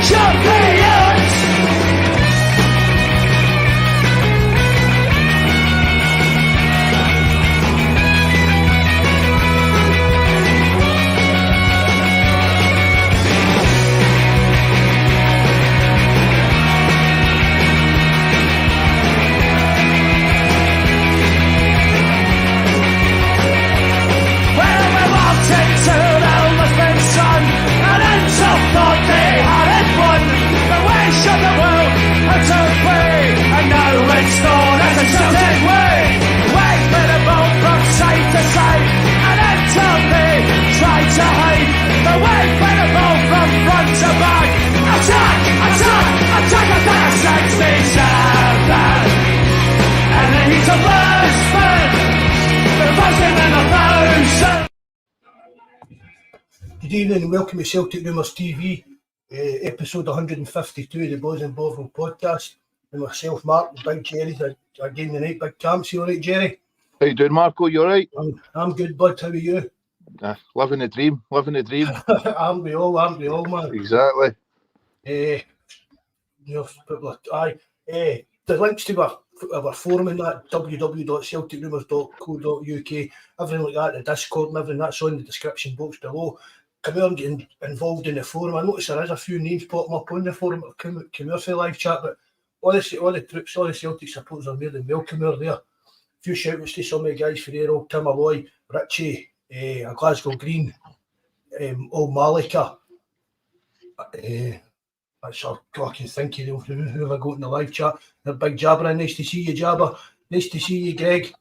champions. Good evening and welcome to Celtic Rumours TV, episode 152 of the Bawz and Bovril podcast. And myself, Mark, and Big Jerry's again tonight. Big Camps, you alright, Jerry? How you doing, Marco? You alright? I'm good, bud. How are you? Living the dream. aren't we all, man? Exactly. The links to our forum and that, www.celticrumours.co.uk, everything like that, the Discord and everything, that's on the description box below. Come on, get involved in the forum. I notice there is a few names popping up on the forum. Come here for the live chat, but all the Celtic supporters are more than welcome here there. A few shout-outs to some of the guys for there, old Tim Alloy, Richie, a Glasgow Green, old Malika. That's all I can think of who I got in the live chat. The Big Jabber, nice to see you, Jabber. Nice to see you, Greg.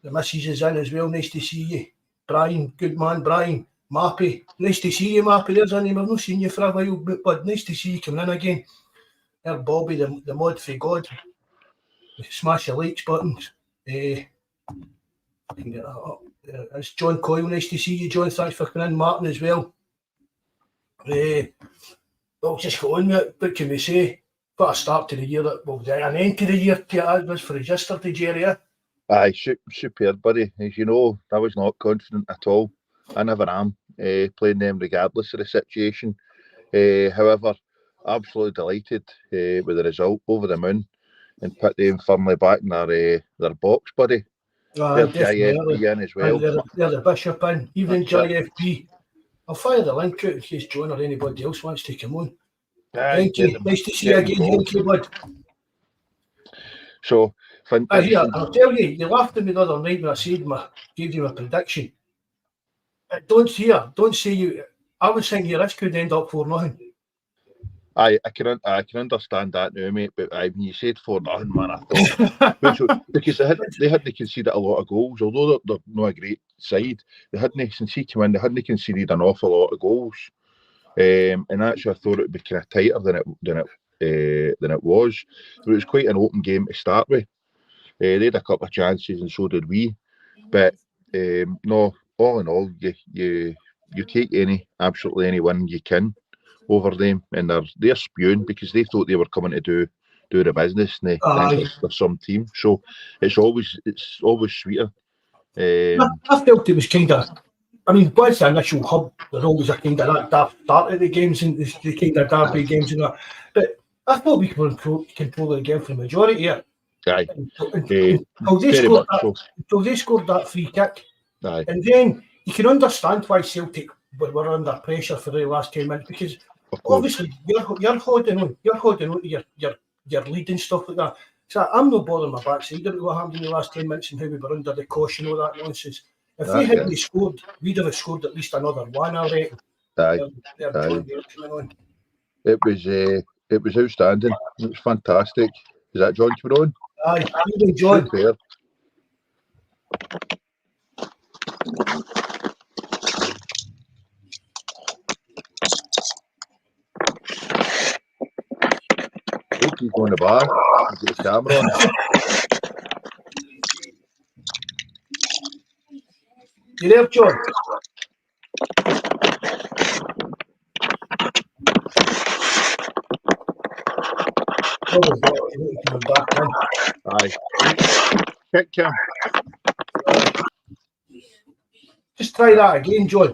The missus is in as well, nice to see you. Brian, good man, Brian. Mappy, nice to see you, Mappy. There's a name I've not seen you for a while, but nice to see you coming in again. There's Bobby, the mod for God. Smash the likes buttons. I can get that up. It's John Coyle, nice to see you, John. Thanks for coming in. Martin as well. Well, just go on with it. What can we say? What a start to the year, an end to the year it was for us yesterday, Jerry. Aye, superb, buddy. As you know, I was not confident at all. I never am playing them regardless of the situation. However, absolutely delighted with the result, over the moon, and put them firmly back in their box, buddy. There's JFB in as well. There's the Bishop in, even JFB. I'll fire the link out in case John or anybody else wants to come on. Thank you. Nice to see you again. Thank you, bud. So, fantastic. I'll tell you, you laughed at me the other night when I gave you a prediction. Don't say you. I was thinking this could end up 4-0. I can understand that now, mate. But when you said 4-0, man, I thought because they hadn't conceded a lot of goals, although they're not a great side. They hadn't, since he came in, they hadn't conceded an awful lot of goals. And actually, I thought it would be kind of tighter than it was. It was quite an open game to start with. They had a couple of chances, and so did we. But no, all in all, you take absolutely any win you can over them, and they're spewing because they thought they were coming to do the business, and for some team. So it's always sweeter. I felt it was kind of. I mean, what's the initial hub? There's always a kind of that daft start of the games and the kind of derby games and that. But I thought we could control the game for the majority here. Aye. Until they scored that free kick. Aye. And then you can understand why Celtic were under pressure for the last 10 minutes, because obviously you're holding on to your lead and stuff like that. So I'm not bothering my backside about what happened in the last 10 minutes and how we were under the caution, all that nonsense. If we hadn't scored, we'd have scored at least another one, I reckon. It was outstanding. It was fantastic. Is that John coming on? Aye, even John. Super. He's going to the bar. Get the camera on. You there, John? Aye. Kick him. Just try that again, John.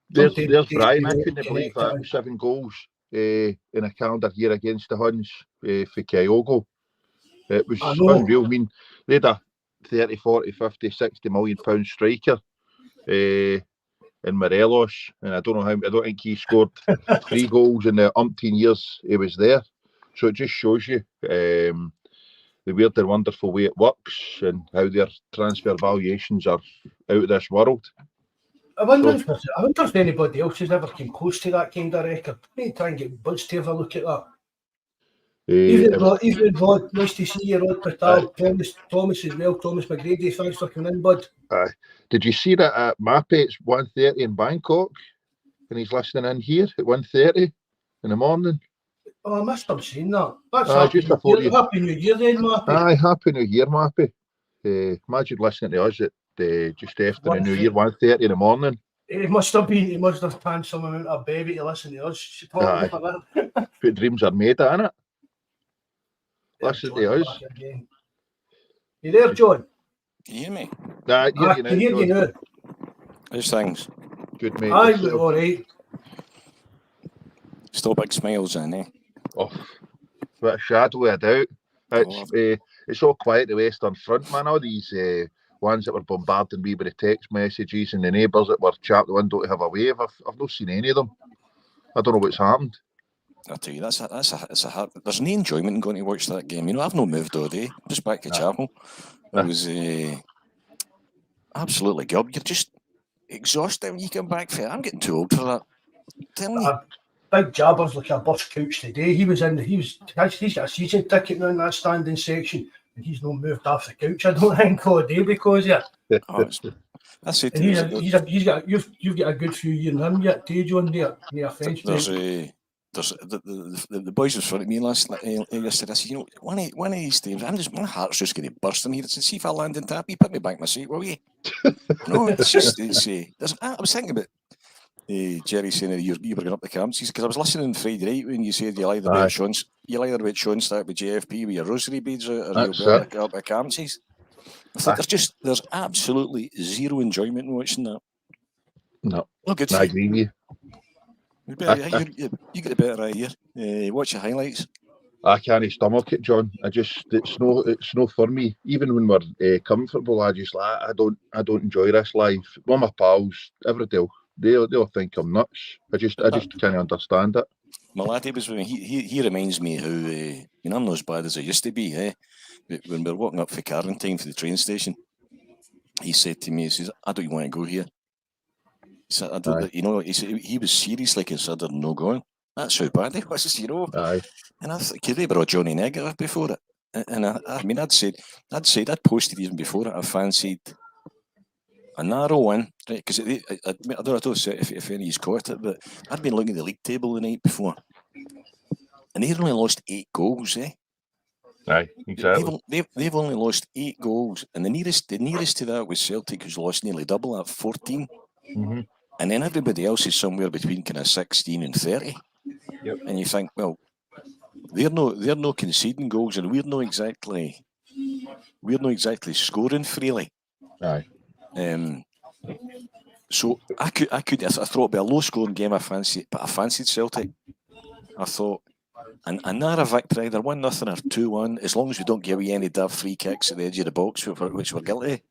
There's Brian. I couldn't believe that. 7 goals. in a calendar year against the Huns for Kyogo. It was unreal. I mean, they had a 30, 40, 50, 60 million pound striker in Morelos, and I don't think he scored 3 goals in the umpteen years he was there. So it just shows you the weird and wonderful way it works and how their transfer valuations are out of this world. I wonder if anybody else has ever come close to that kind of record. I need to try and get Buzz to have a look at that. Even Rod, nice to see you, Rod Patel, Thomas as well, Thomas McGregor, thanks for coming in, bud. Did you see that at Mappet's 1:30 in Bangkok? And he's listening in here at 1:30 in the morning. Oh, I must have seen that. That's Happy New Year then, Mappy. Aye, Happy New Year, Mappy. Imagine listening to us at just after the New Year, 1:30 in the morning. He must have planned some amount of baby to listen to us. But dreams are made, innit? Listen to us. You there, John? Can you hear me? I can hear you now. How's things? Good, mate. Aye, we're all right. Still big smiles in, eh? Oh, but a shadow of a doubt. It's all quiet the Western Front, man. All these ones that were bombarding me with the text messages and the neighbours that were chapped the window to have a wave. I've not seen any of them. I don't know what's happened. I'll tell you, it's a hard. There's no enjoyment in going to watch that game. You know, I've not moved all day. Just back to chapel. It was absolutely good. You're just exhausted when you come back for it. I'm getting too old for that. Tell me. Big Jabber's like a bus couch today. He's got a season ticket now in that standing section, and he's not moved off the couch, I don't think, all day because of it. That's it. You've got a good few years in him yet, too, John. There's the boys was funny at me yesterday. I said, you know, one of these times, my heart's just going to burst in here. I said, see if I land in Tappy, put me back in my seat, will you? No, it's just, I was thinking about Jerry saying that you were going up the camps, because I was listening Friday night when you said you either went Sean start with JFP with your rosary beads or you'll be up the camps. I thought there's absolutely zero enjoyment in watching that. No, look, I agree with you. You get the better idea. Watch the highlights. I can't stomach it, John. It's no for me. Even when we're comfortable, I don't enjoy this live. One of my pals, every day, they'll think I'm nuts. I just can't understand it. My laddie was with me. He reminds me how I'm not as bad as I used to be. When we were walking up for Carrington for the train station, he said to me, he says, "I don't want to go here." He said, "I don't." You know, he was seriously considered no going. That's how bad he was, you know. Aye. And I thought, they were all Johnny Negative before it. And I'd posted even before it. I fancied a narrow one, right? Because I don't know if any of you caught it, but I'd been looking at the league table the night before, and they'd only lost 8 goals, eh? Aye, exactly. They've only lost 8 goals, and the nearest to that was Celtic, who's lost nearly double at 14. Mm-hmm. And then everybody else is somewhere between kind of 16 and 30. Yep. And you think, well, they're no conceding goals, and we're not exactly scoring freely. Aye. So I thought it'd be a low scoring game. I fancied Celtic. I thought a narrow victory, either 1-0 or 2-1, as long as we don't give away any daft free kicks at the edge of the box, which we're guilty.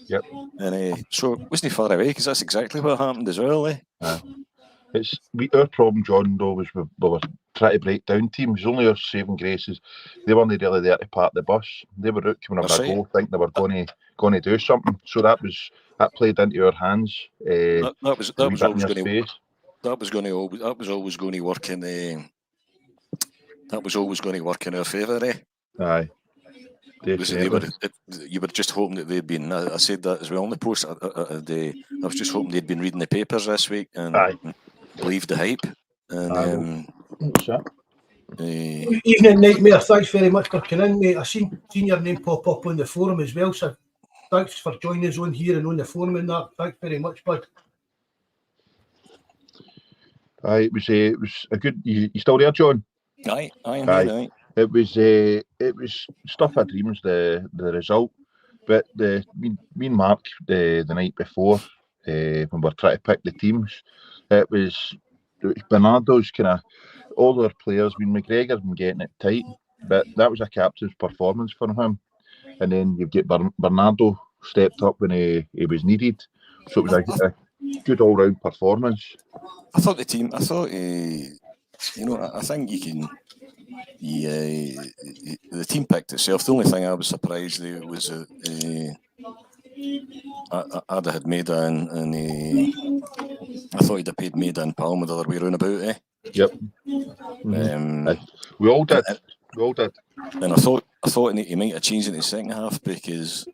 Yep. And so it wasn't far away, because that's exactly what happened as well. Our problem, John, though, was we were trying to break down teams. Only our saving graces, they weren't really there to part the bus. They were out coming over a goal, thinking they were going to do something. So that played into our hands. That was always going to work in. That was always going to work in our favour, eh? Aye. You were just hoping that they'd been. I said that as well on the post. I was just hoping they'd been reading the papers this week and believed the hype. And Evening Nightmare, thanks very much for coming in, mate. I seen your name pop up on the forum as well, so thanks for joining us on here and on the forum and that. Thanks very much, bud. It was a good. You still there, John? Aye. It was stuff I dreams, the result, but me and Mark the night before when we were trying to pick the teams, it was Bernardo's kind of all their players. I mean, McGregor's been getting it tight, but that was a captain's performance for him. And then you've got Bernardo stepped up when he was needed, so it was a good all-round performance. I thought the team. I thought I think you can. The team picked itself. The only thing I was surprised there was Ada had Maida and I thought he'd have paid Maida and Palmer the other way round about. Yep. We all did. We all did. And I thought he might have changed it in the second half because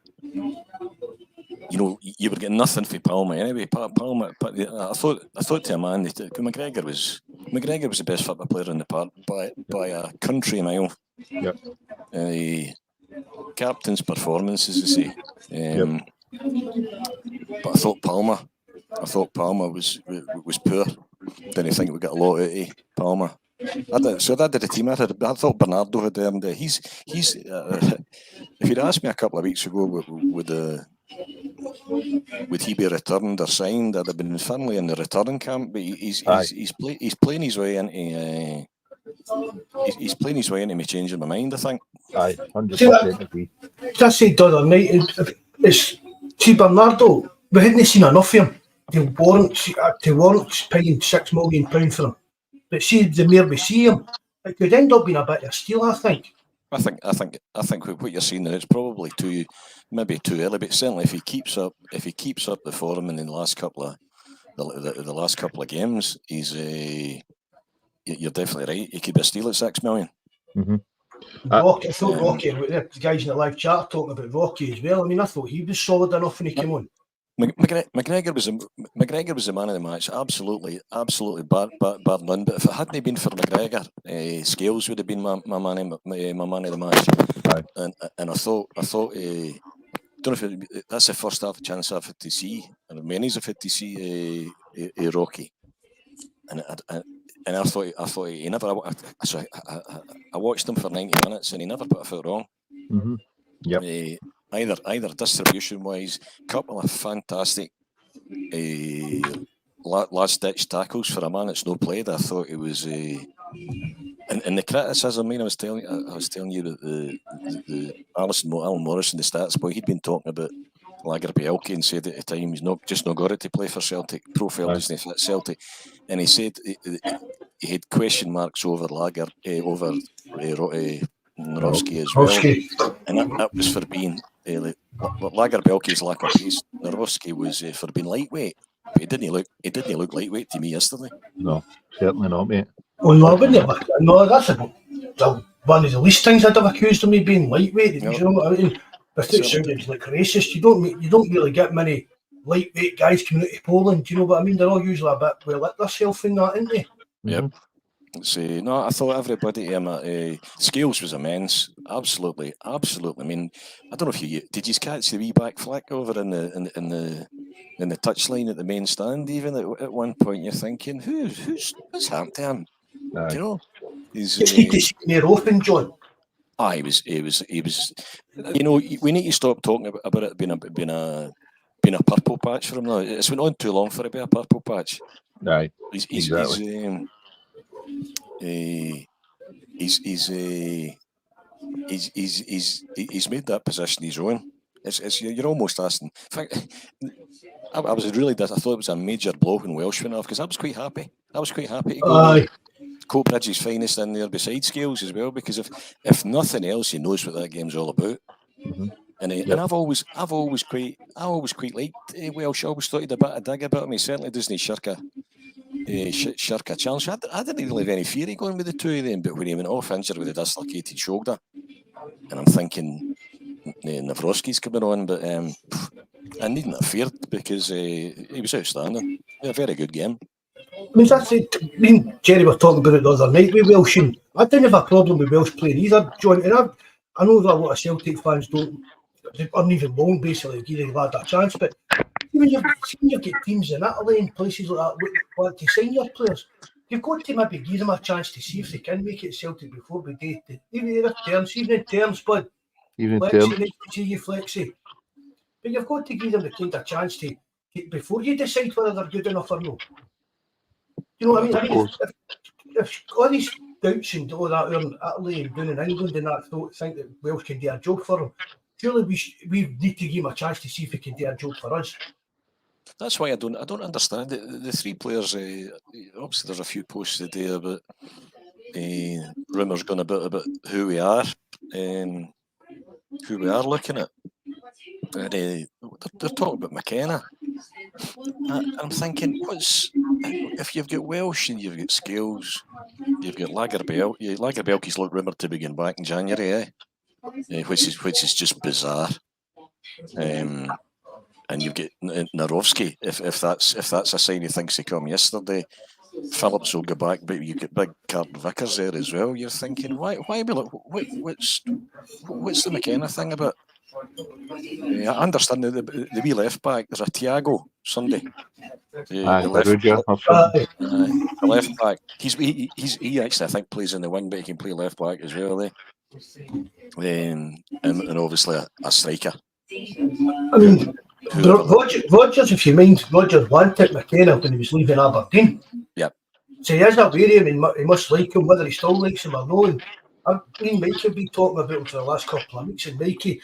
you were getting nothing for Palmer anyway. Palmer, I thought to a man that McGregor was the best football player in the park by a country mile. Yep. Captain's performance, as I say. Yep. But I thought Palmer was poor. Didn't think we got a lot out of Palmer. So that did the team. I thought Bernardo had earned it. He's if you'd asked me a couple of weeks ago would he be returned or signed, I'd have been firmly in the return camp. But he's playing his way into he's playing his way into me changing my mind, I think. Aye, 100% agree. I said the other night, see Bernardo, we hadn't seen enough of him to warrant paying £6 million for him. But see, the more we see him, it could end up being a bit of a steal, I think. I think what you're seeing there, it's probably maybe too early, but certainly if he keeps up the form in the last couple of games, you're definitely right. He could be a steal at $6 million. Mm-hmm. Rocky, I thought Rocky, the guys in the live chat are talking about Rocky as well. I mean, I thought he was solid enough when he came on. McGregor was the man of the match, absolutely bar none. But if it hadn't been for McGregor, Scales would have been my man of the match. Right. And I thought don't know if that's the first half chance I've had to see, and many's I've had to see Rocky, and I thought he never. I watched him for 90 minutes and he never put a foot wrong. Mm-hmm. Yep. Either distribution wise, couple of fantastic last ditch tackles for a man that's no played. I thought it was and the criticism. I mean, I was telling you that the Alan Morrison, the stats boy, he'd been talking about Lagerbielke and said at the time he's not got it to play for Celtic. Profile doesn't fit Celtic, and he said he had question marks over Nerowski as well, and that was for being Lagerbielke's lack of pace. Nerowski was for being lightweight, but he didn't look lightweight to me yesterday. No, certainly not, mate. Well, no, that's one of the least things I'd have accused him of being lightweight. You know what I mean? Without sounding like racist, you don't really get many lightweight guys coming out of Poland. Do you know what I mean? They're all usually a bit well lit themselves in that, aren't they? Yep. No, I thought everybody. Scales was immense, absolutely. I mean, I don't know if you catch the wee back flick over in the touchline at the main stand. Even at one point, you're thinking, what's happened to him? You know, It's neat to see near open, John. He was. You know, we need to stop talking about it being a purple patch for him now. It's went on too long for it to be a purple patch. Aye, He's made that position his own. You're almost asking. In fact, I thought it was a major blow when Welsh went off because I was quite happy. To go Cope Bridges' finest in there beside Scales as well, because if nothing else, he knows what that game's all about. Mm-hmm. And I've always quite liked Welsh. I always thought he'd a bit of dig about him. He certainly doesn't shirk a challenge. I didn't really have any fear of going with the two of them, but when he went off injured with a dislocated shoulder, and I'm thinking Nawrocki's coming on, but I needn't have feared because he was outstanding. A very good game. I mean, that's it. Me and Jerry were talking about it the other night with Welsh, and I didn't have a problem with Welsh playing either, John. And I know that a lot of Celtic fans aren't even willing basically to give the lad a chance, but when you get teams in Italy and places like that want to sign your players, you've got to maybe give them a chance to see if they can make it Celtic before we do. Even in terms, bud. Even in Flexi, terms. nice to see you, Flexi. But you've got to give them the kind of chance to before you decide whether they're good enough or not. You know what I mean? if all these doubts and all that in Italy and down in England and that don't think that Wales can do a job for them, surely we need to give him a chance to see if he can do a job for us. That's why I don't understand the three players. Obviously, there's a few posts today about rumours going about who we are, who we are looking at. And, they're talking about McKenna. I'm thinking, if you've got Welsh and you've got Scales, you've got Lagerbielke. Lagerbielke's rumoured to begin back in January, which is just bizarre. And you've got Narovsky. If that's a sign he thinks he come yesterday, Phillips will go back, but you get big Carlton Vickers there as well. You're thinking, why be like, what's the McKenna thing about? I understand the wee left back. There's a Thiago Sunday. The left back. He actually I think plays in the wing, but he can play left back as well. And obviously a striker. I mean, Rodgers, if you mind, Rodgers wanted McKenna when he was leaving Aberdeen. Yep. So he is that way of him. He must like him, whether he still likes him or not. I've been Mikey been talking about him for the last couple of weeks, and Mikey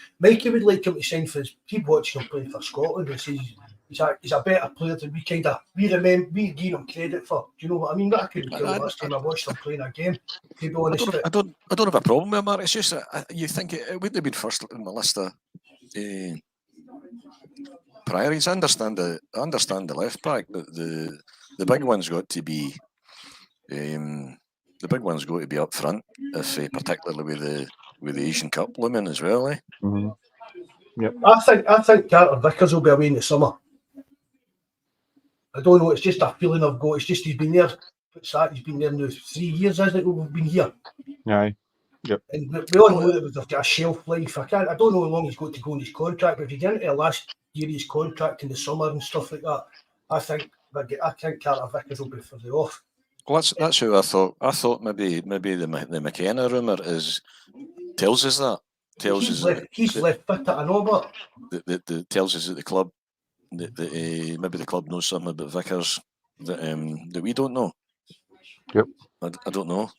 would like him to sign for his. Keep watching him play for Scotland and says he's a better player than we give him credit for. Do you know what I mean? That I couldn't tell the last time I watched him playing a game. To be honest, I don't have a problem with him, Mark. It's just you think it wouldn't have been first in the list of priorities. I understand the left back, but the big one's got to be. The big one's got to be up front, if particularly with the Asian Cup looming as well. Mm-hmm. Yep. I think Carter Vickers will be away in the summer. I don't know. It's just a feeling I've got. It's just he's been there. What's that? He's been there now 3 years, isn't it? We've been here. Aye. Yep. And we all know that we've got a shelf life. I don't know how long he's got to go in his contract. But if you get into the last year of his contract in the summer and stuff like that, I think Carter Vickers will be further off. Well, that's who I thought. I thought maybe the McKenna rumour tells us that. He's left fit at an over. That tells us that the club, that maybe the club knows something about Vickers that we don't know. Yep. I don't know.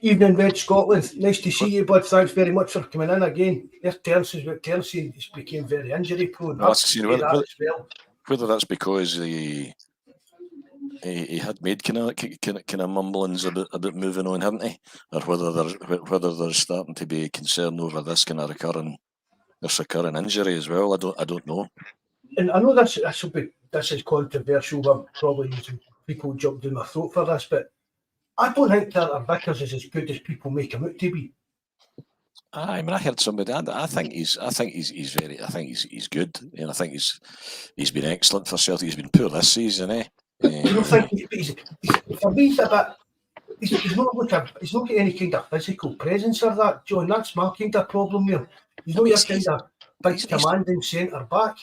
Evening, Red Scotland. Nice to see you, bud. Thanks very much for coming in again. There's Terence became very injury prone. Whether that's because he had made kind of mumblings about moving on, hadn't he? Or whether there's starting to be concern over this kind of recurring injury as well. I don't know. And I know this is controversial. I'm probably using people jump down my throat for this, but I don't think Carter Vickers is as good as people make him out to be. I mean, I heard somebody. I think he's good, and I think he's been excellent for Celtic. He's been poor this season, eh? You don't think for me he's a bit? He's not got any kind of physical presence or that, John. That's my kind of problem there. He's not your kind of big commanding centre back.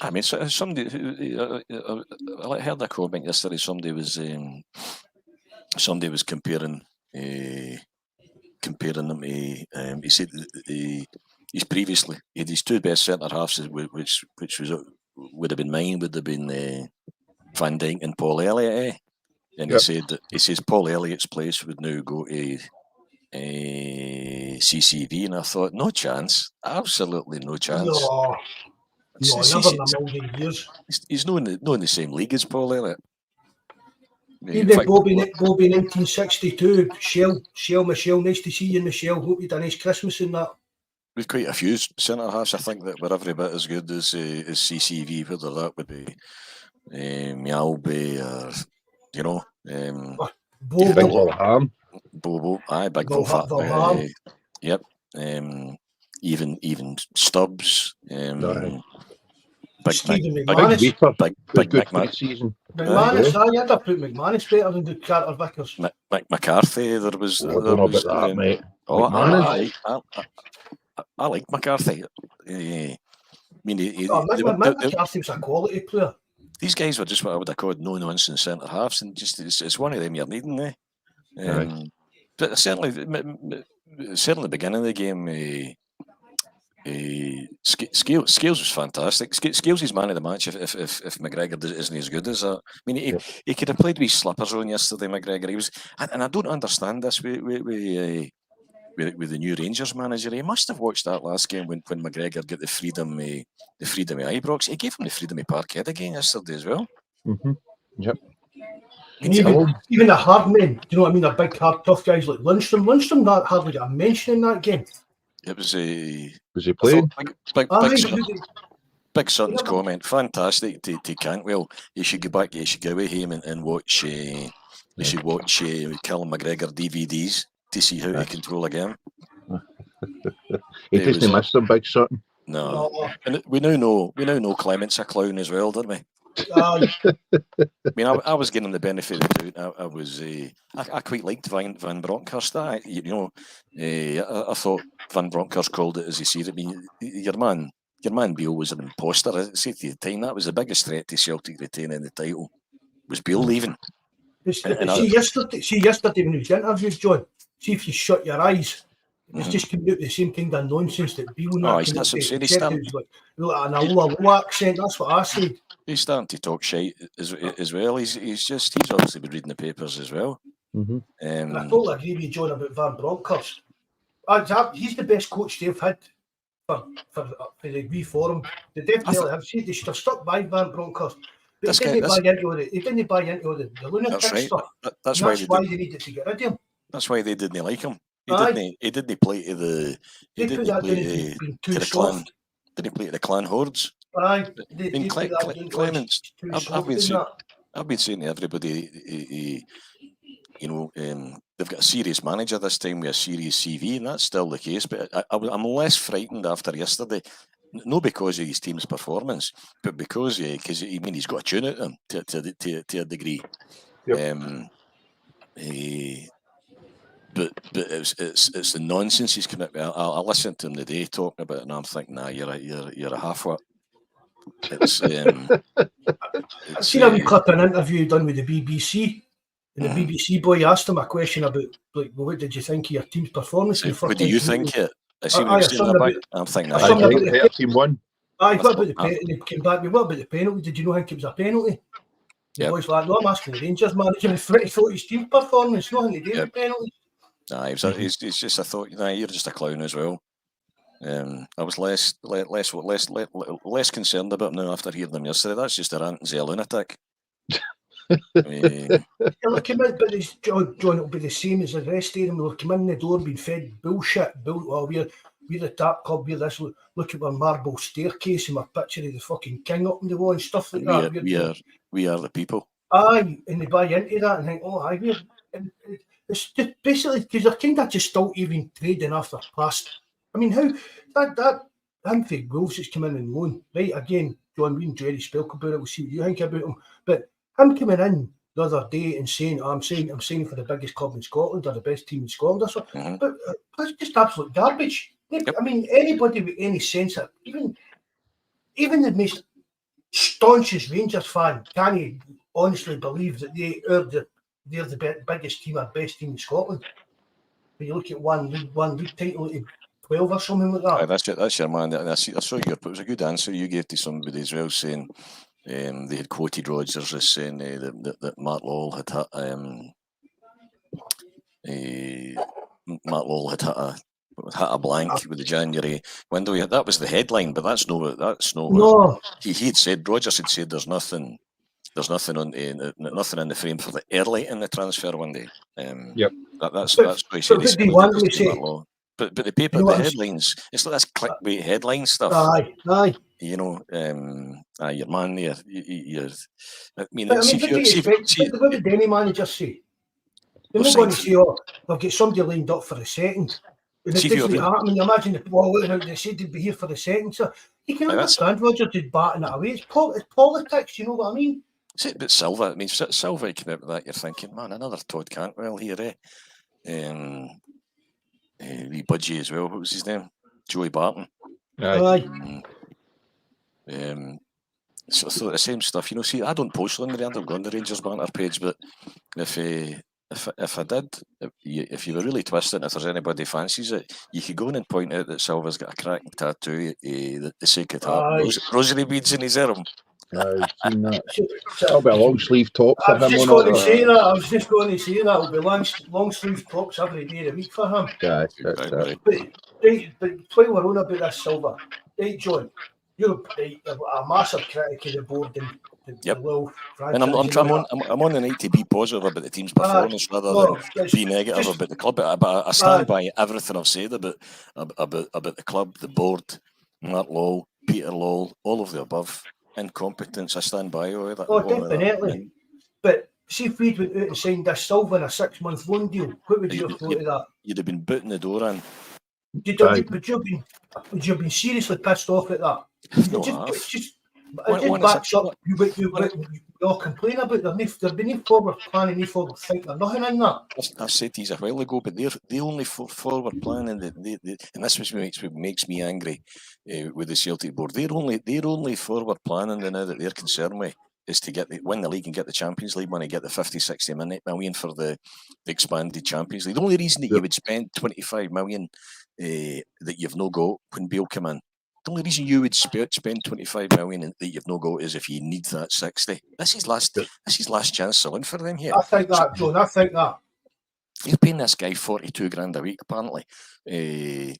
I mean, somebody. I heard a comment yesterday. Somebody was comparing him to. He said he's previously he had his two best centre halves, which would have been mine. Would have been Van Dijk and Paul Elliott. Eh? And yep. He says Paul Elliott's place would now go to CCV, and I thought, no chance, absolutely no chance. No, never in a million years. He's not in the same league as Paul Elliott. Even Bobby 1962, Shell, Michelle, nice to see you, Michelle. Hope you had a nice Christmas in that. We've quite a few centre halves, I think, that were every bit as good as CCV, whether that would be Mialby or, you know, Bobo, aye, Big Volham. Yep. Even Stubbs. Big McMahon season. McManus, I had to put McManus better than the Carter Vickers. McCarthy, there was. I don't know about that, mate. I like McCarthy. I mean, McCarthy was a quality player. These guys were just what I would have called no-nonsense centre halves, and just it's one of them you're needing, eh? But certainly the beginning of the game, Scales was fantastic. Scales is man of the match if McGregor isn't as good as that. I mean, he could have played with slippers on yesterday, McGregor. He was, and I don't understand this with the new Rangers manager. He must have watched that last game when McGregor got the freedom of Ibrox. He gave him the freedom of Parkhead again yesterday as well. Mm-hmm. Yep. And even the hard men, do you know what I mean? The big, hard, tough guys like Lundstrom. Lundstrom not hardly got a mention in that game. It was a. Was he playing? Big Sutton's comment, fantastic to Cantwell. You should go back. You should go with him and watch. You should watch Callum McGregor DVDs to see how to control a game. He doesn't miss them, Big Sutton. No, and we now know Clement's a clown as well, don't we? I mean, I was getting the benefit of the doubt. I quite liked Van Bronckhorst. I thought Van Bronckhorst called it as he said it. I mean, your man Beale was an imposter. I said at the time that was the biggest threat to Celtic retaining the title. Was Beale leaving? Yesterday when he was interviewed, John. See if you shut your eyes. It's just coming out the same kind of nonsense that Beale. He's not some serious stuff. An low accent. That's what I said. He's starting to talk shite as well. He's obviously been reading the papers as well. Mm-hmm. I totally agree with you, John, about Van Bronckhorst. He's the best coach they've had for the wee forum. They definitely have said they should have stuck by Van Bronckhorst. But he didn't buy into the lunatic stuff. That's why they needed to get rid of him. That's why they didn't like him. He didn't play to the. He didn't play to the clan. Didn't he play to the clan hordes? Clements. I've been saying to everybody, they've got a serious manager this time with a serious CV, and that's still the case. But I'm less frightened after yesterday, not because of his team's performance, but because he's got a tune at him to a degree. Yep. But it's the nonsense he's coming up with. I listened to him today talking about it, and I'm thinking, nah, you're a half-wit. I've seen a wee clip in an interview done with the BBC, and the BBC boy asked him a question about, like, well, what did you think of your team's performance? What do you think? I see what you're saying. I'm thinking, team won. What about the penalty? He came back with, what about the penalty? Did you know think it was a penalty? The boy's like, no, I'm asking the Rangers manager. He thought his team's performance, nothing to do with the penalty. Nah, he's just. I thought, you're just a clown as well. I was less concerned about him now after hearing them yesterday. That's just a rant and a lunatic. They'll come in, but John, it'll be the same as the rest of them. They'll come in the door being fed bullshit. We're the tap club. We're this. Look at our marble staircase and my picture of the fucking king up in the wall and stuff like that. We are the people. Aye, and they buy into that and think, it's just basically because they're kind of just still even trading after past. I mean, how that him for Wolves has come in and loan, right? Again, John, we and Jerry spoke about it. We'll see what you think about him. But him coming in the other day and saying, I'm saying for the biggest club in Scotland or the best team in Scotland or something. But that's just absolute garbage. Yep. I mean, anybody with any sense of even the most staunchest Rangers fan can't honestly believe that they're the biggest team or best team in Scotland. When you look at one league title to 12 or something like that. That's your man. I saw it was a good answer you gave to somebody as well, saying they had quoted Rodgers as saying that Matt Lowell had hit a blank with the January window. That was the headline, but that's no. No. He had said, Rodgers had said, there's nothing on nothing in the frame for the early in the transfer window. Yep. That's what he said. But the paper, the headlines, it's like this clickbait headline stuff. Aye. Your man there. What did any manager say? They're not going to say, they'll get somebody lined up for the second. And it doesn't happen. Imagine they said they'd be here for the second. So you can understand Rodgers did batting it away. It's politics, you know what I mean? But Silva, Silva came out with that. You're thinking, man, another Todd Cantwell here, eh? Wee Budgie as well. What was his name? Joey Barton. Aye. So the same stuff, see, I don't post on the Rangers banter page, but if if I did, if you were really twisting, if there's anybody fancies it, you could go in and point out that Silva's got a cracking tattoo, the Sacred Heart rosary beads in his arm. I've seen that. That'll be a long sleeve top for I was him. just going to say that. I was just going to say that. It'll be long sleeve tops every day of the week for him. Yeah, that's it. But while we're on about this, Silva, right, John, you're a massive critic of the board and the little and I'm on the night to be positive about the team's performance rather than be negative about the club. But I stand by everything I've said about the club, the board, Mark Lowell, Peter Lowell, all of the above. Incompetence, I stand by all that. Oh, definitely. But see if we'd went out and signed this Silva in a 6-month loan deal, what would you have thought of that? You'd have been booting the door in. Would you have been seriously pissed off at that? No, it backs up you all complain about. There've been no forward planning, no forward thinking, nothing in that. I said to you a while ago, but they're the only forward planning and this is what makes me angry with the Celtic board. Their only forward planning now that they're concerned with is to win the league and get the Champions League money, get the 50-60 million for the expanded Champions League. The only reason that you would spend 25 million that you've no got when Bale come in. The only reason you would spend 25 million that you've no got is if you need that 60. This is last chance selling for them here. I think that, John. I think that. You're paying this guy 42 grand a week, apparently. I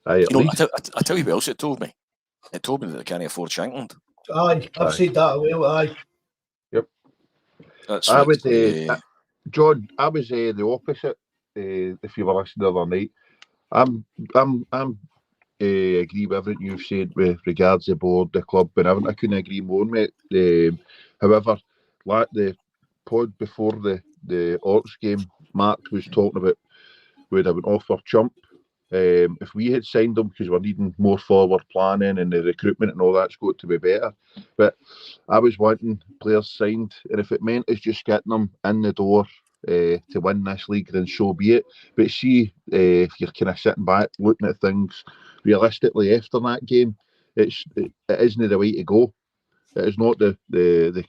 tell you what else it told me. It told me that they can't afford Shankland. Aye, I've said that. Well, aye. Yep. John. I was the opposite. If you were listening the other night, I'm agree with everything you've said with regards to the board, the club, and everything. I couldn't agree more, mate. However, like the pod before the Orcs game, Mark was talking about we'd have an offer chump. If we had signed them because we're needing more forward planning and the recruitment and all that's got to be better. But I was wanting players signed, and if it meant it's just getting them in the door to win this league, then so be it. But see, if you're kind of sitting back looking at things realistically after that game, it isn't the way to go. It is not the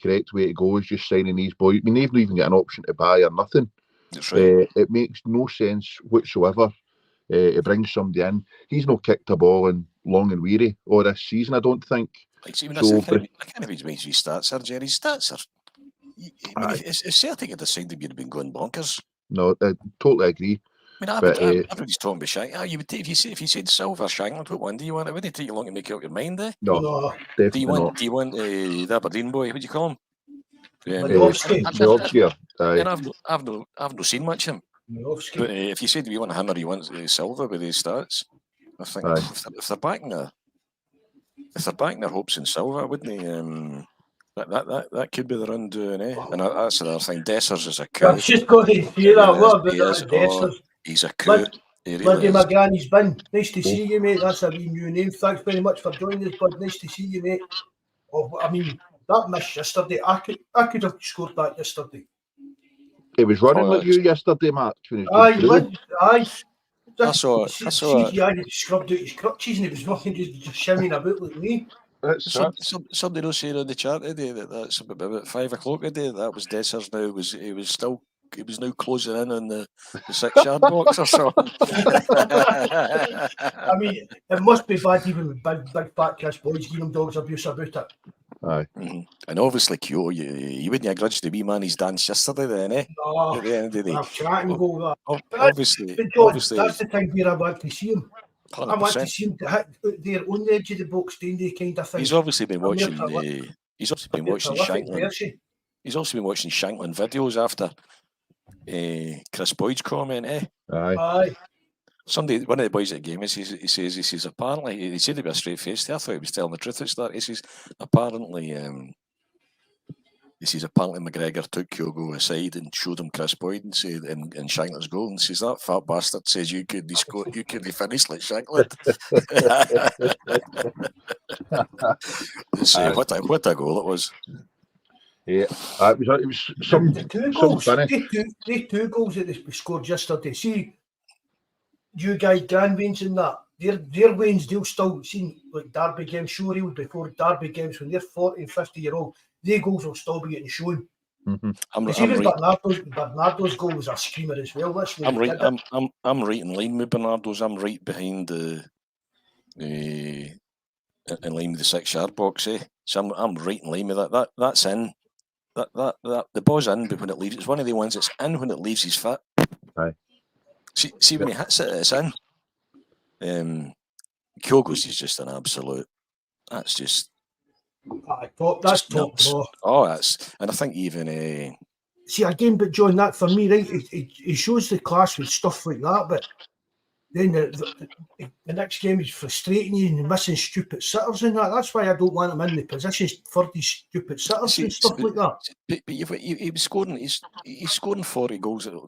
correct way to go. Is just signing these boys. I mean, they've not even got an option to buy or nothing. That's right. It makes no sense whatsoever. To bring somebody in, he's not kicked a ball in long and weary all this season, I don't think. I kind of his stats are Jerry's stats are. If Celtic had decided you'd have been going bonkers. No, I totally agree. I mean, everybody's talking about Shankland. You would take, if you said Silva, Shankland, what one do you want? It wouldn't take you long to make up your mind, eh? No, definitely not. Do you want the Aberdeen boy? What do you call him? Middlesbrough. I've not seen much of him. But if you said we want him or you want Silva with his stats, I think if they're backing their hopes in Silva, wouldn't they? That could be the undoing, eh? And that's another thing. Dessers is a coup. I've just got to hear that word about Dessers. He's a coup. Bloody McGranny's bin. Nice to see you, mate. That's a wee new name. Thanks very much for joining us, bud. Nice to see you, mate. Oh, I mean, that miss yesterday. I could have scored that yesterday. He was running with you yesterday, Mark. Aye. I saw. He had scrubbed out his crutches and he was nothing, just shimmying about like me. Somebody else said on the chat today that's about 5 o'clock today. That was Dessers now. He was now closing in on the 6-yard box or so. I mean, it must be bad even with big fat Chris boys giving them dogs abuse about it. Aye. Mm-hmm. And obviously, Kyoto, you wouldn't have grudged the wee man he's danced yesterday then, eh? No, at the end of the day. I'm trying to go that. Obviously, that's the thing where I want to see him. 100%. I want to see him to hit there on the edge of the box, doing the kind of thing. He's obviously been watching Shankland. He's also been watching Shankland videos after Chris Boyd's comment, eh? Aye. One of the boys at the game, he says apparently, he said it with a straight face. I thought he was telling the truth at the start. He says apparently McGregor took Kyogo aside and showed him Chris Boyd and said in Shankland's goal and says that fat bastard says you could be finished like Shankland. What a goal it was. Yeah, it was some two goals that they scored yesterday. See, you guys, Grand Wains and that, their Wains, they'll still see like Derby games, showreel before Derby games when they're 40 and 50 year old, their goals will still be getting shown. Because even Bernardo's goal was a screamer as well. I'm right in line with Bernardo's. I'm right behind in line with the 6-yard box. So I'm right in line with that. That's in. That the ball's in, but when it leaves, it's one of the ones that's in when it leaves his foot. Aye. See when he hits it, it's in. Kyogo's is just an absolute. That's just. That's top draw. Oh, and I think even. See again, but John, that for me, right? It shows the class with stuff like that, but then the next game is frustrating you and missing stupid sitters and that. That's why I don't want him in the positions for these stupid sitters and stuff like that. But he was scoring. He's scoring 40 goals a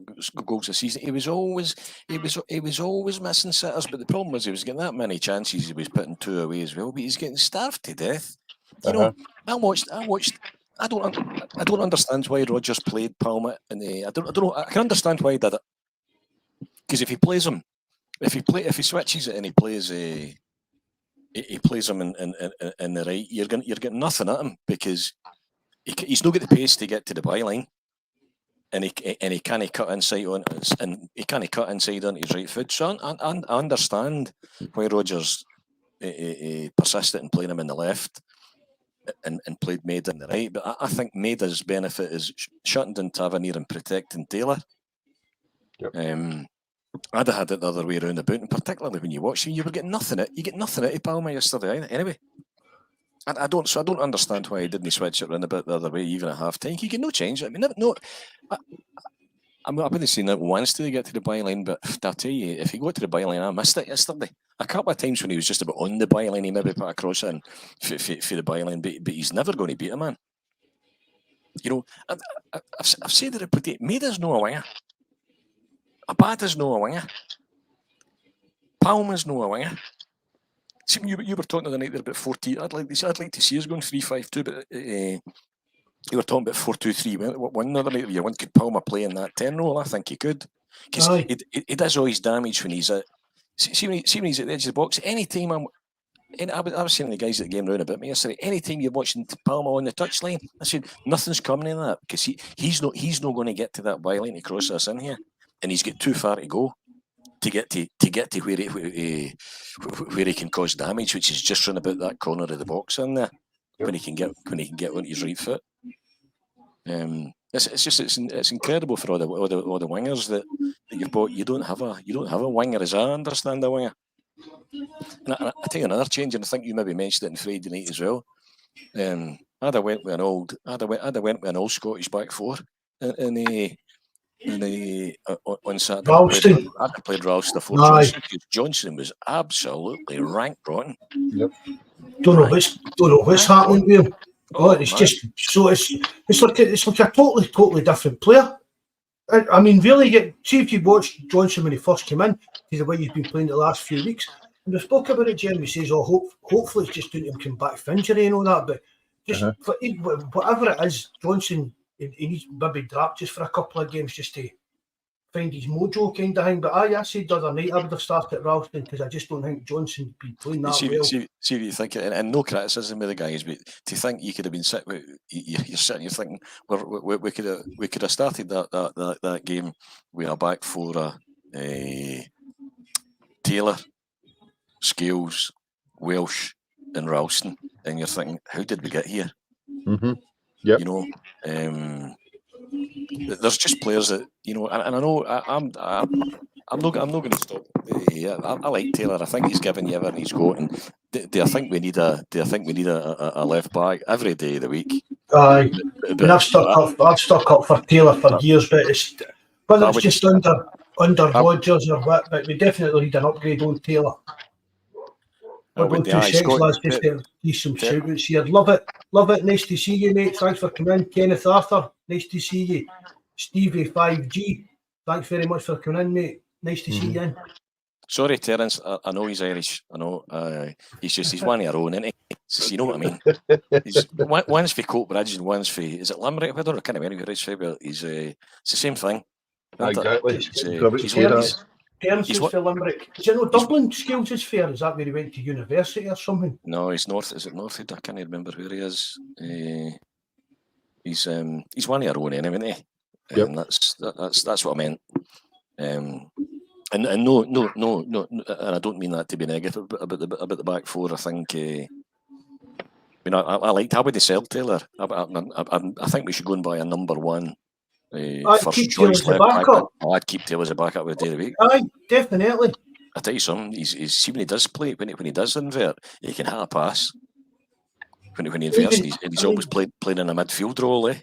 season. He was always missing sitters. But the problem was he was getting that many chances. He was putting 2 away as well. But he's getting starved to death. You know, I watched. I don't understand why Rodgers played Palmer, and I don't know. I can understand why he did it, because if he plays him. If he switches it and he plays him in the right, you're getting nothing at him, because he's not got the pace to get to the byline, and he can't cut inside on onto his right foot. So I understand why Rodgers persisted in playing him in the left and played Maida in the right. But I think Maida's benefit is shutting down Tavernier and protecting Taylor. Yep. I'd have had it the other way around about, and particularly when you watch him, you were getting nothing out. You get nothing out of Palmer yesterday. Anyway, I don't understand why he didn't switch it around a bit the other way, even at half time. You get no change. I mean, no. I wouldn't have seen that once till he get to the byline, but I'll tell you, if he got to the byline, I missed it yesterday. A couple of times when he was just about on the byline, he maybe put a cross in for the byline, but he's never going to beat a man. You know, I've said it, but Maida's no a winger. Abada's no a winger. Palmer's no a winger. See, you were talking the other night there about 14. I'd like to see us going 3-5-2, but you were talking about 4-2-3. One other night, you want could Palmer play in that 10 role? I think he could, because he does all his damage when he's at. See when he's at the edge of the box. Anytime I was saying to the guys at the game round about me yesterday. Anytime you're watching Palmer on the touchline, I said nothing's coming in that, because he's not going to get to that byline to cross us in here. And he's got too far to go to get to where he can cause damage, which is just run about that corner of the box in there. Yep. when he can get on his right foot. It's incredible for all the wingers that you've bought. You don't have a winger, as I understand a winger. And I think another change, and I think you maybe mentioned it on Friday night as well. I'd have went with an old Scottish back four, on Saturday. Ralston. I played Ralston for Johnson, because Johnson was absolutely rank rotten. Yep. Don't know what's happening with him. It's just so it's like a totally different player. I mean, really, see if you watched Johnson when he first came in, the way he's been playing the last few weeks. And we spoke about it. Jeremy says, hopefully it's just doing him come back from injury and all that. But just whatever it is, Johnson. He needs maybe drop just for a couple of games just to find his mojo kind of thing. But I said the other night I would have started Ralston, because I just don't think Johnson would be playing that well. See what you think, and no criticism of the guys, but to think you could have been sitting, you're sitting, you're thinking, we could have started that game with a back four, Taylor, Scales, Welsh, and Ralston, and you're thinking, how did we get here? Mm-hmm. Yep. You know, there's just players that, you know, and I know I'm not going to stop. I like Taylor. I think he's given you everything he's got. And do I think we need a left back every day of the week? Aye, I've stuck up for Taylor for years, but it's whether it's just under Rodgers or what. But we definitely need an upgrade on Taylor. We're going 2 seconds, lads, just to do some shout-outs here. Love it. Nice to see you, mate. Thanks for coming in. Kenneth Arthur, nice to see you. Stevie 5G, thanks very much for coming in, mate. Nice to see you in. Sorry, Terence, I know he's Irish. I know he's one of our own, isn't he? You know what I mean? He's one's for Coatbridge and one's for, is it Limerick? I don't know, I can't remember where he's from, but it's the same thing. Exactly. Terence is for Limerick. Is it no Dublin Scales is fair? Is that where he went to university or something? No, he's north. Is it north? I can't remember where he is. He's one of our own anyway, isn't he? Yep. That's what I meant. And no, and I don't mean that to be negative about the back four. I think, I would have said Taylor. I think we should go and buy a number one first choice left back. I'd keep Taylor as a backup with day of the week. Aye, definitely. I tell you something. See when he does play, when he does invert, he can hit a pass. When he inverts, he's always playing in a midfield role, eh?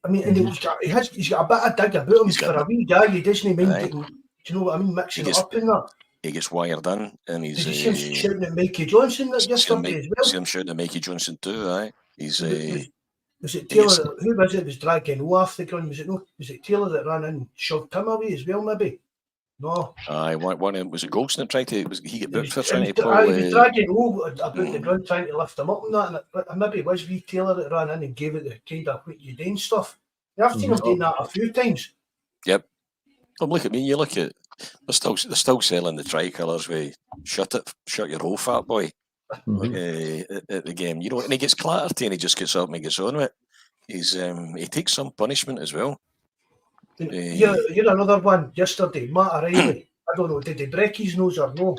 I mean, and he's got a bit of dig about him for a wee guy. He doesn't mind getting, do you know what I mean, mixing it up in that. He gets wired in, and he's. Did you see him shouting at Mikey Johnson yesterday as well? See him shouting at Mikey Johnson too, aye. He's. Was it Taylor? Who was it? Was dragging off the gun? Was it Taylor that ran in and shoved him away as well? Maybe. No. Aye, one of them was it Goldston tried to. He get booked for trying to pull. He was dragging about the ground trying to lift him up and that. And maybe it was wee Taylor that ran in and gave it the kind of what you doing stuff. I've seen him doing that a few times. Yep. Well, look at me. You look at. They're still selling the tricolours with shut your hole, fat boy. At the game, and he gets clattered and he just gets up and he gets on with it. He takes some punishment as well. You're another one yesterday, Matt O'Reilly. I don't know, did he break his nose or no?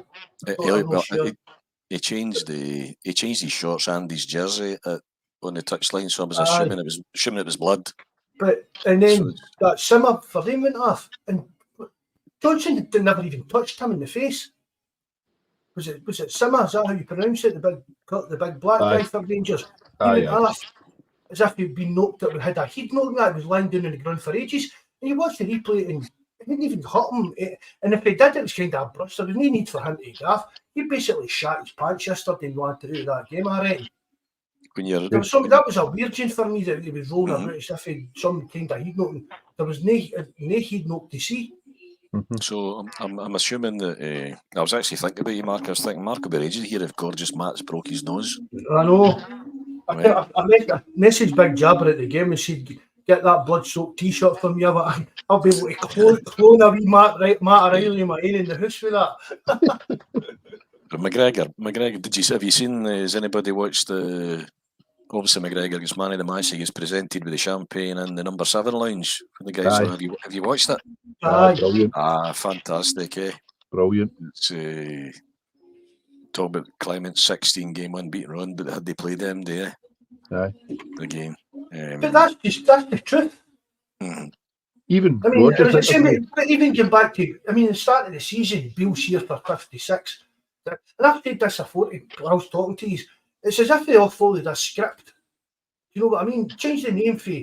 He changed his shorts and his jersey on the touchline, so I was assuming it was blood. And then that simmer for them went off, and Johnson never even touched him in the face. Was it Simmer? Is that how you pronounce it? The big black guy for Rangers. He went off as if he'd been knocked out, had a head knocked that, was lying down on the ground for ages. And you watch the replay and it didn't even hurt him. And if he did, it was kind of a brush. There was no need for him to gaff. He basically shat his pants yesterday and wanted to do that game, I reckon. That was a weird change for me, that he was rolling around as if he had some kind of head knock. There was no head knock to see. So I'm assuming that I was actually thinking about you, Mark. I was thinking Mark will be ready to hear if gorgeous Matt's broke his nose. I know. I messaged Big Jabber at the game and said, get that blood-soaked T-shirt from you, but I'll be able to clone a wee Matt O'Reilly in my own in the house with that. McGregor, have you seen? Has anybody watched the? Obviously, McGregor gets man of the match. He gets presented with the champagne in the number 7 lounge for the guys. So have you watched it? Brilliant. Fantastic, eh? Brilliant. It's talk about Clement's 16 game unbeaten run, but had they played them day? The game. But that's the truth. Even even going back to, the start of the season, Bill's here for 56. And I've said this before I was talking to you. It's as if they all followed a script. You know what I mean? Change the name for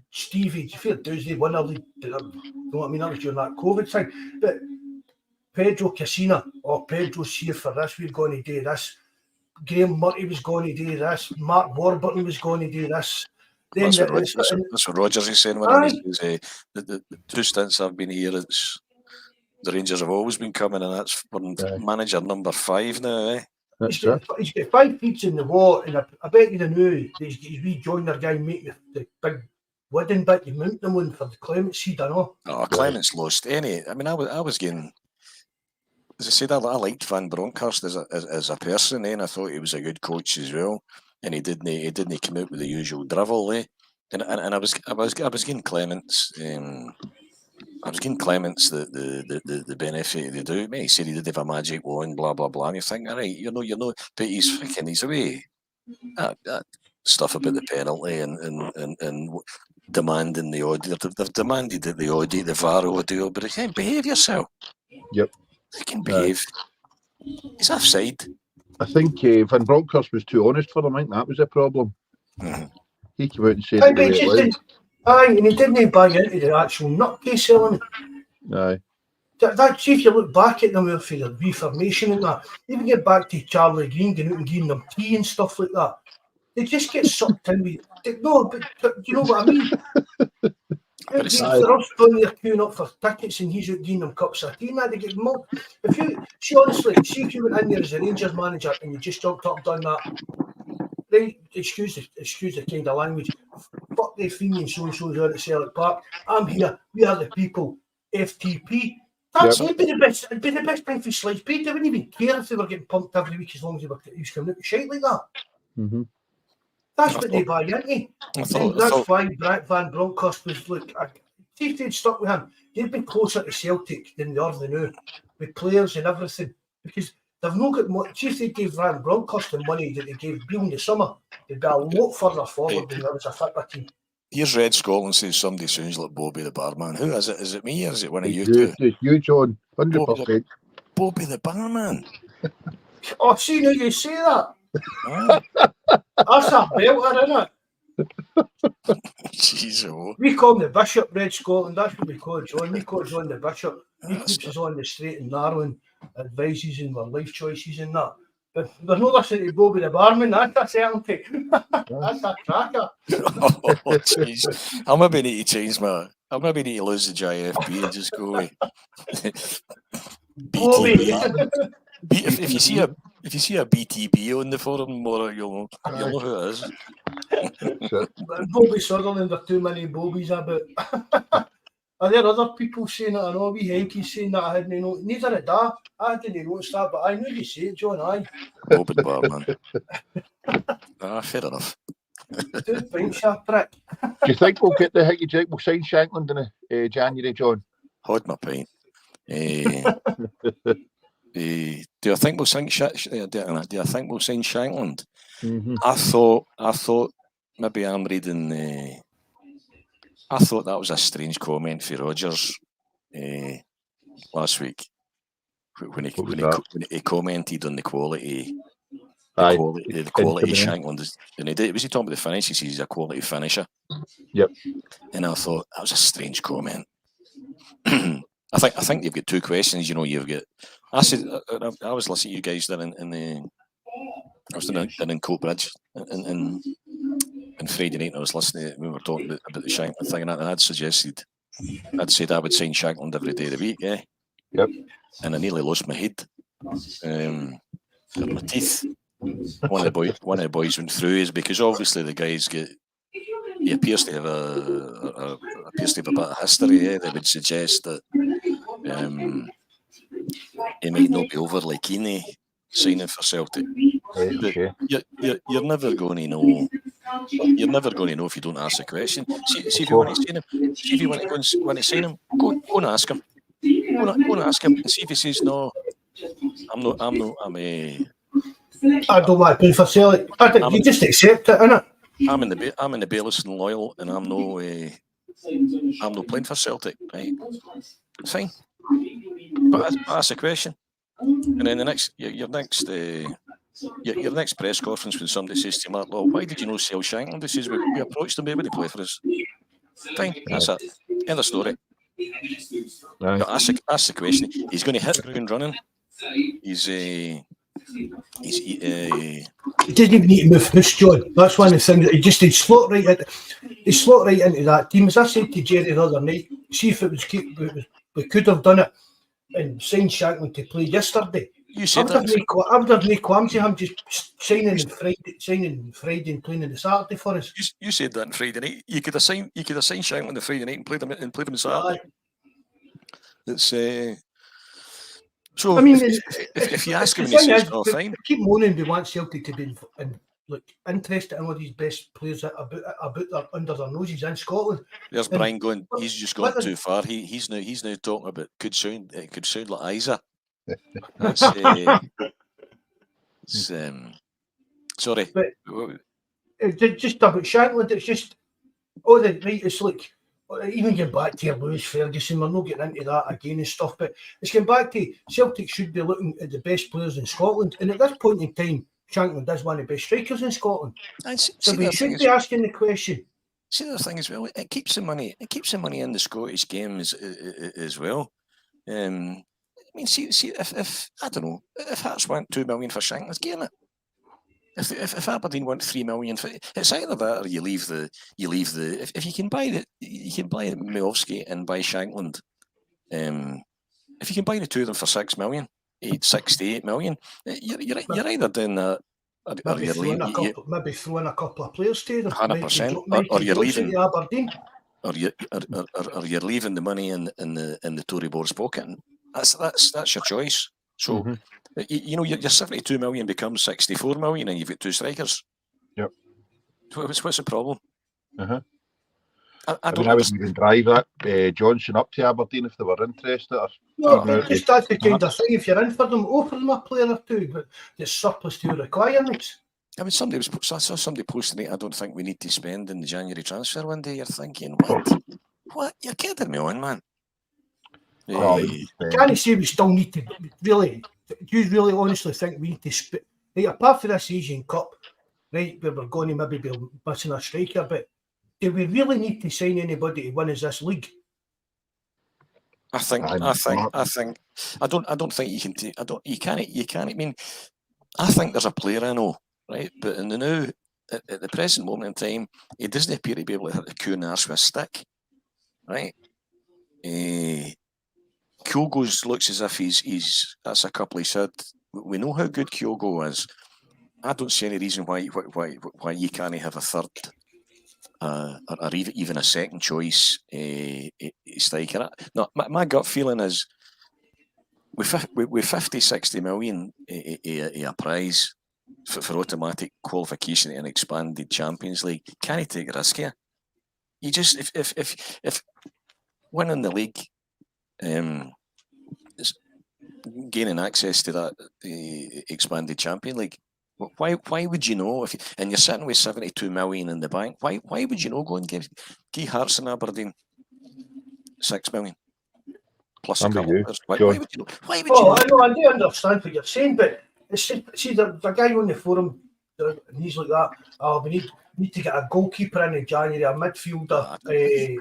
Stevie, for Tuesday, won a league. You know what I mean? That was during that COVID thing. But Pedro Casina, Pedro's here for this, we're going to do this. Graham Murray was going to do this. Mark Warburton was going to do this. Then that's what Rogers is saying when he says the 2 stints I've been here, the Rangers have always been coming, and that's manager number 5 now, eh? He's got 5 feet in the wall, and I bet you know he's rejoined their guy, make the big wooden bit, you mount them on for the Clements seed, I know. Clements lost any. I was getting, as I said, I liked Van Bronckhorst as a person, and I thought he was a good coach as well. And he didn't come out with the usual drivel, eh? And I was getting Clements. I was giving Clements the benefit they do. He said he did have a magic wand, blah blah blah. And you think, all right, you know, but he's away. That stuff about the penalty and demanding the audio. They've demanded that the audio, the VAR audio, but you can't behave yourself. Yep, they can behave. He's offside. I think Van Bronckhorst was too honest for them. I think that was the problem. He came out and said and he didn't buy into the actual nutcase element. See, if you look back at them for the reformation and that, even get back to Charlie Green going out and giving them tea and stuff like that, they just get sucked in with. No, but you know what I mean? They're us down there queuing up for tickets and he's out giving them cups of tea and that, they get mugged. If you went in there as a Rangers manager and you just jumped up and done that, right, excuse the kind of language, fuck the Feeney and so-and-so's out at Celtic Park, I'm here, we are the people, FTP. It'd be the best thing for Slice Pay. They wouldn't even care if they were getting pumped every week as long as he was coming out to shite like that. That's what they buy into. That's why Van Bronckhorst was, look, if they'd stuck with him, they'd be closer to Celtic than they are now, with players and everything. Because they've not got much. If they gave Van Bronckhorst the money that they gave Beale in the summer, they'd be a lot further forward than there was a football team. Here's Red Scotland says somebody sounds like Bobby the Barman. Who is it? Is it me or is it one of you two? It's you, John. 100%. Bobby the Barman. Oh, see, now you say that. Ah. That's a belter, isn't it? Jeez, oh. We call him the Bishop, Red Scotland. That's what we call John. We call John the Bishop. He keeps us on the straight and narrow and advises and our life choices and that. But we're not listening to Bobby the Barman. That's a certainty. That's a cracker. Oh, jeez. I maybe need to change my. I maybe need to lose the JFB and just go away. BTB. If you see a BTB on the forum, more you'll know who it is. Bobby Sutherland, there are too many Bobbies about. Are there other people saying that? I know wee Henky's saying that. I hadn't know. Neither did I. I didn't notice that, but I knew you say it, John. Aye. Bobby the Barman. Fair enough. 2 pints, you prick. Do you think we'll get the Hickey Jack? We'll sign Shankland in January, John? Hold my pint. Do I think we'll sign Shankland? Mm-hmm. I thought maybe I'm reading. I thought that was a strange comment for Rodgers last week when he commented on the quality. The quality of Shankland, and was he talking about the finish? He says he's a quality finisher. Yep. And I thought that was a strange comment. I think you've got two questions. You know, you've got. I said I was listening to you guys there I was in Coatbridge and Friday night. And I was listening. We were talking about the Shankland thing, and I'd said I would sign Shankland every day of the week. Yeah. Yep. And I nearly lost my head. My teeth. One of the boys went through is because obviously the guy's he appears to have a bit of history. Yeah, that would suggest that he might not be overly keen signing for Celtic. Okay. You're never going to know. You're never going to know if you don't ask the question. See if you want to sign him. See if you want to sign him. Go and ask him. Go and ask him and see if he says no. I don't want to play for Celtic. You just accept it, innit? I'm in the Bailison Loyal, and I'm no playing for Celtic. Right? It's fine. But ask a question, and then your next press conference when somebody says to Mark Law, "Why did you not sell Shankland?" He says, "We approached him, able to play for us." Fine, that's it. End of story. Ask the question. He's going to hit the ground running. He doesn't even need to move house, John. That's one of the things that he'd slot right into that team. As I said to Jerry the other night, see if we could have done it and signed Shankland to play yesterday. You said I would have no qualms to him just signing Friday and playing on the Saturday for us. You said that on Friday night. You could have signed Shankland on the Friday night and played him on Saturday. It's so. I mean, if you ask him, he says, "Oh, fine." Keep moaning. We want Celtic to be interested in all these best players under their noses in Scotland. There's Brian going. He's just gone too far. He's now talking about could sound like Isa. That's sorry. But just about Shankland, it's just it's like even getting back to your Lewis Ferguson, we're not getting into that again and stuff, but it's getting back to Celtic should be looking at the best players in Scotland, and at this point in time, Shankland is one of the best strikers in Scotland. So we should be asking the question. See, the thing as well, it keeps the money in the Scottish game as well. I mean, see, if I don't know, if Hearts want 2 million for Shankland, let's get it. If Aberdeen want 3 million, it's either that or you leave the. If you can buy Miovski and buy Shankland, if you can buy the two of them for 6 million, 6 to 8 million, you're either doing that or you're leaving. Maybe throwing a couple of players to them. 100%, or you're leaving Aberdeen, or you're leaving the money in the Tory board's pocket. That's your choice. So. Mm-hmm. Your 72 million becomes 64 million and you've got 2 strikers. Yep. What's the problem? Uh-huh. I I don't mean, I wouldn't even drive that Johnson up to Aberdeen if they were interested. Or No, even just that's the kind of thing. If you're in for them, offer them a player or two, but there's surplus to requirements. I mean, I saw somebody posting it. I don't think we need to spend in the January transfer window. You're thinking, what? You're kidding me on, man. You can't say we still need to. Really, do you really honestly think we need to spend? Right, apart from this Asian Cup, right, where we're going to maybe be missing a striker, but do we really need to sign anybody to win us this league? I don't think you can take. You can't. I mean, I think there's a player I know, right? But in the now, at the present moment in time, he doesn't appear to be able to hit the coo and arse with a stick, right? Kyogo's looks as if he's that's a couple he said. We know how good Kyogo is. I don't see any reason why you can't have a third or even a second choice striker. No, my gut feeling is with 50, 60 million a prize for automatic qualification in an expanded Champions League, can he take a risk here? You just if winning the league, gaining access to that expanded Champions League. Why would you know and you're sitting with 72 million in the bank? Why would you know go and give Hearts and Aberdeen 6 million plus a couple? Why would you know? Why would you know? I know, I do understand what you're saying, but it's just, see, there's a guy on the forum and he's like that. Oh, we need to get a goalkeeper in January, a midfielder, a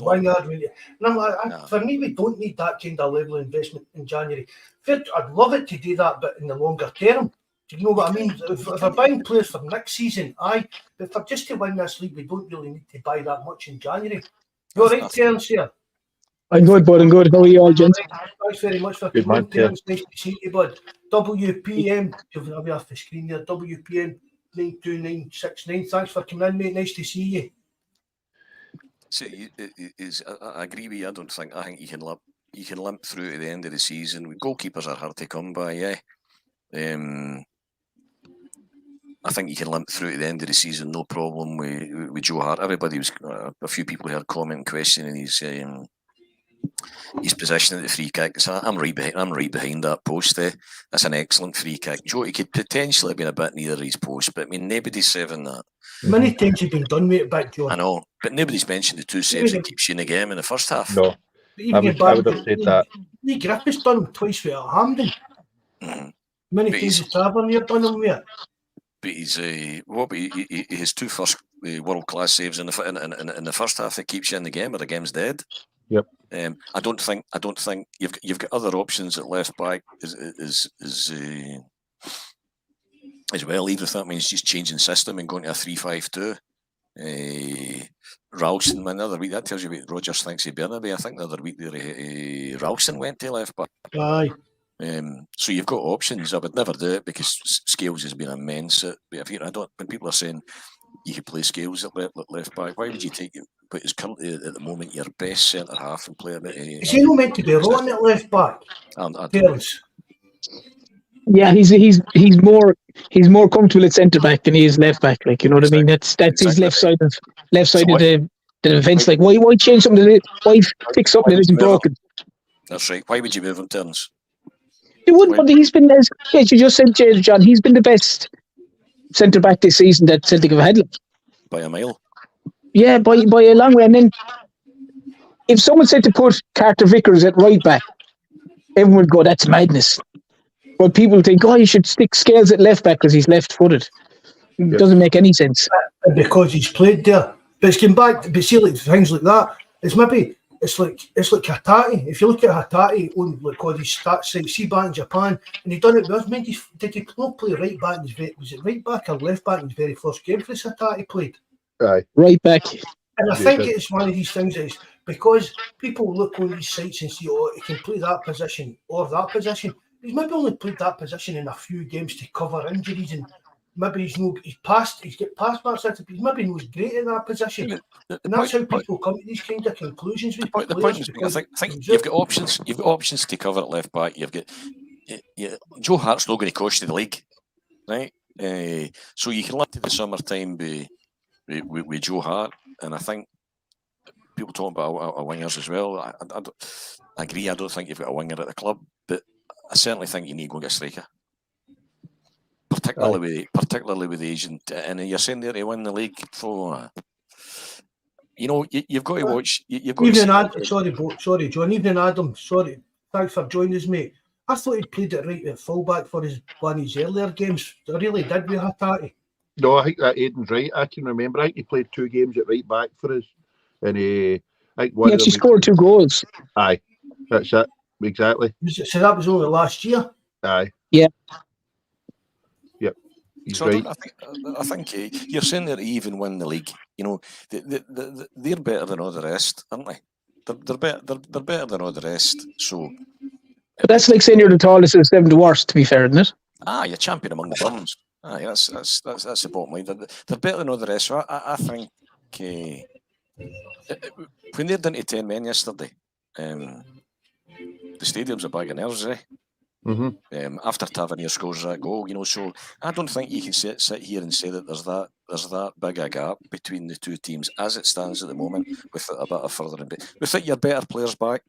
winger. And I'm like, for me, we don't need that kind of level of investment in January. I'd love it to do that, but in the longer term. Do you know what I mean? If we're buying players for next season, but for just to win this league, we don't really need to buy that much in January. You're right, Terence, here. I'm good, bud. I'm good. How are you all, gents? Thanks very much for coming on, Terence. Nice to see you, bud. WPM, I'll be off the screen there. WPM 92969. Thanks for coming in, mate. Nice to see you. See, I agree with you. I think you can limp through to the end of the season. Goalkeepers are hard to come by, yeah. I think you can limp through to the end of the season, no problem with Joe Hart. Everybody was a few people here commenting, questioning his position at the free kick. So I'm right behind that post. That's an excellent free kick. Joe, he could potentially have been a bit nearer his post, but I mean nobody's saving that. Many times you've been done with it back, Joe. I know, but nobody's mentioned the two saves that keeps you in the game in the first half. No, I would have said that. Lee Griffiths done twice with Hampden. Many times the Tavernier done him with it. But his two first world class saves in the first half that keeps you in the game, or the game's dead. Yep. I don't think you've got other options at left back as well. Even if that means just changing system and going to a 3-5-2. Ralston went the other week. That tells you what Rodgers thinks of Bernabei. I think the other week Ralston went to left back. Aye. So you've got options. I would never do it because Scales has been immense. But when people are saying you could play Scales at left back, why would you take it? But it's currently at the moment your best centre half and player. Is he not meant to be rolling at left back? Yeah, he's more comfortable at centre back than he is left back. Like, you know what I mean? That's his left side of the defence. Like, why change something? Why fix something that isn't broken? That's right. Why would you move him, Terence? He wouldn't, but he's been, as you just said, John, he's been the best centre back this season that Celtic have had. By a mile. Yeah, by a long way. And then if someone said to put Carter Vickers at right back, everyone would go, that's madness. But people think, you should stick Scales at left back because he's left-footed. It doesn't make any sense. Because he's played there. But it's come back, but see, like things like that, it's like Hatati. If you look at Hatati on like all these stats, like, see back in Japan, and he done it with us. Did he not play right back? Was it right back or left back in his very first game for Hatati played? Aye. Right back. And I think it's one of these things is because people look on these sites and see, he can play that position or that position. He's maybe only played that position in a few games to cover injuries, and maybe he's got past that. He's maybe not great at that position, and that's how people come to these kind of conclusions. The point is, I think you've got options. You've got options to cover at left back. You've got Joe Hart's not going to cost you the league, right? So you can let to the summertime be with Joe Hart, and I think people talk about wingers as well. I agree. I don't think you've got a winger at the club, but I certainly think you need to go get a striker, particularly with the agent. And you're saying there to win the league for. You've got to watch. You've got Evening, to sorry, John. Evening, Adam. Sorry. Thanks for joining us, mate. I thought he played it right at fullback for one of his earlier games. I really did with Hattati. No, I think that Aidan's right. I can remember. I think he played 2 games at right back for us, and I think one. He actually scored 2 goals. Aye, that's it. Exactly. So that was only last year. Aye. Yeah. Yep. He's So right. I think you're saying that he even win the league. They're better than all the rest, aren't they? They're better than all the rest. So. But that's like saying you're the tallest and 7th worst. To be fair, isn't it? You're champion among the Burns. That's the bottom line. They're better than all the rest. So I think when they're down to 10 men yesterday, the stadium's a bag of nerves, eh? Mm-hmm. After Tavernier scores that goal, so I don't think you can sit here and say that there's that big a gap between the two teams as it stands at the moment, with a bit of further in. We think your better players back,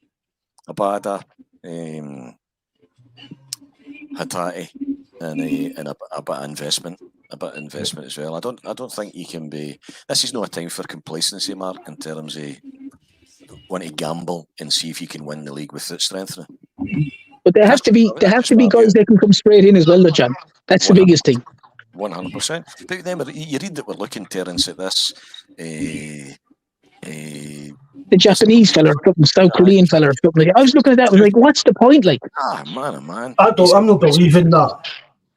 Abada, Hattati, and a bit of investment. As well. I don't think you can be. This is not a time for complacency, Mark, in terms of want to gamble and see if you can win the league with it strengthening. But there have to be guys that can come straight in as well, though, John. That's the biggest thing. 100%. But then you read that we're looking, Terence, at this. The Japanese fella or something, South Korean fella or something. I was looking at that. I was like, what's the point? Like, man. I'm not believing that.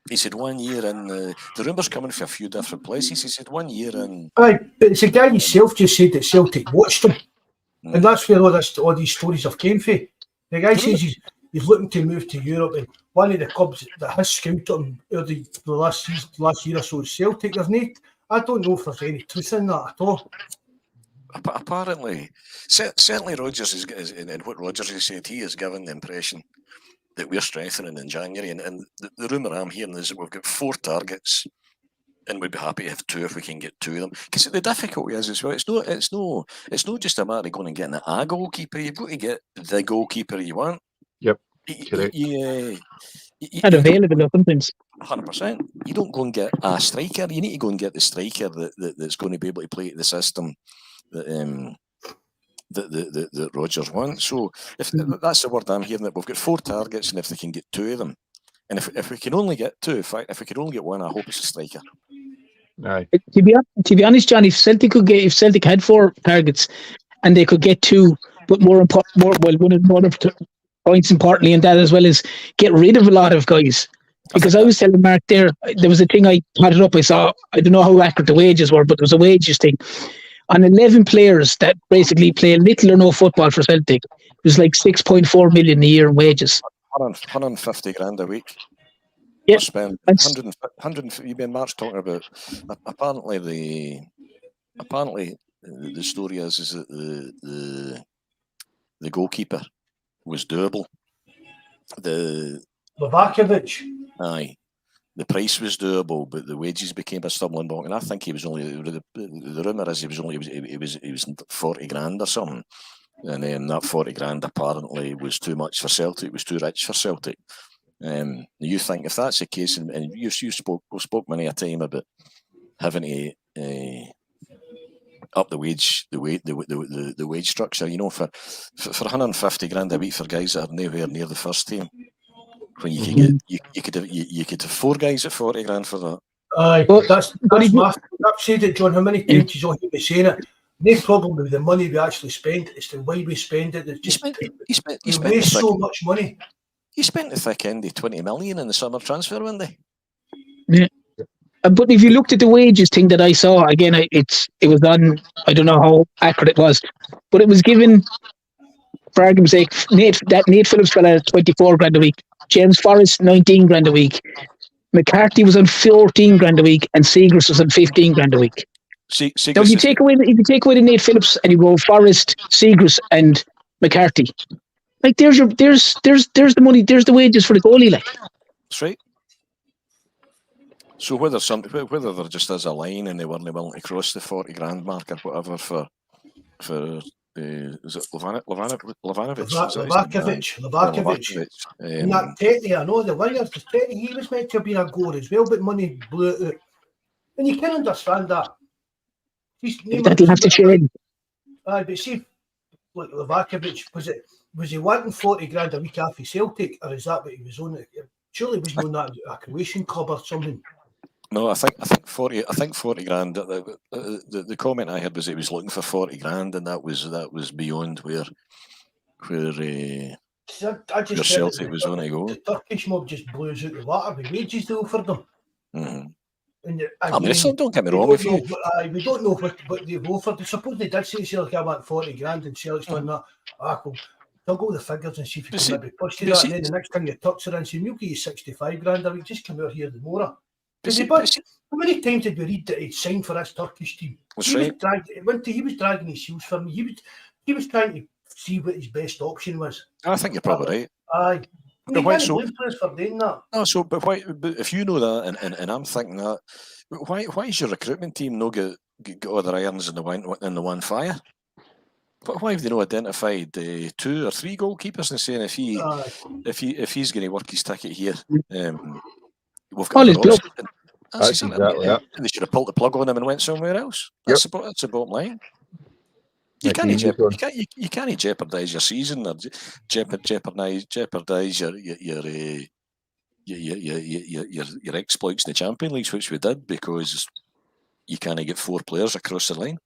He said 1 year in the rumours coming from a few different places. He said 1 year in. Aye, but it's the guy himself just said that Celtic watched him, and that's where all these stories have came from. The guy says he's looking to move to Europe, and one of the clubs that has scouted him the last year or so is Celtic. I don't know if there's any truth in that at all. Apparently, certainly Rodgers is and what Rodgers has said, he has given the impression that we're strengthening in January, and the rumour I'm hearing is that we've got 4 targets, and we'd be happy to have 2 if we can get 2 of them. Because the difficulty is as well, it's not just a matter of going and getting a goalkeeper. You've got to get the goalkeeper you want. Yep, correct. and available sometimes. 100%. You don't go and get a striker. You need to go and get the striker that's going to be able to play the system that Rodgers wants. So if that's the word I'm hearing, that we've got 4 targets, and if they can get 2 of them, and if we can only get 2, in fact, if we can only get 1, I hope it's a striker. Aye. To be honest, John, if Celtic had 4 targets and they could get 2, but one of the points importantly in that as well is get rid of a lot of guys. Because I was telling Mark there was a thing I added up. I saw, I don't know how accurate the wages were, but there was a wages thing. On 11 players that basically play little or no football for Celtic, it was like 6.4 million a year in wages. 150 grand a week. Yeah. Spend 100. You've been March talking about. Apparently the story is that the goalkeeper was doable. Novakovic. Aye. The price was doable, but the wages became a stumbling block. And I think he was only the rumour is he was 40 grand or something. And then that 40 grand apparently was too much for Celtic. It was too rich for Celtic. You think if that's the case, and you spoke many a time about having to up the wage structure. For 150 grand a week for guys that are nowhere near the first team. When you could you could have 4 guys at 40 grand for that. Aye, that's massive. I've said it, John. How many times he's on here saying it? No problem with the money we actually spend. It's the way we spend it. It's just we waste so much money. He spent the thick end of 20 million in the summer transfer window. Yeah. But if you looked at the wages thing that I saw, again, it was on, I don't know how accurate it was, but it was given, for argument's sake, Nate Phillips fell at 24 grand a week, James Forrest 19 grand a week, McCarthy was on 14 grand a week, and Seagrass was on 15 grand a week. Now, if you take away the Nate Phillips and you go Forrest, Seagrass, and McCarthy, like there's the money, there's the wages for the goalie, like. That's right. So whether there just is a line and they weren't willing to cross the 40 grand mark or whatever for is it Lavanovic? Lavakovic. And that Tetty, I know the wingers, because Tetty, he was meant to have been a goal as well, but money blew it out. And you can understand that. That'll have to change. But see, like Lavakovic, was he wanting 40 grand a week after Celtic, or is that what he was on? Surely he was on that a Croatian club or something. No, I think 40 grand. The comment I had was he was looking for 40 grand, and that was beyond where Celtic was on to go. The Turkish mob just blew us out the water with wages they offered them. Mm-hmm. And Don't get me wrong. We don't know what they've offered. I suppose they did say to Celtic, I want 40 grand, and Celtic's done that. Well, they'll go the figures and see if you can maybe push to that. And then the next time your Turks are in, saying, we'll give you 65 grand a week, just come out here the more. How many times did we read that he'd signed for this Turkish team? He was dragging his heels for me. He was trying to see what his best option was. I think you're probably right. Aye. But why so? For doing that. No, so but why? But if you know that, and I'm thinking that, why is your recruitment team no get all their irons in the one fire? But why have they not identified 2 or 3 goalkeepers and saying if he's going to work his ticket here, we've got his blood. That's exactly it. They should have pulled the plug on him and went somewhere else. That's the bottom line. You can't jeopardise your season or jeopardise your exploits in the Champions League, which we did because you can't get 4 players across the line.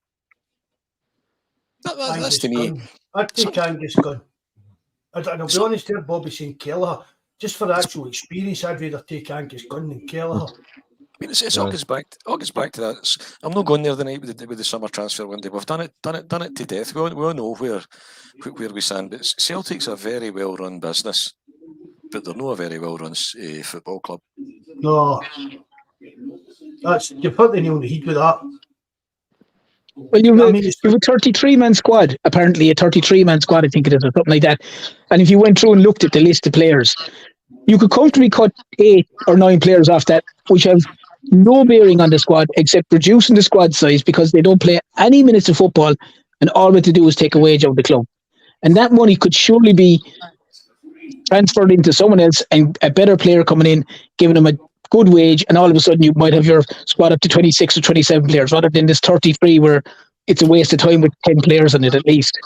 That's to me. I'd take Angus Gunn. I'll be honest here, Bobby saying Kelleher. Just for actual experience, I'd rather take Angus Gunn than Kelleher. I mean, it all goes back to that. I'm not going there the night with the summer transfer window. We've done it to death. We all know where we stand. But Celtic's a very well run business, but they're not a very well run football club. No, you've hit the nail on the head with that. Well, you have a 33-man squad. Apparently, a 33-man squad. I think it is, or something like that. And if you went through and looked at the list of players, you could comfortably cut 8 or 9 players off that, which have no bearing on the squad except reducing the squad size because they don't play any minutes of football, and all we have to do is take a wage out of the club. And that money could surely be transferred into someone else and a better player coming in, giving them a good wage, and all of a sudden you might have your squad up to 26 or 27 players rather than this 33 where it's a waste of time with 10 players in it at least.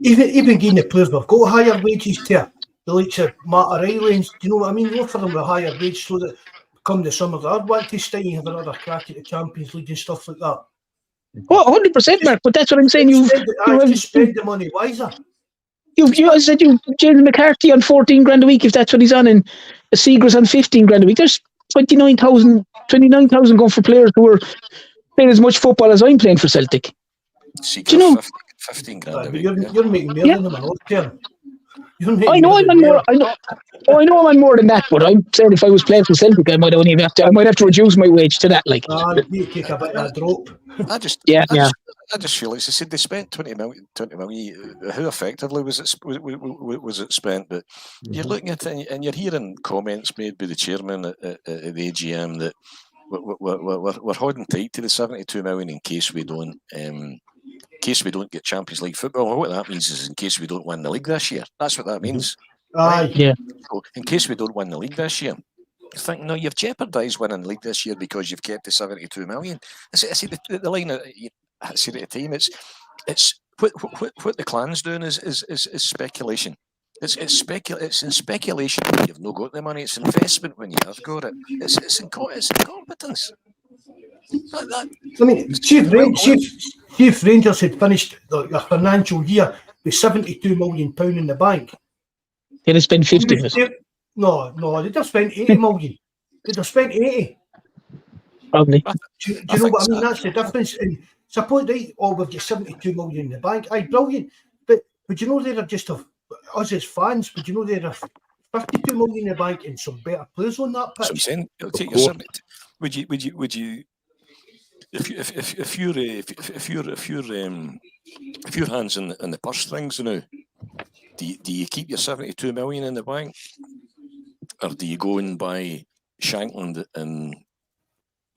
Even getting the players we've got higher wages to the likes of Matt O'Reilly, do you know what I mean? Offer them a higher wage so that come the summer, I'd want to stay and have another crack at the Champions League and stuff like that. Well, 100%, Mark, but that's what I'm saying. Just spend the money wiser. I said James McCarthy on 14 grand a week, if that's what he's on, and Seagra's on 15 grand a week. There's 29,000 going for players who are playing as much football as I'm playing for Celtic. Do you know? 15 grand a week. You're making more than them, I know I'm on more. I know I'm on more than that. But I'm saying if I was playing for Celtic, I might have to reduce my wage to that. Like, you take a bit of a drop. I just feel like they said they spent 20 million. How effectively was it spent? But you're looking at it and you're hearing comments made by the chairman at the AGM that we're holding tight to the 72 million in case we don't. In case we don't get Champions League football. Well, what that means is in case we don't win the league this year. That's what that means. Yeah. So in case we don't win the league this year, you think, no, you've jeopardised winning the league this year because you've kept the 72 million. I see the line. I see at the time. It's what the clan's doing is speculation. It's in speculation when you've not got the money. It's investment when you have got it. It's incompetence. I mean, Chief Rangers had finished their financial year with £72 million in the bank. They'd have spent 50. No, they'd have spent 80 million. They'd have spent 80. Probably. Do you know what I mean? That's the difference. And suppose we've got 72 million in the bank. Aye, brilliant. But you know they're just us as fans, but you know they're 52 million in the bank and some better players on that pitch. So I'm saying, it'll take your 70. Would you? If your hands in the purse strings now, do you keep your 72 million in the bank, or do you go and buy Shankland and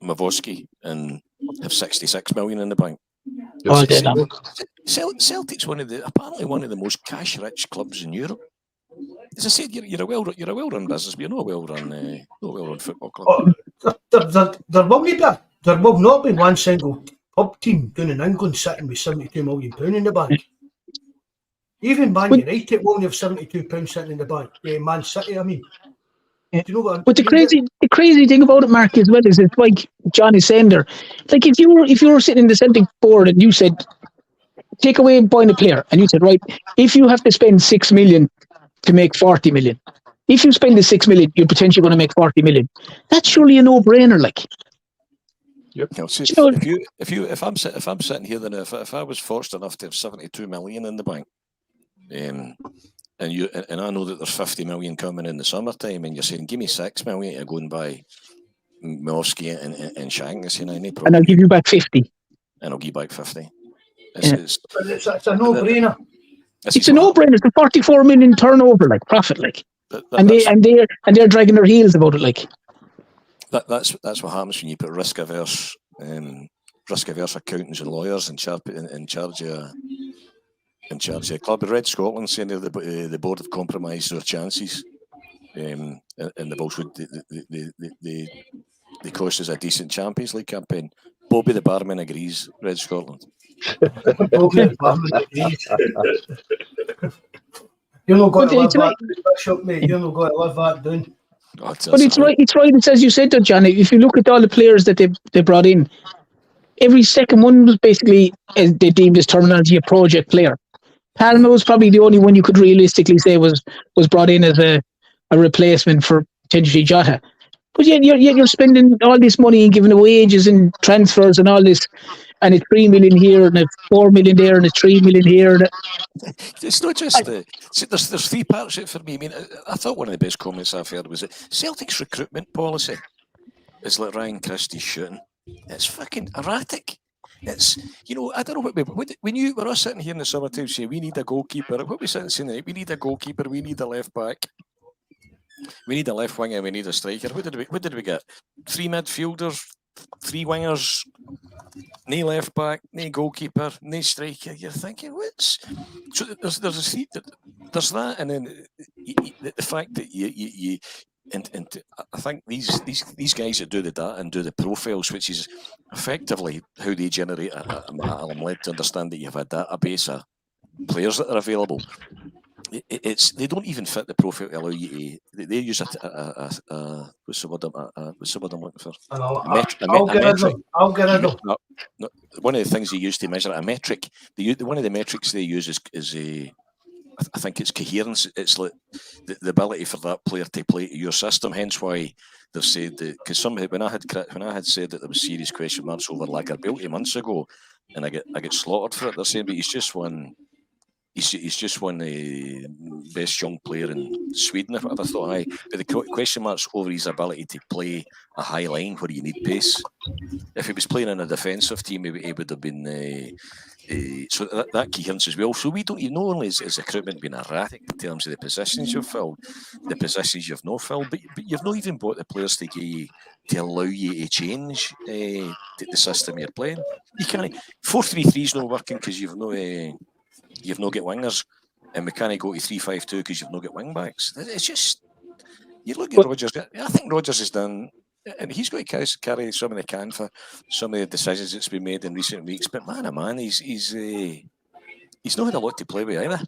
Mavoski and have 66 million in the bank. Oh, okay, no. Celtic's apparently one of the most cash-rich clubs in Europe. As I said, you're a well-run business, but you're not a well-run football club. There will not be one single pub team down in England sitting with £72 million in the bank. Even Man United won't have £72 sitting in the bank. Man City, I mean. Yeah. Do you know what? But the crazy thing about it, Mark, as well, is it's like John is saying there. Like if you were sitting in the Celtic board and you said, take away buying a player, and you said, right, if you have to spend 6 million to make 40 million, if you spend the 6 million, you're potentially going to make 40 million. That's surely a no-brainer, like. Yep. You know, see, if I'm sitting here, then if I was fortunate enough to have 72 million in the bank, and I know that there's 50 million coming in the summertime, and you're saying, give me 6 million to go and buy Mosky and Shank, I say, no problem. And I'll give you back 50. And I'll give you back 50. It's a no-brainer. It's a no-brainer. It's a 44 million turnover, like profit, like, and they're dragging their heels about it, like. That's what happens when you put risk-averse accountants and lawyers in charge of a club. Red Scotland saying the board have compromised their chances, and they've also they cost us a decent Champions League campaign. Bobby the barman agrees. Red Scotland. Bobby the barman agrees. You're not going to live that, Bishop, mate. You're not going to live that down. But it's right. It's as you said, though, Johnny. If you look at all the players that they brought in, every second one was basically, as they deemed as terminology, a project player. Palma was probably the only one you could realistically say was brought in as a replacement for potentially Jota. But yet you're spending all this money and giving away wages and transfers and all this, and it's 3 million here and it's 4 million there and it's 3 million here. It's not just there's three parts to it for me. I mean, I thought one of the best comments I've heard was that Celtic's recruitment policy is like Ryan Christie's shooting. It's fucking erratic. It's, I don't know what when you were all sitting here in the summertime saying we need a goalkeeper. What we sitting saying? We need a goalkeeper. We need a left back. We need a left winger. We need a striker. What did we get? 3 midfielders, 3 wingers, no left back, no goalkeeper, no striker. You're thinking, what's so? There's that, and then the fact that you and I think these guys that do the data and do the profiles, which is effectively how they generate. I'm led to understand that you have a database of players that are available. They don't even fit the profile to allow you to. They use what's the word I'm looking for? Algorithm. No, one of the things they use to measure a metric. One of the metrics they use is I think it's coherence. It's like the ability for that player to play to your system. Hence why they've said that, because when I had said that there was serious question marks over Lagerbilty months ago, and I get slaughtered for it. They're saying, but he's just won the best young player in Sweden. I thought, aye, but the question marks over his ability to play a high line where you need pace. If he was playing in a defensive team, he would have been. So that coherence as well. So we don't. Not only is recruitment being erratic in terms of the positions you've filled, the positions you've not filled, but you've not even bought the players to allow you to change the system you're playing. You can't. 4-3-3 is not working because you've not got wingers, and we can't go to 3-5-2 because you've not got wing backs. It's just, you look at Rodgers. I think Rodgers has done, and he's got to carry some of the can for some of the decisions that's been made in recent weeks. But man, he's not had a lot to play with either.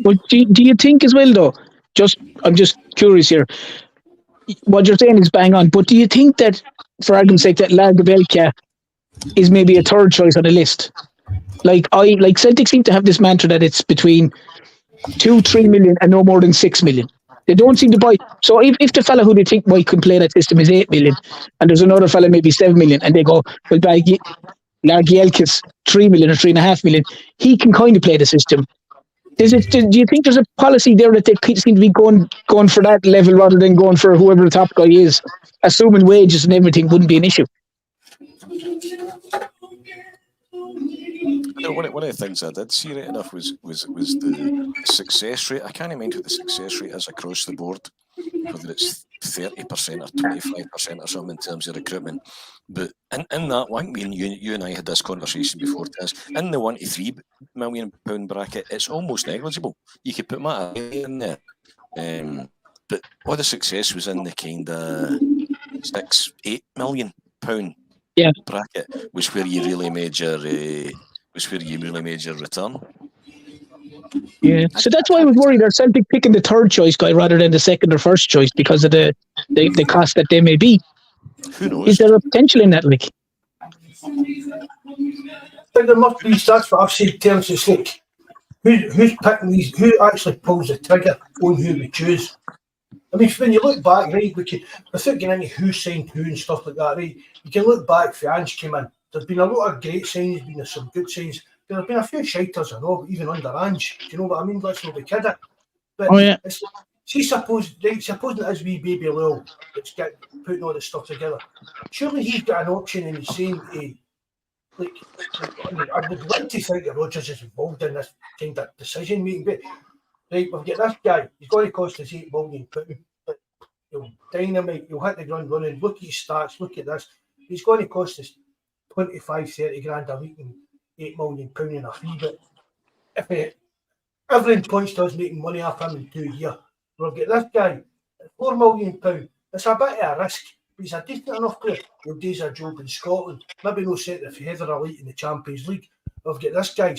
But do you think as well, though? I'm just curious here. What you're saying is bang on. But do you think that, for argument's sake, that Lagerbilty is maybe a third choice on the list? Like Celtic seem to have this mantra that it's between 2-3 million and no more than 6 million. They don't seem to buy. So if the fella who they think might can play that system is 8 million, and there's another fella maybe 7 million, and they go, well, buy Lagerbilty's 3 million or 3.5 million, he can kind of play the system. Do you think there's a policy there that they seem to be going for that level rather than going for whoever the top guy is, assuming wages and everything wouldn't be an issue? One of the things I did see right enough was the success rate. I can't mind what the success rate is across the board whether it's 30% or 25% or something in terms of recruitment. But in that, I think you and I had this conversation before, Taz, in the £1 to £3 million bracket, it's almost negligible. You could put Matt in there. But all the success was in the kind of £6-8 million bracket, was where you really made your return. Yeah, so that's why I was worried. Are Celtic picking the third choice guy rather than the second or first choice because of the cost that they may be? Who knows? Is there a potential in that, like? But there must be. That's what I've said in terms of like who's picking these, who actually pulls the trigger on who we choose. I mean, when you look back, right, without getting into who signed who and stuff like that, right, you can look back for Ange came in. There's been a lot of great signs, been some good signs. There have been a few shiters, I know, even under Ange. Do you know what I mean? Let's not be kidding. But supposing it is wee baby Lil that's putting all this stuff together. Surely he's got an option and he's saying, I would like to think that Rodgers is involved in this kind of decision making, but right, we've got this guy, he's going to cost us £8 million, but he'll dynamite, he'll hit the ground running, look at his stats, look at this. He's going to cost us 25-30 grand a week and £8 million in a fee, but if everyone points to us making money off him in 2 years, we'll get this guy at £4 million. It's a bit of a risk, but he's a decent enough player. He'll do his job in Scotland, maybe no set the feather elite in the Champions League. We'll get this guy,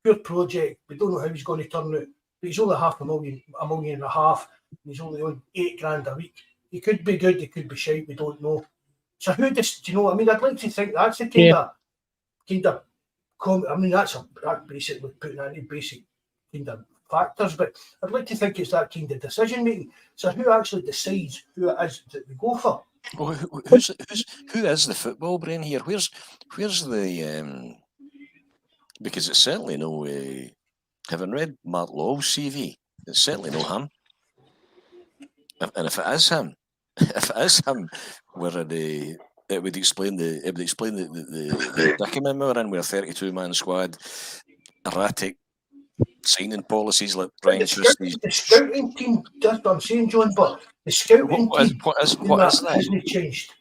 pure project, we don't know how he's going to turn out, but he's only £500,000, £1.5 million, and he's only on £8 grand a week. He could be good, he could be shite, we don't know. So who do you know what I mean? I'd like to think that's the kind of I mean, that's basically putting that into basic kind of factors, but I'd like to think it's that kind of decision making. So who actually decides who it is that we go for? Well, who is the football brain here? Where's the because it's certainly no having read Mark Law's CV, it's certainly no him. And if it is him, it would explain the document we were in with a 32-man squad, erratic signing policies like Brian The scouting team, that's what I'm saying, John, but the scouting team what is that? Hasn't changed.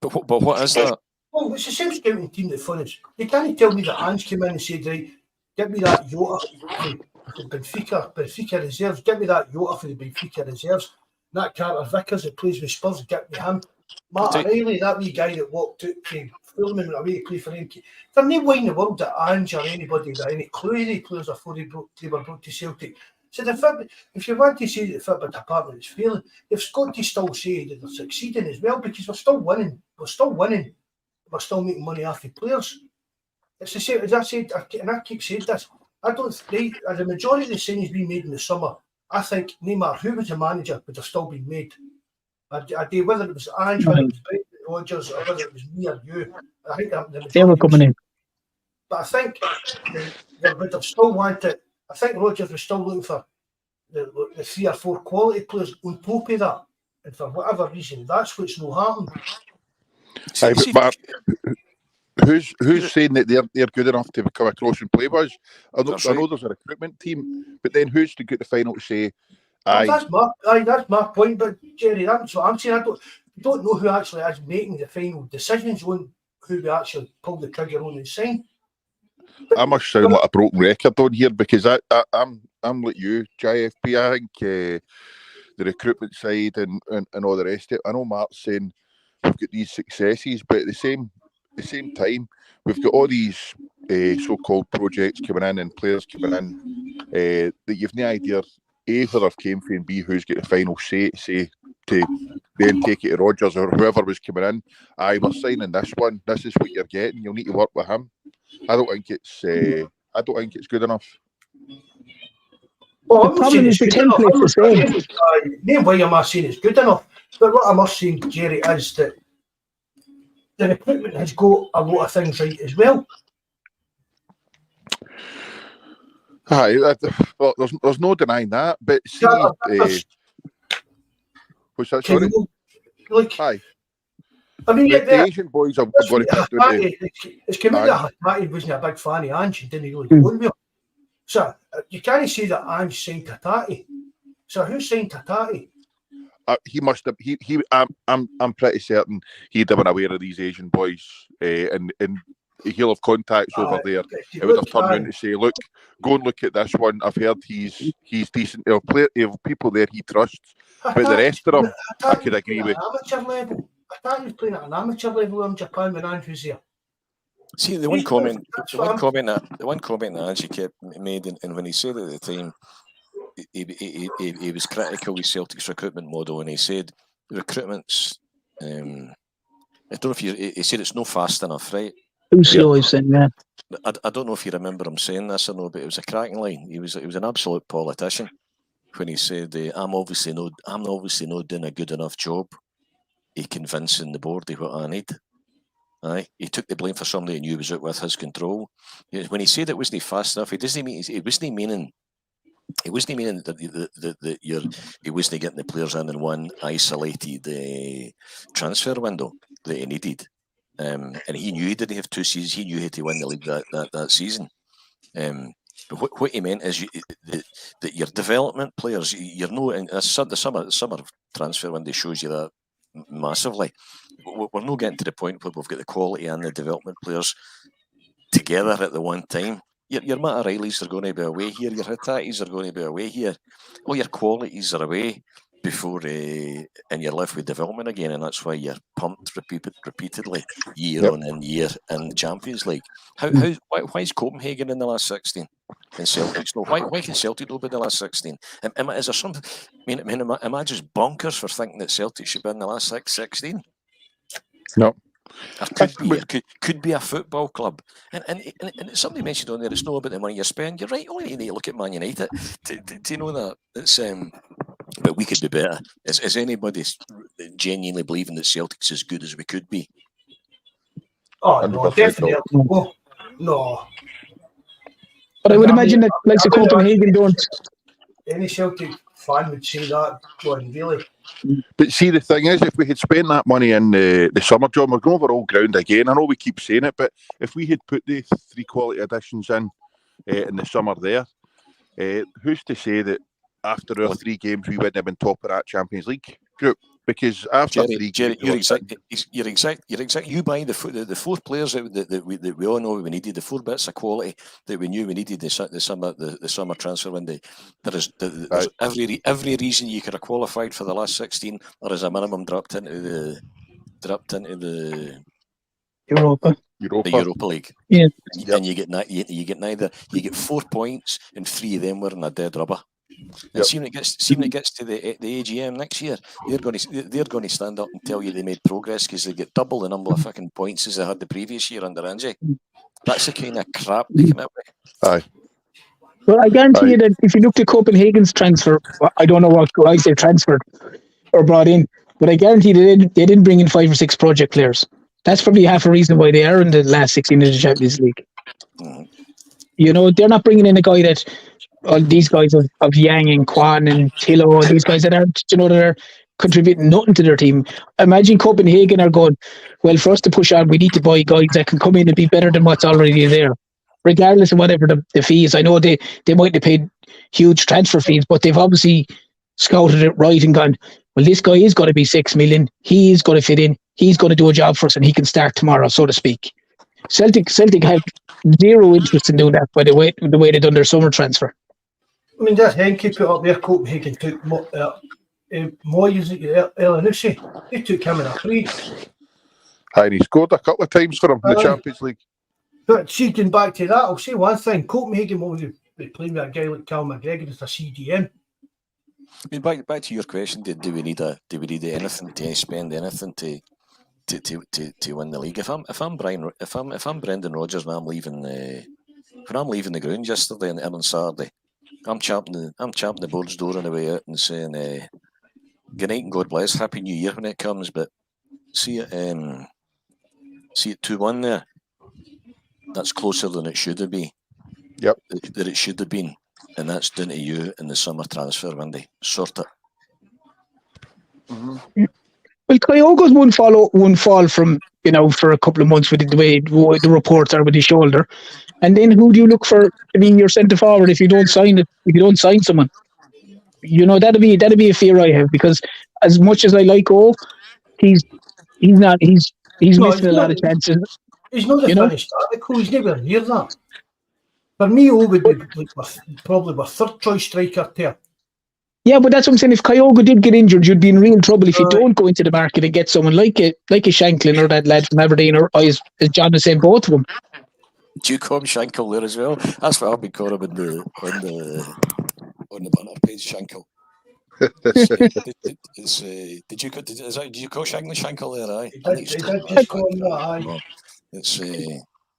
But what is that? Well, it's the same scouting team that funds. You can't tell me that Ange came in and said, right, give me that Jota for the Benfica reserves, give me that Jota for the Benfica reserves, that Carter Vickers that plays with Spurs, get me him. Matt O'Reilly, that wee guy that walked out to Fulham and away to play for him. There's no way in the world that Ange or anybody got any clue they players before they were brought to Celtic. So if you want to say that the football department is failing, you've got to still say that they're succeeding as well, because we're still winning. We're still making money off the players. It's the same as I said, and I keep saying this. I don't think the majority of the signings being made in the summer, I think no matter who was the manager, would have still been made. I do, whether it was Ange, whether it was Rodgers, or whether it was me or you. I think they were coming in. But I think they would have still wanted. I think Rodgers was still looking for the 3 or 4 quality players on top of that, and for whatever reason, that's what's not happened. But who's saying that they're good enough to come across and play with us? I know there's a recruitment team, but then who's to get the final to say? That's my point. But Jerry, that's what I'm saying. I don't know who actually is making the final decisions on who we actually pull the trigger on and sign. I must sound like a broken record on here, because I'm like you, JFP. I think the recruitment side and all the rest of it. I know Mark's saying we've got these successes, but at the same time, we've got all these so-called projects coming in and players coming in that you've no idea A, where they've came from, and B, who's got the final say to then take it to Rodgers or whoever was coming in. We're signing this one. This is what you're getting. You'll need to work with him. I don't think it's good enough. Well, I'm not saying it's good enough. No way am I saying it's good enough. But what I must say, Jerry, is that the recruitment has got a lot of things right as well. Well, there's no denying that. But see, what's that? Sorry. I mean, the Asian boys have got to. It's coming that Hatati wasn't a big fan of Ange and didn't really go on with him. So you can't say that Ange signed Hatati. So who signed Hatati? he must have. I'm pretty certain he'd have been aware of these Asian boys, and he'll have contacts over there. It would have turned around to say, "Look, go and look at this one. I've heard he's decent. He'll people there he trusts." But the rest of them, I could agree with. Amateur level. I thought he was playing at an amateur level in Japan when Andrew was there. See, the one comment that Angie kept made, and when he said at the time, he was critical with Celtic's recruitment model, and he said recruitment's. I don't know if he said it's no fast enough, right? Too slow, he's saying that. I don't know if you remember him saying this or no, but it was a cracking line. He was an absolute politician when he said, "I'm obviously not doing a good enough job of convincing the board of what I need." Aye, he took the blame for somebody he knew was out with his control. When he said it wasn't fast enough, he wasn't meaning that he wasn't getting the players in one isolated transfer window that he needed. And he knew he didn't have 2 seasons. He knew he had to win the league that season. But what he meant is that your development players, you're no, and the summer transfer window shows you that massively. We're not getting to the point where we've got the quality and the development players together at the one time. Your Matt O'Reillys are going to be away here. Your Hitatis are going to be away here. All your qualities are away before, and you're left with development again, and that's why you're pumped repeatedly year on and year in the Champions League. Why is Copenhagen in the last 16 and Celtic's no? Why can Celtic not be in the last 16? Is there something? Am I just bonkers for thinking that Celtic should be in the last 16? No. Could be a football club, and somebody mentioned on there it's not about the money you spend. You're right. Only need to look at Man United to know that it's. But we could be better. Is anybody genuinely believing that Celtic's as good as we could be? Oh no, definitely no. But I would imagine that, like the Copenhagen don't. Any Celtic fan would say that, John. Really. But see, the thing is, if we had spent that money in the summer, John, we're going over old ground again. I know we keep saying it, but if we had put the 3 quality additions in the summer there, who's to say that after our 3 games we wouldn't have been top of that Champions League group? Because after Jerry, you're exact. You buy the 4 players that we all know we needed, the 4 bits of quality that we knew we needed the summer transfer window. There's every reason you could have qualified for the last 16, or as a minimum dropped into the Europa League. Yeah, and you get neither. You get 4 points, and 3 of them were in a dead rubber. And see when it gets to the AGM next year, they're going to stand up and tell you they made progress because they get double the number of fucking points as they had the previous year under Angie. That's the kind of crap they come out with. Aye. Well, I guarantee you that if you look at Copenhagen's transfer, I don't know what guys they transferred or brought in, but I guarantee they didn't bring in 5 or 6 project players. That's probably half a reason why they are in the last 16 of the Champions League. Mm-hmm. You know, they're not bringing in a guy that these guys of Yang and Kwan and Tilo, these guys that aren't, that are contributing nothing to their team. Imagine Copenhagen are going, well, for us to push on, we need to buy guys that can come in and be better than what's already there, regardless of whatever the fees. I know they might have paid huge transfer fees, but they've obviously scouted it right and gone, well, this guy is going to be 6 million. He is going to fit in. He's going to do a job for us and he can start tomorrow, so to speak. Celtic have zero interest in doing that by the way they've done their summer transfer. I mean, that Henke put up there, Copenhagen took Moyes Elanusi. They took him in a free. And he scored a couple of times for him in the Champions League. But cheating back to that, I'll say one thing. Copenhagen will be playing with a guy like Cal McGregor as a CDM. I mean, back to your question, do we need anything to spend anything to win the league? If I'm Brendan Rodgers and I'm leaving the ground yesterday and on Saturday, I'm champing the board's door on the way out and saying, good night and God bless, Happy New Year when it comes, but see it 2-1 there. That's closer than it should have been. Yep. That it should have been. And that's down to you in the summer transfer window. Sort it. Mm-hmm. Well, Kyogo's won't fall from, for a couple of months with the way the reports are with his shoulder. And then who do you look for to be your centre forward if you don't sign someone? That'd be a fear I have, because as much as I like O, he's not. He's No, missing a lot of chances. He's not the You know? finished article. He's nowhere near that. For me, O would be like probably my third choice striker there. Yeah, but that's what I'm saying. If Kyogo did get injured, you'd be in real trouble if you don't go into the market and get someone like a Shanklin or that lad from Aberdeen, or as John was saying, both of them. Do you call him Shankle there as well? That's what I've been calling him on the banner page, Shankle. Did you call Shankle there? Aye. He did just call him that, aye. It's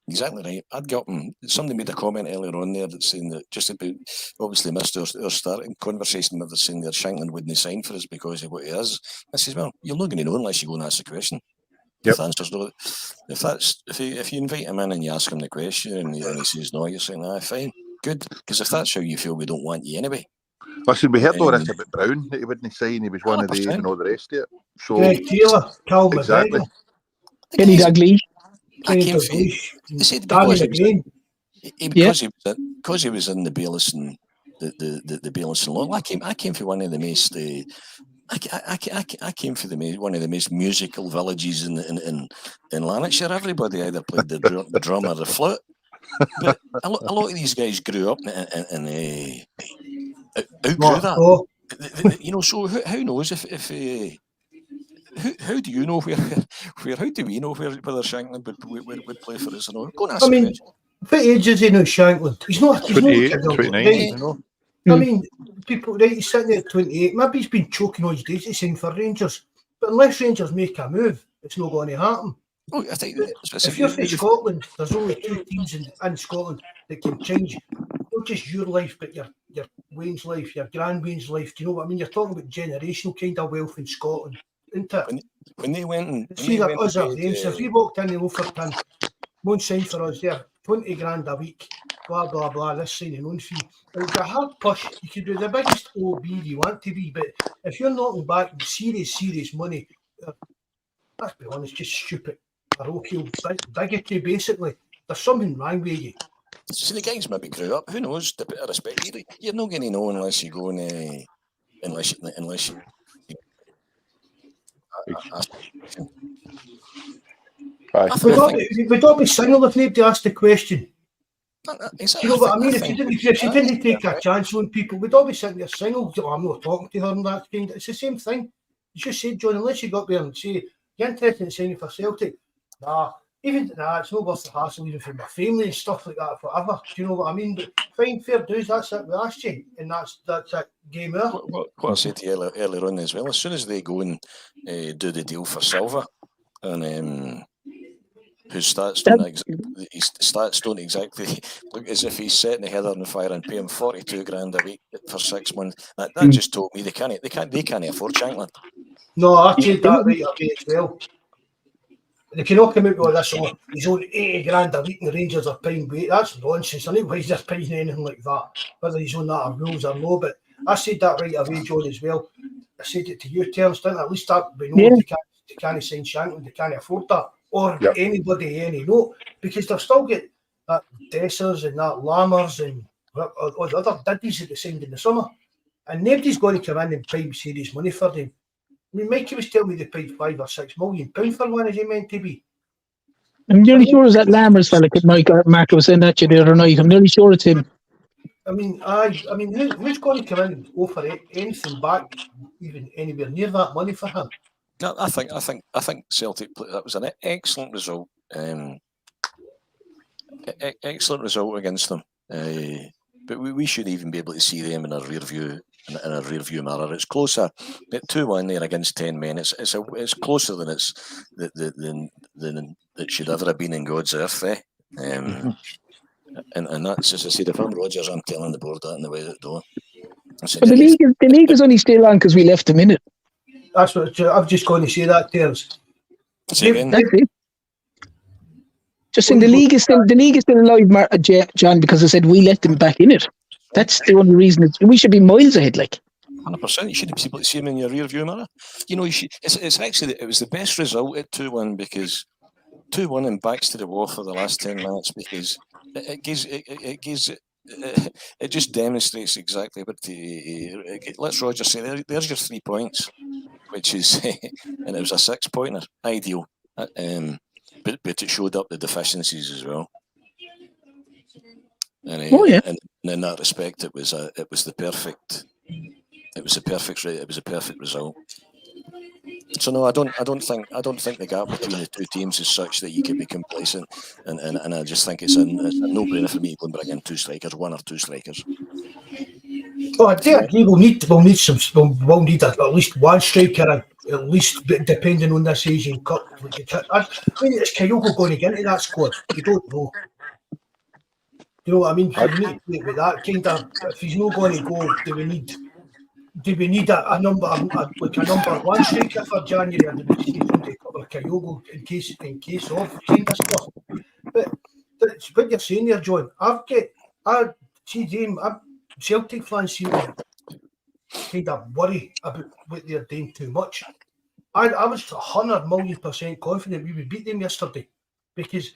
exactly right. I'd got him. Somebody made a comment earlier on there that's saying that just about obviously missed our starting conversation with us saying that Shanklin wouldn't sign for us because of what he is. I says, well, you're not going to know unless you go and ask the question. Yep. If the answer's no, if you invite him in and you ask him the question and he says no, you're saying, fine, good, because if that's how you feel, we don't want you anyway. Listen, we heard all this about Brown that he wouldn't sign. He was one of the and all the rest of it. So Greg Taylor, Cal exactly. McGregor, Kenny Dalglish. Kenny Dalglish, He said Danny because he was in the Bayless and the Bayless and Law. I came for one of the most. I came for one of the most musical villages in Lanarkshire. Everybody either played the drum or the flute. But a lot of these guys grew up and outgrew that. You know, so who knows if how do you know where how do we know whether Shanklin would play for us or not? Go and ask him. What age is he now, Shanklin? He's not 29, you know. I mean, people, right, he's sitting there at 28. Maybe he's been choking all his days to sign for Rangers. But unless Rangers make a move, it's not going to happen. Oh, I think if you're from Scotland, there's only two teams in Scotland that can change not just your life, but your Wayne's life, your grand Wayne's life. Do you know what I mean? You're talking about generational kind of wealth in Scotland, isn't it? When they went, see that us or them. So if we walked in the Overton, won't sign for us there, 20 grand a week, blah blah blah. This signing on fee. It's a hard push. You could do the biggest OB you want to be, but if you're knocking back serious money, let's be honest, just stupid. Parochial bigotry, basically. There's something wrong with you. So the guys maybe grew up. Who knows? I respect you. You're not going to know unless you go and unless you. We'd all be single if nobody asked the question. Exactly. You know what I mean? If you didn't take a chance on people, we'd all be sitting there single. Oh, I'm not talking to her and that kind. It's the same thing. You just said, John, unless you got there and say you're interested in signing for Celtic, it's not worth the hassle even for my family and stuff like that, forever. Do you know what I mean? But fine, fair dues, that's it. We asked you, and that's that game there. What I said to you earlier on as well, as soon as they go and do the deal for Silva, and whose stats don't exactly look as if he's setting the header on fire and paying 42 grand a week for 6 months. That just told me they can't afford Shanklin. No, I said that right away as well. They cannot come out with this, he's only 80 grand a week and the Rangers are paying weight. That's nonsense. I don't know why they're paying anything like that, whether he's on that or rules or no. But I said that right away, John, as well. I said it to you, Terence, didn't I? At least that we know they can't sign Shanklin, they can't afford that. Or anybody, because they've still got that Dessers and that Lammers and all the other diddies that they signed in the summer. And nobody's going to come in and pay serious money for them. I mean, Mikey was telling me they paid £5 or £6 million for one, as he meant to be. I'm nearly sure it's that Lammers fella that Mark was saying that to you the other night. I'm nearly sure it's him. I mean, who's going to come in and offer anything back, even anywhere near that money for him? No, I think Celtic. That was an excellent result. Excellent result against them. But we should even be able to see them in a rear view mirror. It's closer at 2-1 there against 10 men. It's closer than than it should ever have been in God's earth. And that's, as I said, if I'm Rodgers, I'm telling the board that in the way that door. But the league is only still on because we left them in it. That's what I'm just going to say. That Terence. That's it. Just saying the league is still alive, John, because I said we let them back in it. That's the only reason. We should be miles ahead, like. 100%. You should be able to see him in your rear view mirror. You know, it's actually it was the best result at 2-1 because 2-1 and backs to the wall for the last 10 minutes because it just demonstrates exactly what lets Rodgers say. There's your 3 points. which is, and it was a 6-pointer, ideal. But it showed up the deficiencies as well. And, and in that respect, it was the perfect result. So no, I don't think the gap between the two teams is such that you could be complacent, and I just think it's a no-brainer for me to go and bring in one or two strikers. Oh, I do agree. We'll need at least one striker, at least depending on this Asian Cup. I mean, is Kyogo going to get into that squad? You don't know. You know what I mean? We need to play with that kind of. If he's not going to go, do we need a number one striker for January, or do we just need to cover Kyogo in case of kind of stuff? But what you're saying there, John, Celtic fans seem to kind of worry about what they're doing too much. I was 100,000,000% confident we would beat them yesterday, because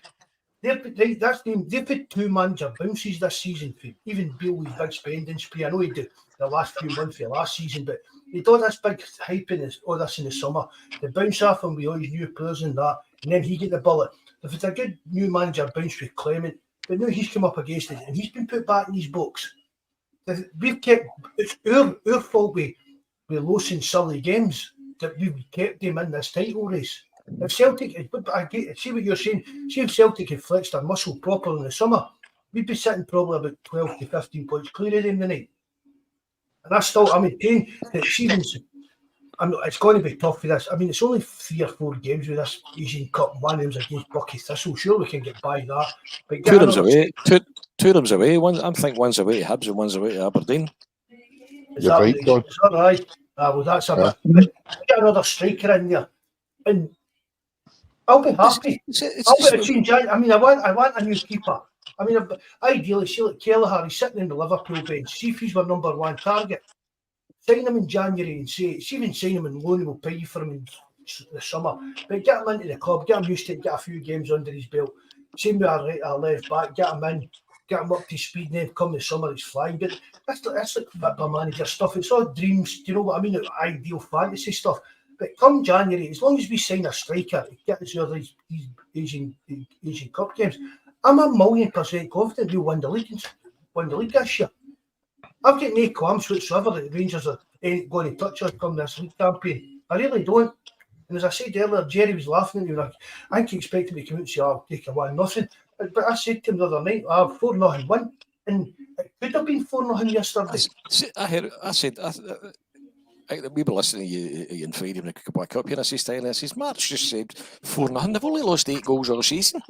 they've had 2 manager bounces this season. For even Beale with big spending spree. I know he did the last few months of last season, but he did this big hype in this in the summer. The bounce off him with all his new players and that, and then he get the bullet. If it's a good new manager bounce with Clement, but now he's come up against it and he's been put back in his box. It's our fault with losing silly games that we've kept them in this title race. If Celtic, I see what you're saying. See if Celtic had flexed their muscle proper in the summer, we'd be sitting probably about 12 to 15 points clear of them tonight. And I maintain that Stevens, it's going to be tough for this. I mean, it's only 3 or 4 games with this Asian Cup. One of them's against Bucky Thistle. Sure, we can get by that. But two of them's away. I think one's away to Hibs and one's away to Aberdeen. You're right, John. Is that right? Well, that's a bit. Get another striker in there, and I'll be happy. I'll be a change. I mean, I want a new keeper. I mean, ideally, see like Kelleher, he's sitting in the Liverpool bench. See if he's our number 1 target. Sign him in January and even sign him in loan, we'll pay you for him in the summer. But get him into the club, get him used to it, get a few games under his belt. Same with our left back, get him in, get him up to speed, and then come the summer, he's flying. But that's like football manager stuff. It's all dreams, do you know what I mean? Ideal fantasy stuff. But come January, as long as we sign a striker, get us through these Asian Cup games, I'm 1,000,000% confident we'll win the league this year. I've got no qualms whatsoever that the Rangers are going to touch us come this league campaign. I really don't. And as I said earlier, Jerry was laughing at me. Like, I think he expected me to come out and say, "I'll take a 1-0." But I said to him the other night, 4-0 win. And it could have been 4-0 yesterday. We were listening to you on Friday when I come back up here. I says, Mark's just said 4-0. They've only lost 8 goals all season.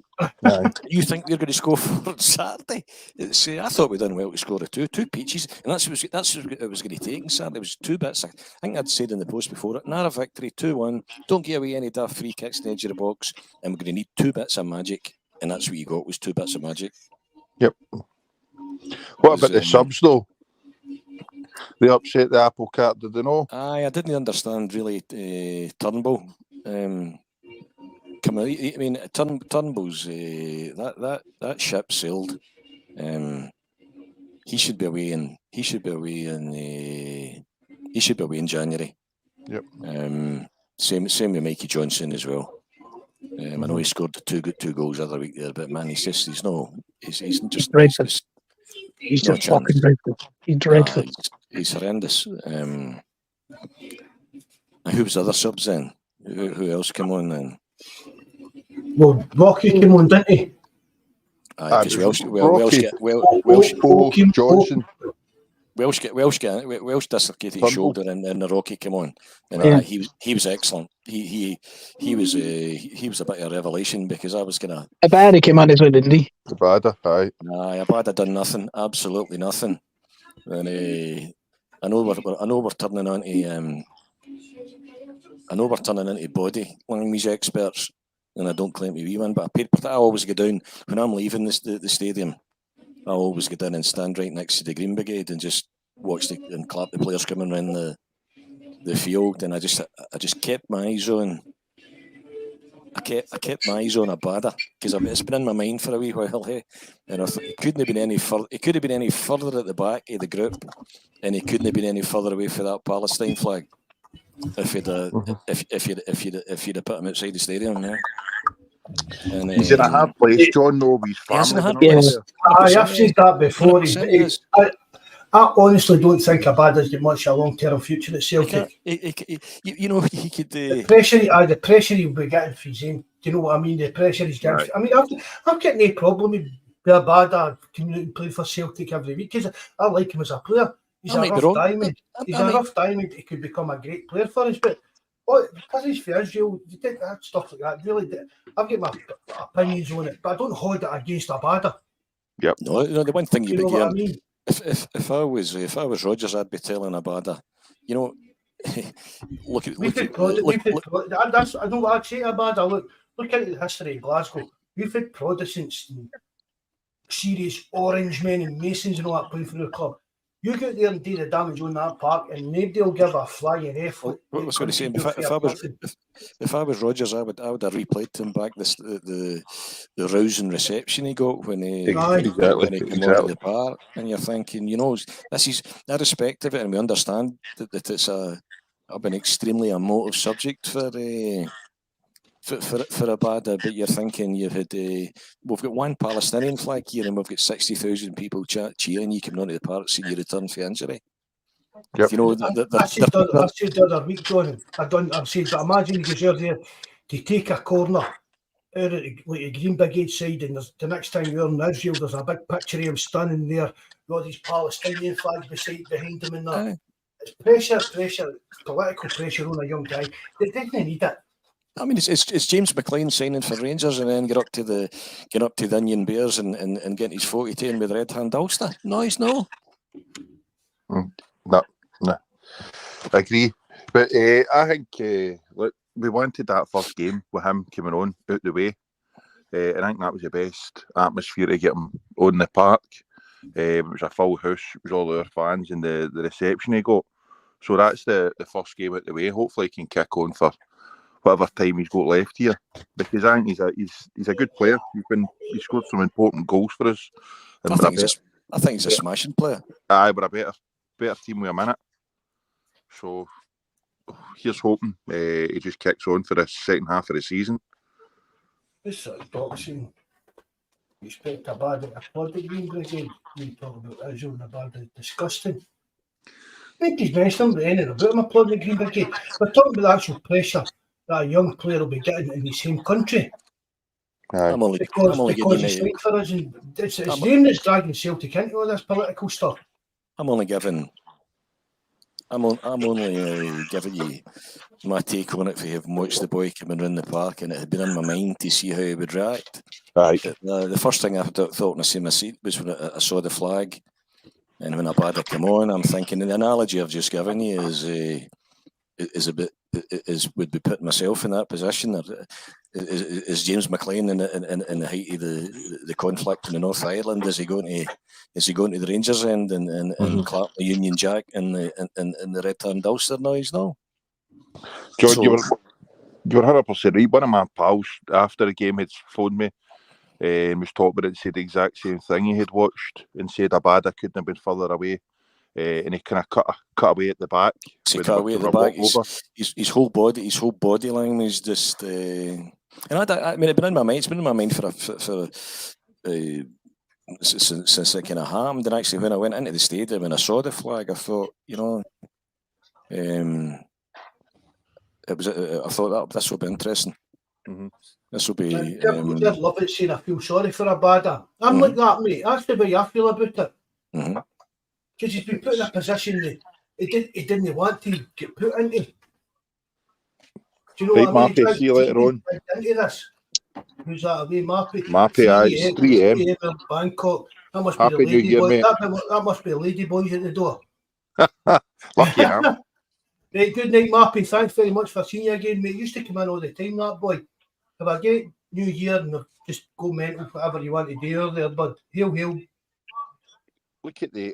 You think they're going to score 4 on Saturday? I thought we'd done well to score 2 peaches, and that's what it was going to take on Saturday. It was 2 bits. I think I'd said in the post before it, narrow victory, 2-1. Don't give away any daft free kicks in the edge of the box, and we're going to need 2 bits of magic, and that's what you got, was 2 bits of magic. Yep. What about the subs though? They upset the apple cart, did they know? I didn't understand really Turnbull. I mean, Turnbull's that ship sailed. He should be away in January. Yep. Same with Mikey Johnson as well. I know he scored 2 goals the other week there, but man, he's just dreadful. He's just fucking dreadful. He's dreadful. He's horrendous. Who was the other subs then? Who else came on then? Well, Rocky came on, didn't he? Because Welsh Johnson. Welsh dislocated his shoulder, and the Rocky came on, and he was excellent. He was a bit of a revelation, because I was gonna. Abada came on as well, didn't he? Abada, aye. Abada done nothing, absolutely nothing. And I know we're turning into body language experts, and I don't claim to be one, but I always go down when I'm leaving the stadium. I always get down and stand right next to the Green Brigade and just watch and clap the players coming around the field. And I just kept my eyes on. I kept my eyes on Abada, because it's been in my mind for a wee while. Hey? And I thought it couldn't have been any further. It could have been any further at the back of the group, and he couldn't have been any further away for that Palestine flag. if you'd have put him outside the stadium. Yeah. And, He's in a hard place, John, though, with his he is in family. a hard being place. there. I've said that before. 100% he is. I honestly don't think Abada's got much of a long-term future at Celtic. He could. The pressure he'll be getting for his own. Do you know what I mean? The pressure he's getting. Right. I mean, I've got no problem with Abada coming out and playing for Celtic every week because I like him as a player. He's a rough diamond. He's a rough diamond. He could become a great player for us, but because he's for Israel, you take that stuff like that. Really, I've got my opinions on it, but I don't hold it against Abada. Yep. No, the one thing you know what I begin. mean? If I was Rodgers, I'd be telling Abada, look at. I know what I'd say to Abada. Look into the history of Glasgow. We've had Protestants, and serious orange men and Masons and all that playing for the club. You get there and do the damage on that park, and nobody will give a flying F. What was going to say? If I was Rodgers, I would have replayed to him back the rousing reception he got when he came out of the park, and you're thinking, this is. I respect of it, and we understand that it's an extremely emotive subject for Abada, but you're thinking we've got one Palestinian flag here and we've got 60,000 people cheering you coming onto the park seeing you return for injury. Yep. I said the other week, John, I said that imagine because you're there to take a corner out of like a Green Brigade side, and the next time you're in Israel, there's a big picture of him standing there with all these Palestinian flags behind him and that. It's pressure, political pressure on a young guy. They didn't need it. I mean, it's James McLean signing for Rangers and then get up to the Onion Bears and getting his 40-10 with the red hand Ulster. No, he's no. No, I agree. But I think we wanted that first game with him coming on out the way. I think that was the best atmosphere to get him on the park. It was a full house. It was all our fans and the reception he got. So that's the first game out the way. Hopefully he can kick on for whatever time he's got left here, because I think he's a good player. He scored some important goals for us. And I think he's a smashing player. Aye, but a better team with him in it. So here's hoping he just kicks on for the second half of the season. This sort of boxing, you expect Abada to applaud the Green Brigade. We talk about Israel and Abada, disgusting. Nobody's mentioned anything about him applauding the Green Brigade. We're talking about the actual pressure that a young player will be getting in the same country. Because it's right for us, and it's them that's dragging Celtic into all this political stuff. I'm only giving you my take on it for having watched the boy coming around the park, and it had been in my mind to see how he would react. Right. The first thing I thought when I seen my seat was when I saw the flag, and when Abada came on, I'm thinking the analogy I've just given you would be putting myself in that position. Is James McLean in the height of the conflict in the North Ireland? Is he going to the Rangers end and clap the Union Jack and the red hand Ulster noise? No. John, so, you were 100% right. One of my pals after the game had phoned me and was talking about it and said the exact same thing he had watched, and said Abada couldn't have been further away. And he kind of cut away at the back. Cut away at the back. His whole body language just. And I mean, it's been in my mind. It's been in my mind for since it kind of happened. And actually, when I went into the stadium and I saw the flag, I thought, I thought this will be interesting. Mm-hmm. This will be. I'd love it saying I feel sorry for Abada. I'm like that, mate. That's the way I feel about it. Mm-hmm. Because he's been put in a position that he didn't want to get put into. Do you know what I mean? See you later on. Into this. Who's that away? Mappy, it's 3 a.m. Bangkok. That must Happy be the lady boys. Year, that must be the lady boys at the door. Lucky him. Right, good night, Mappy. Thanks very much for seeing you again, mate. Used to come in all the time, that boy. Have a great new year and just go mental, whatever you want to do there, bud. Hail. Look at the.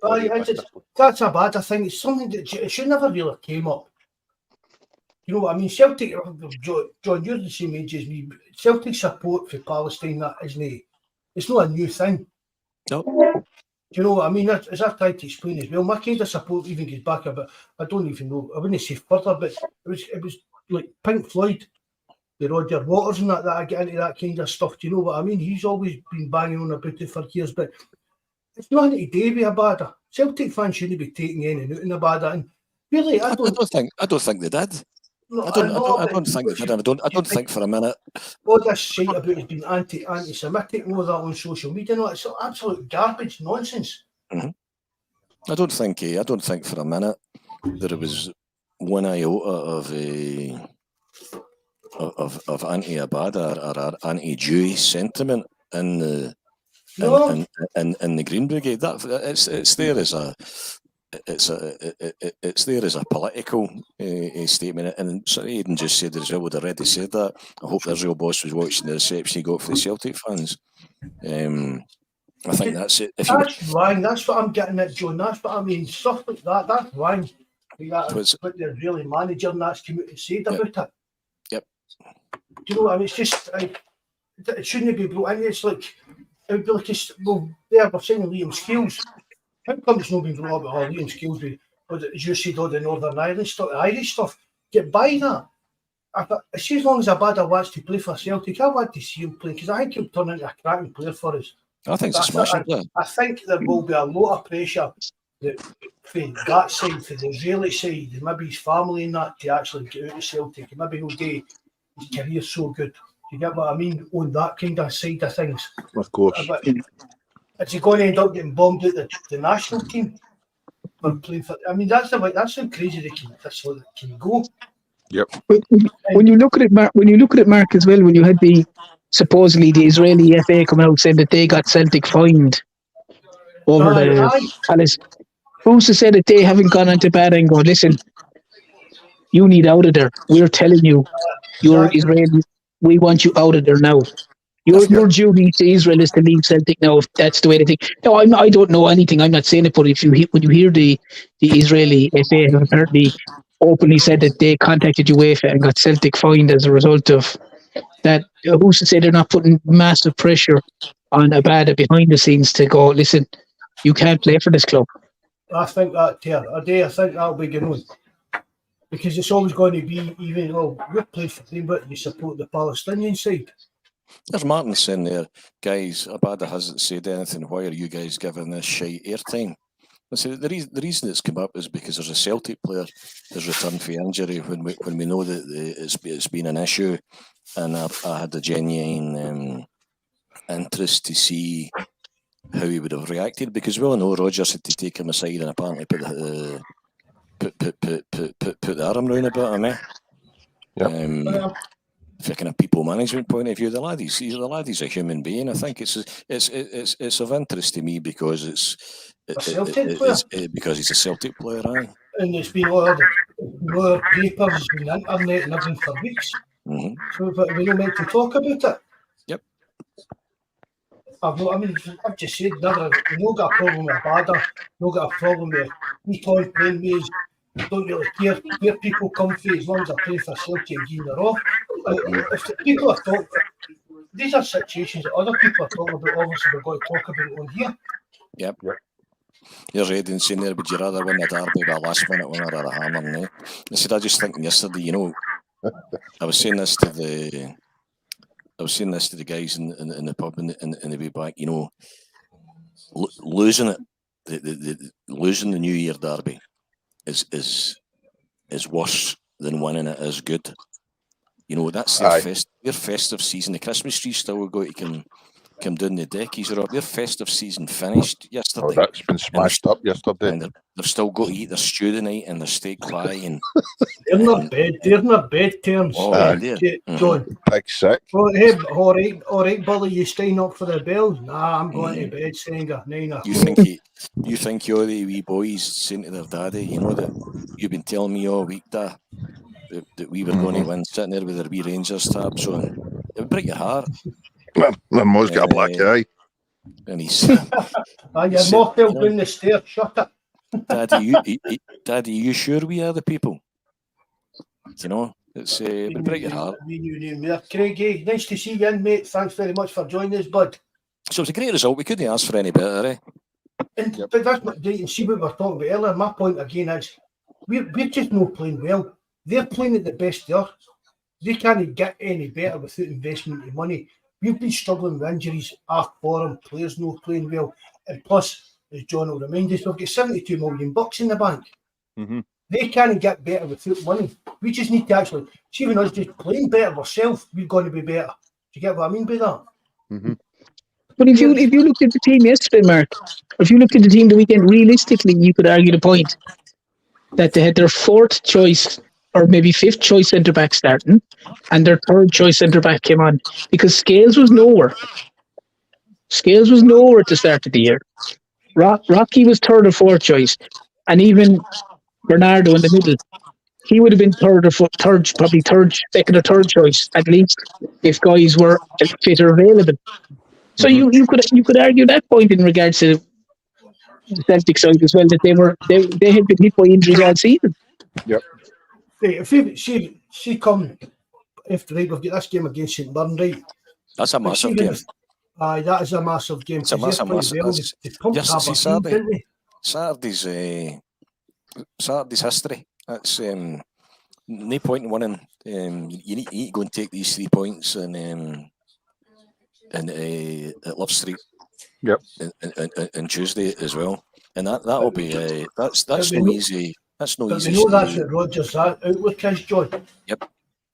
That's a bad thing. It's something that it should never really have came up. You know what I mean? Celtic, John, you're the same age as me. Celtic support for Palestine, that isn't it? It's not a new thing. No. you know what I mean? As I've tried to explain as well, my kind of support even goes back a bit. I don't even know. I wouldn't say further, but it was like Pink Floyd, the Roger Waters and that I get into that kind of stuff. Do you know what I mean? He's always been banging on about it for years, but it's nothing to do with Abada. Celtic fans shouldn't be taking any out in Abada. And really, I don't think they did. No, I don't think they did. I don't think for a minute. All this shit about it being anti-Semitic and all that on social media, no, it's absolute garbage, nonsense. Mm-hmm. I don't think for a minute there was one iota of anti-Abada or anti-Jewish sentiment in the Green Brigade. That it's there as a. It's there as a political statement, and so Aidan just said as well. Would have already said that. I hope the Israel boss was watching the reception he got for the Celtic fans. I think that's it. That's wrong. That's what I'm getting at, John. That's what I mean. Stuff like that. That's wrong. That's what the really manager and that's come out and said about it. Yep. Do you know what I mean? It's just it shouldn't be brought in. It's like it would be like we're saying Liam Scales. How come it's not been brought up with Liam Scales, but as you said, all the Northern Ireland stuff, Irish stuff, get by that. I see as long as Abada wants to play for Celtic, I want to see him play because I think he'll turn into a cracking player for us. I think it's a smashing player. I think there will be a lot of pressure from that side, from the Israeli side, and maybe his family and that to actually get out of Celtic and maybe he'll do his career so good. You get what I mean? On that kind of side of things. Of course. Is he going to end up getting bombed out the national team for playing for? I mean, that's how crazy they can go. Yep. When you look at it, Mark, as well, when you had supposedly the Israeli FA come out saying that they got Celtic fined over Alice. Supposed to say that they haven't gone into bad and go, listen, you need out of there. We're telling you, you're Israeli. We want you out of there now. Your duty to Israel is to leave Celtic now, if that's the way they think. No, I don't know anything. I'm not saying it, but when you hear the Israeli FA have apparently openly said that they contacted UEFA and got Celtic fined as a result of that, who's to say they're not putting massive pressure on Abada behind the scenes to go, listen, you can't play for this club. I think that, I think that'll be going on. Because it's always going to be, even though we're playing for them, but you support the Palestinian side. There's Martin saying there, guys, Abada hasn't said anything. Why are you guys giving this shite airtime? I say the reason it's come up is because there's a Celtic player has returned for injury when we know that it's been an issue, and I had a genuine interest to see how he would have reacted, because we all know Rodgers had to take him aside and apparently put the arm round about him. Yep. From a kind of people management point of view, the laddie's a human being. I think it's of interest to me because because he's a Celtic player, aye. And it's been all the papers and the internet and everything for weeks. Mm-hmm. So we don't meant to talk about it. Yep. I've just said never. We don't got a problem with Abada. No got a problem with Eton playing me. Don't really care where people come from as long as they're playing for Celtic and they're off. If the people are talking, these are situations that other people are talking about. Obviously, we're going to talk about it on here. Yep. There's Aidan saying there, would you rather win the derby with a last minute winner or a hammer? No? I said, I just think yesterday, I was saying this to the guys in the pub in the way back. Losing it, losing the New Year derby is worse than winning it is good. That's their festive season. The Christmas tree still got to come down the deck. Their festive season finished yesterday. Oh, that's been smashed up yesterday. And they've still got to eat their stew tonight and their steak pie. And they're in their bed terms. John. Pig sick. Oh, hey, all right, Billy, you staying up for the bells? Nah, I'm going to bed, saying a 9 o'clock. You think all the wee boys saying to their daddy, that you've been telling me all week that we were going to win, sitting there with their wee Rangers tabs on. It would break your heart. My mum's got a black eye. And he's you're not fell down the stairs, shut it. Daddy, you sure we are the people? It's it would break your heart. Craigie, nice to see you in, mate. Thanks very much for joining us, bud. So it was a great result. We couldn't ask for any better, And Yep. but that's not right. And see what we were talking about earlier. My point again is we're just not playing well. They're playing at the best they are. They can't get any better without investment of money. We've been struggling with injuries, our forum, players not playing well. And plus, as John will remind us, we've got $72 million in the bank. Mm-hmm. They can't get better without money. We just need to actually, see, even us just playing better ourselves, we're going to be better. Do you get what I mean by that? Mm-hmm. But if you looked at the team yesterday, Mark, or if you looked at the team the weekend, realistically, you could argue the point that they had their fourth choice or maybe fifth choice centre back starting, and their third choice centre back came on because Scales was nowhere. Scales was nowhere at the start of the year. Rocky was third or fourth choice, and even Bernardo in the middle, he would have been second or third choice at least if guys were fit or available. So you could argue that point in regards to the Celtic side as well, that they had been hit by injuries all season. Yep. Right, if we see come after we've got this game against St Mirren, right? That's a massive game. Aye, that is a massive game. It's a massive. They pumped Yes, see, Aberdeen, didn't they? Saturday's history. That's no point in winning. You need to go and take these 3 points and at Love Street. Yep. And Tuesday as well, and that'll be that's no easy. That's no easy. We know that's what Rodgers' outlook is, John. Yep.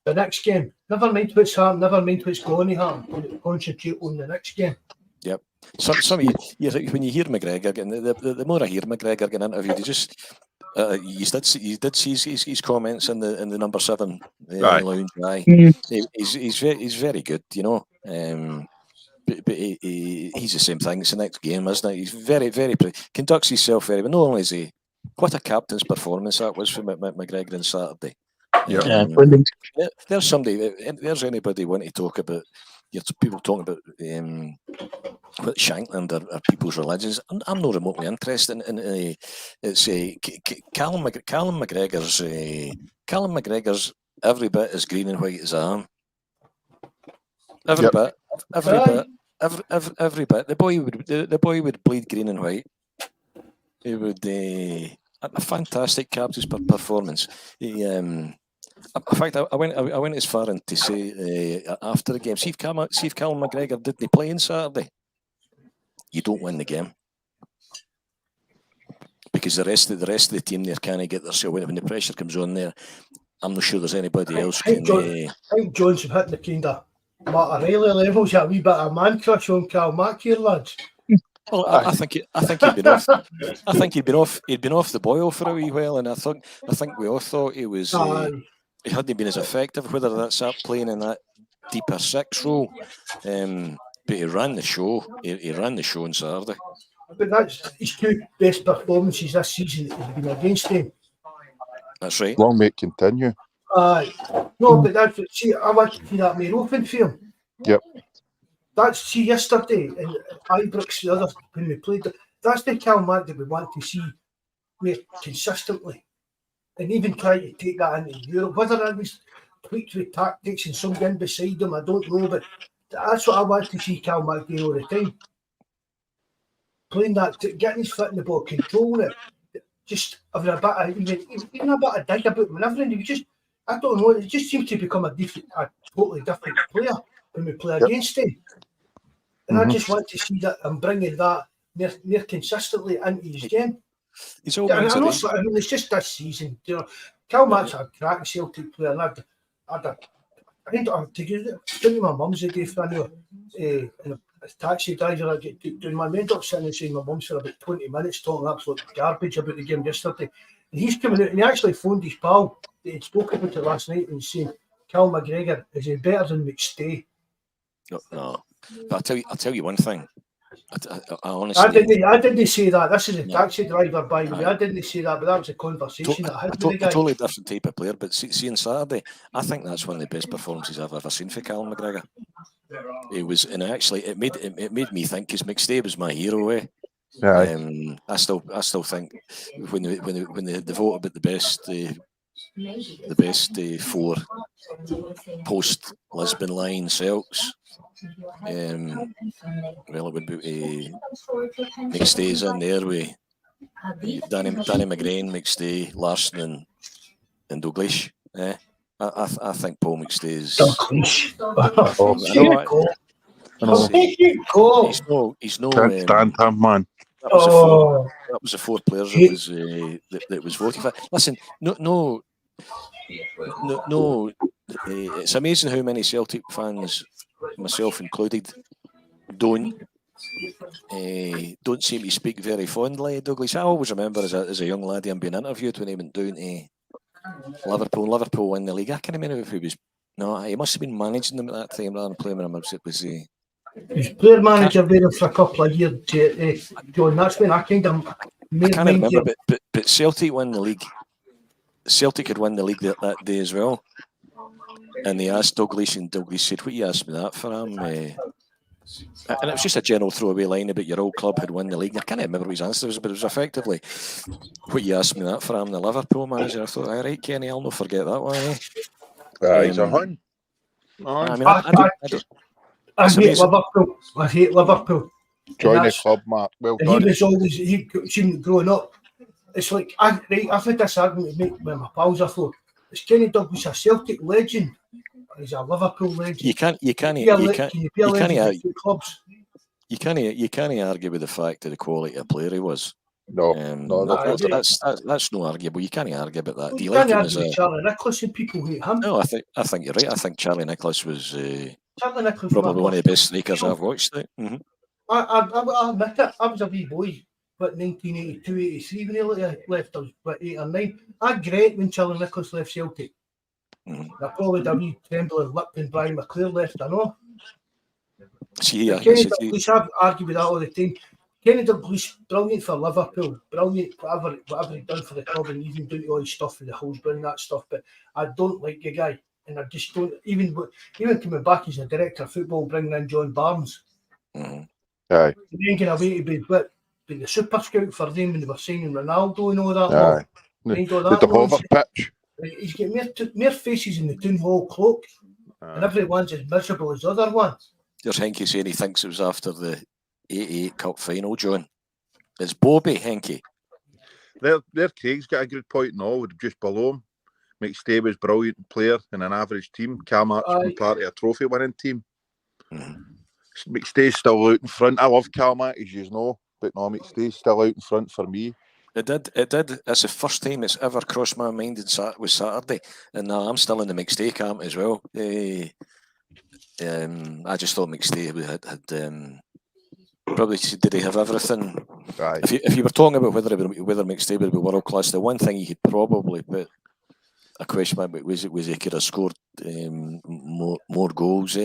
The next game, never mind what's happened, never mind what's going to happen. Concentrate on the next game. Yep. Some of you, when you hear McGregor, and the more I hear McGregor getting interviewed, he just you did see his comments in the number 7 lounge. Aye. He's very good, you know. But he's the same thing. It's the next game, isn't it? He's very, very conducts himself very well. Not only is he, what a captain's performance that was for McGregor on Saturday. Yeah, brilliant. There's anybody want to talk about? People talking about Shankland or people's religions. I'm not remotely interested in it's Callum McGregor's every bit as green and white as I am. Every bit. The boy would bleed green and white. He would a fantastic captain's performance. In fact, I went as far as to say after the game, see if Callum McGregor didn't play on Saturday, you don't win the game because the rest of the team there can't get their self when the pressure comes on there. I'm not sure there's anybody else. I think John's hit the kind of Matt O'Reilly levels, a wee bit of man crush on Cal Mack here, lads. Well, I think he'd been off. I think he'd been off the boil for a wee while, and I think we all thought he was. He hadn't been as effective, whether that's up playing in that deeper 6 role. But he ran the show. He ran the show on Saturday. But that's his 2 best performances this season that have been against him. That's right. Long may it continue. No, but that's see. I want to see that more open for him. Yep. That's yesterday in Ibrox, the other when we played. That's the Cal Mack that we want to see more consistently, and even try to take that into Europe. Whether it was tweaked with tactics and some in beside him, I don't know, but that's what I want to see Cal Mack do all the time. Playing that, getting his foot in the ball, controlling it, just having a bit of even a bit of dig about him and everything. He was just, I don't know, it just seemed to become a totally different player when we play against him. And I just want to see that and bringing that more consistently into his game. He's all I mean, it's just this season. You know, Cal Mack's a cracking Celtic player. And I think I'm to my mum's the day for I know, and a taxi driver I get doing my end up sitting and saying my mum's for about 20 minutes talking absolute garbage about the game yesterday. And he's coming out and he actually phoned his pal that he'd spoken about it last night and saying, Cal McGregor, is he better than McStay? No. But I'll tell you one thing. I honestly, I didn't say that. This is a taxi driver, by the way. I didn't say that, but that was a conversation that I had with the guy. A totally different type of player. But see on Saturday, I think that's one of the best performances I've ever seen for Callum McGregor. It was, and actually, it made me think because McStay was my hero. I still think when they vote about the best the best 4 post Lisbon line Celts. Well, it would be McStay's in there with Danny McGrain, McStay, Larson, and Douglas. I think Paul McStay's. He's no. Can't stand him, man. That was the 4 players that was voted for. Listen, no. It's amazing how many Celtic fans, myself included, don't seem to speak very fondly of Douglas. I always remember as a young lad him being interviewed when he went down to Liverpool win the league. I can't remember if he was. No, he must have been managing them at that time rather than playing with him. It was He's player manager there for a couple of years, John. That's when I kind of. I can't remember, but Celtic won the league. Celtic had won the league that day as well, and they asked Douglas, and Douglas said, "What you asked me that for?" And it was just a general throwaway line about your old club had won the league. I can't remember what his answer was, but it was effectively, "What you asked me that for?" I'm the Liverpool manager. I thought, "All right, Kenny, I'll not forget that one." He's a hun. I mean, I hate Liverpool. Join the club, Mark. Well done. He was always seen growing up. It's like I've had this argument to make with my pals. I thought, is Kenny Douglas a Celtic legend? Or he's a Liverpool legend. You can't argue with the fact of the quality of player he was. No, that's no arguable. You can't argue about that. Do you can't argue with Charlie Nicholas and people hate him. No, I think you're right. I think Charlie Nicholas was probably one of the best strikers I've watched. Mm-hmm. I admit it. I was a wee boy, but 1982, 83 when he left. I was about 8 or 9. I great when Charlie Nicholas left Celtic. I probably had a wee trembling lip when Brian McClure left. I know. Kenny Douglas, I've argued with that all the time. Kenny Douglas, brilliant for Liverpool, brilliant whatever he done for the club, and even doing all his stuff with the Hillsborough and that stuff. But I don't like the guy, and I just don't. Even coming back as a director of football, bringing in John Barnes. Aye. Then getting away to be the super scout for them when they were signing Ronaldo and all that. Aye. The Hover pitch. He's got more faces in the Town Hall cloak, and everyone's as miserable as the other one. There's Henke saying he thinks it was after the 88 Cup final, John. It's Bobby, Henke. Their Craig's got a good point and all, just below him. McStay was a brilliant player in an average team. Calmart's been part of a trophy winning team. McStay's still out in front. I love Calmart, as you know, but no, McStay's still out in front for me. It did. That's the first time it's ever crossed my mind was Saturday, and I'm still in the McStay camp as well. I just thought McStay had probably, did he have everything? Right. If you were talking about whether McStay would be world class, the one thing he could probably put a question mark was he could have scored more goals.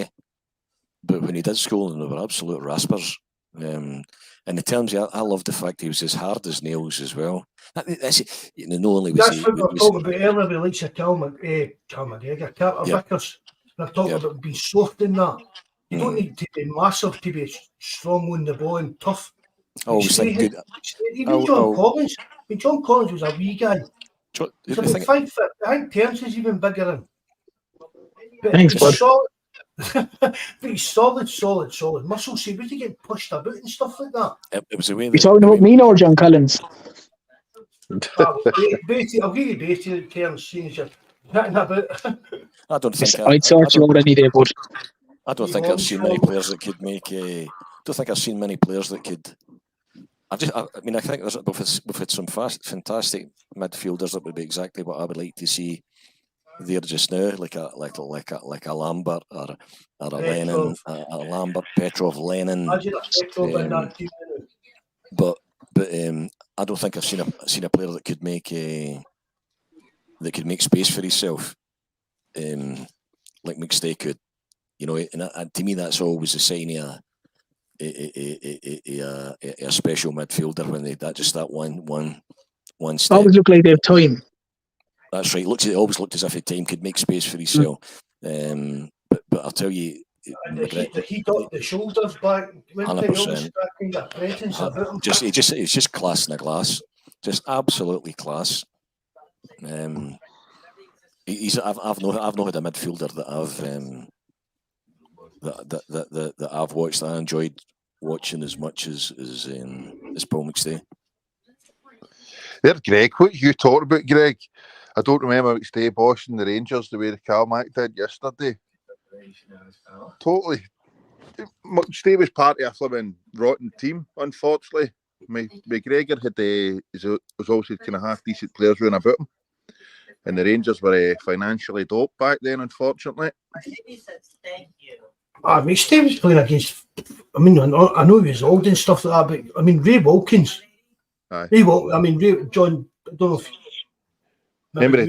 But when he did score, they were absolute raspers. And in terms of, I love the fact he was as hard as nails as well. That's what we're talking about earlier with Cal McGregor, Vickers. We're talking about being soft in that. You don't need to be massive to be strong on the ball and tough. Even John Collins. John Collins was a wee guy. He's about 5 foot. I think Terence is even bigger than him. Thanks, bud. But he's solid muscle. See, was he getting pushed about and stuff like that? It was the way. You're talking about me or John Collins? I'll give you Beatty, Terence, seeing as you're chatting about. I don't think I'd sort you out any day, but I don't think I've seen many players that could make a. I don't think I've seen many players that could. I think we've had some fantastic midfielders that would be exactly what I would like to see there just now, like a Lambert or a Lennon, a Lambert, Petrov, Lennon. But I don't think I've seen a player that could make space for himself, like McStay could. You know, and to me that's always a sign of a special midfielder when that one step. Always look like they have time. That's right. It always looked as if time could make space for himself. But I'll tell you, he got the shoulders back. 100%. It's just class in a glass. Just absolutely class. I've not had a midfielder that I've watched that I enjoyed watching as much as Paul McStay. There, Greg. What you talking about, Greg? I don't remember McStay bossing the Rangers the way the Carmack did yesterday. Totally. McStay was part of a flipping rotten team, unfortunately. McGregor was also kind of half decent players running about him. And the Rangers were financially doped back then, unfortunately. McStay was playing against, I mean, I know he was old and stuff like that, but I mean, Ray Wilkins. Aye. John, I don't know if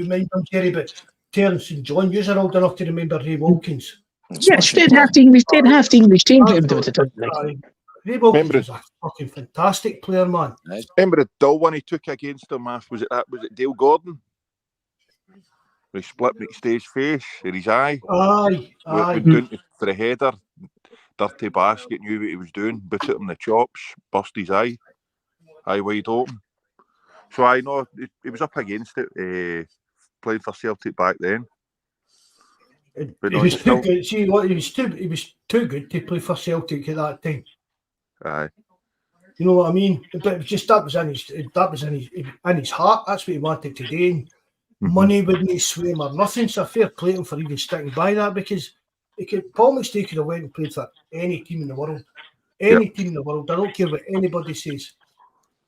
you mind him, Jerry, but Terence and John, you're old enough to remember Ray Wilkins. Yes, they'd have the English team to him. Ray Wilkins was a fucking fantastic player, man. Remember the dull one he took against him? Was it Dale Gordon? He split McStay's face or his eye. Aye. Went down for a header. Dirty basket, knew what he was doing, bit it him in the chops, burst his eye wide open. So I know he was up against it, playing for Celtic back then. But he was too good. See, what he was too good to play for Celtic at that time. Aye. You know what I mean? But it was just that was in his heart. That's what he wanted to do. And money wouldn't sway him or nothing. So fair play to him for even sticking by that, because Paul McStay could have went and played for any team in the world. Any team in the world. I don't care what anybody says.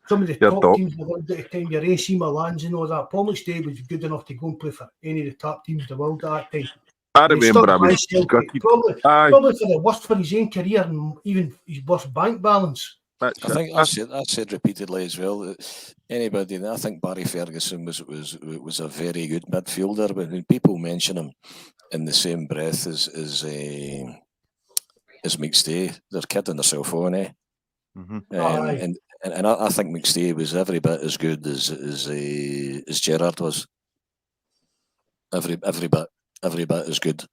Some of the top teams in the world at the time, your AC Milans and all that. Paul McStay was good enough to go and play for any of the top teams in the world at that time. I remember I was probably for the worst for his own career and even his worst bank balance. I think I said repeatedly as well. Anybody, I think Barry Ferguson was a very good midfielder, but when people mention him in the same breath as McStay, they're kidding themselves on, eh? And I think McStay was every bit as good as Gerrard was. Every bit as good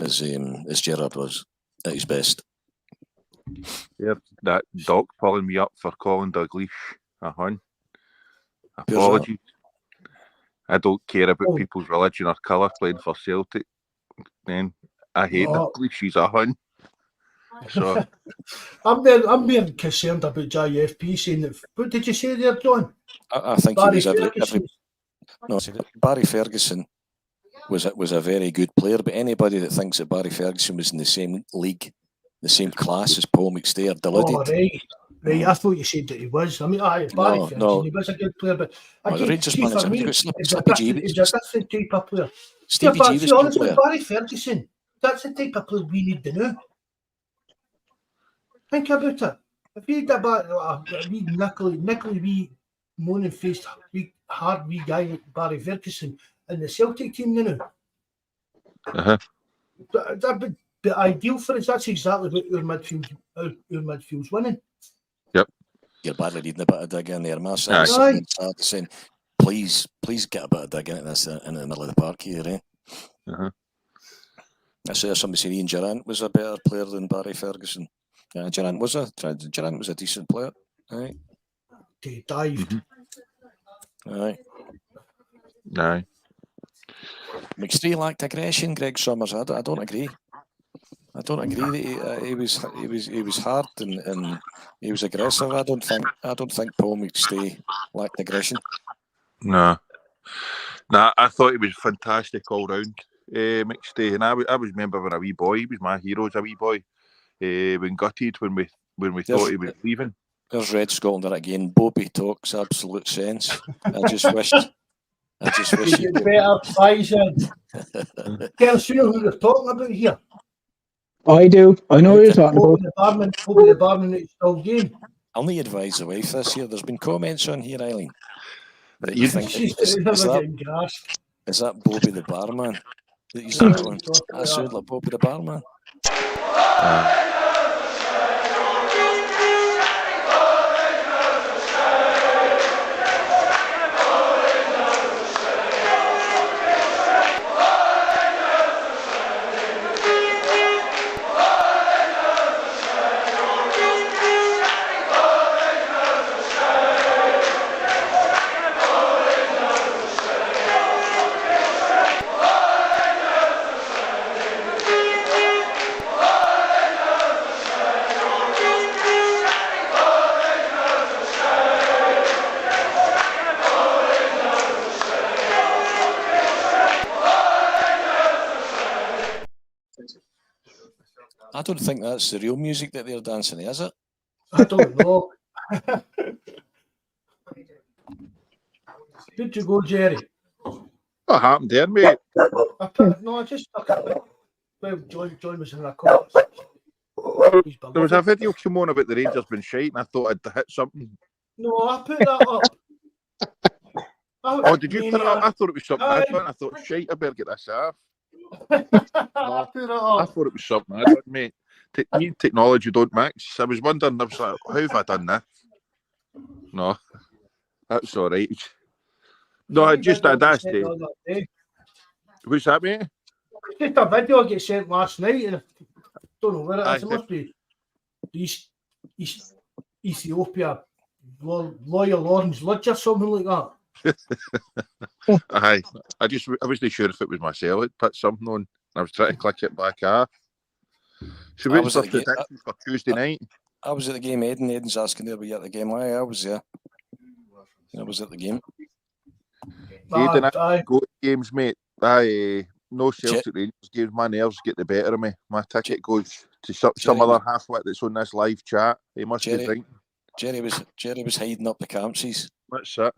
as Gerrard was at his best. Yeah, that Doc pulling me up for calling Dalglish a hun. Apologies. I don't care about people's religion or colour playing for Celtic. Then I hate Dalglish. He's a hun. So I'm more concerned about JFP saying that. What did you say there, John? I think Barry Barry Ferguson was a very good player, but anybody that thinks that Barry Ferguson was in the same league, the same class as Paul McStay are deluded. Oh, right. I thought you said that he was. I mean, Barry Ferguson, he was a good player, but the Rangers manager, for me, he's a different type of player. Stevie G was a good player. Barry Ferguson, that's the type of player we need to know. Think about it. If you did a wee nickly wee moaning faced hard wee guy like Barry Ferguson in the Celtic team, you know. That'd be ideal for us. That's exactly what our midfield's winning. Yep. You're badly needing a bit of digging in there, Marcel. Aye. Saying, please get a bit of digging in this in the middle of the park here, eh? I saw somebody saying Ian Durrant was a better player than Barry Ferguson. Yeah, Durrant was a decent player. Aye. He dived. Aye. McStay lacked aggression. Greg Summers. I don't agree. I don't agree that he was hard and he was aggressive. I don't think Paul McStay lacked aggression. No, I thought he was fantastic all round. McStay, and I was remember when a wee boy. He was my hero as a wee boy. When gutted when we thought he was leaving. There's Red Scotland again. Bobby talks absolute sense. I just wish you better prize it. Tell you who we're talking about here. I do. I know who you're talking about. Bobby the barman at Still Game. I'll need to advise the wife this year. There's been comments on here, Eileen. That You you think think is that Bobby the barman? That you said on? I sound like Bobby the barman. I don't think that's the real music that they're dancing, is it? I don't know. Good to go, Jerry. What happened there, mate? I just well, John was in a call. There was a video come on about the Rangers being shite, and I thought I'd hit something. No, I put that up. Oh, did you put it up? I thought it was something I'd done. I thought, shite, I better get this off. I put it I up. thought it was something I'd done, mate. Me and technology don't mix. I was wondering, I was like, how have I done this? No, that's all right. No, I just that's the. What's that, mate? Just a video get sent last night, and I don't know where it is. It must be Ethiopia, Loyal Orange Lodge or something like that. Aye, I wasn't sure if it was myself. I'd put something on. I was trying to click it back off. So what's for predictions for Tuesday night? I was at the game. Aiden's asking there, were you at the game? I was there. I was at the game. Aiden, I go to games, mate. No Celtic Rangers games. My nerves get the better of me. My ticket goes to some other halfwit that's on this live chat. He must be drinking. Jerry was hiding up the campsies. That's it.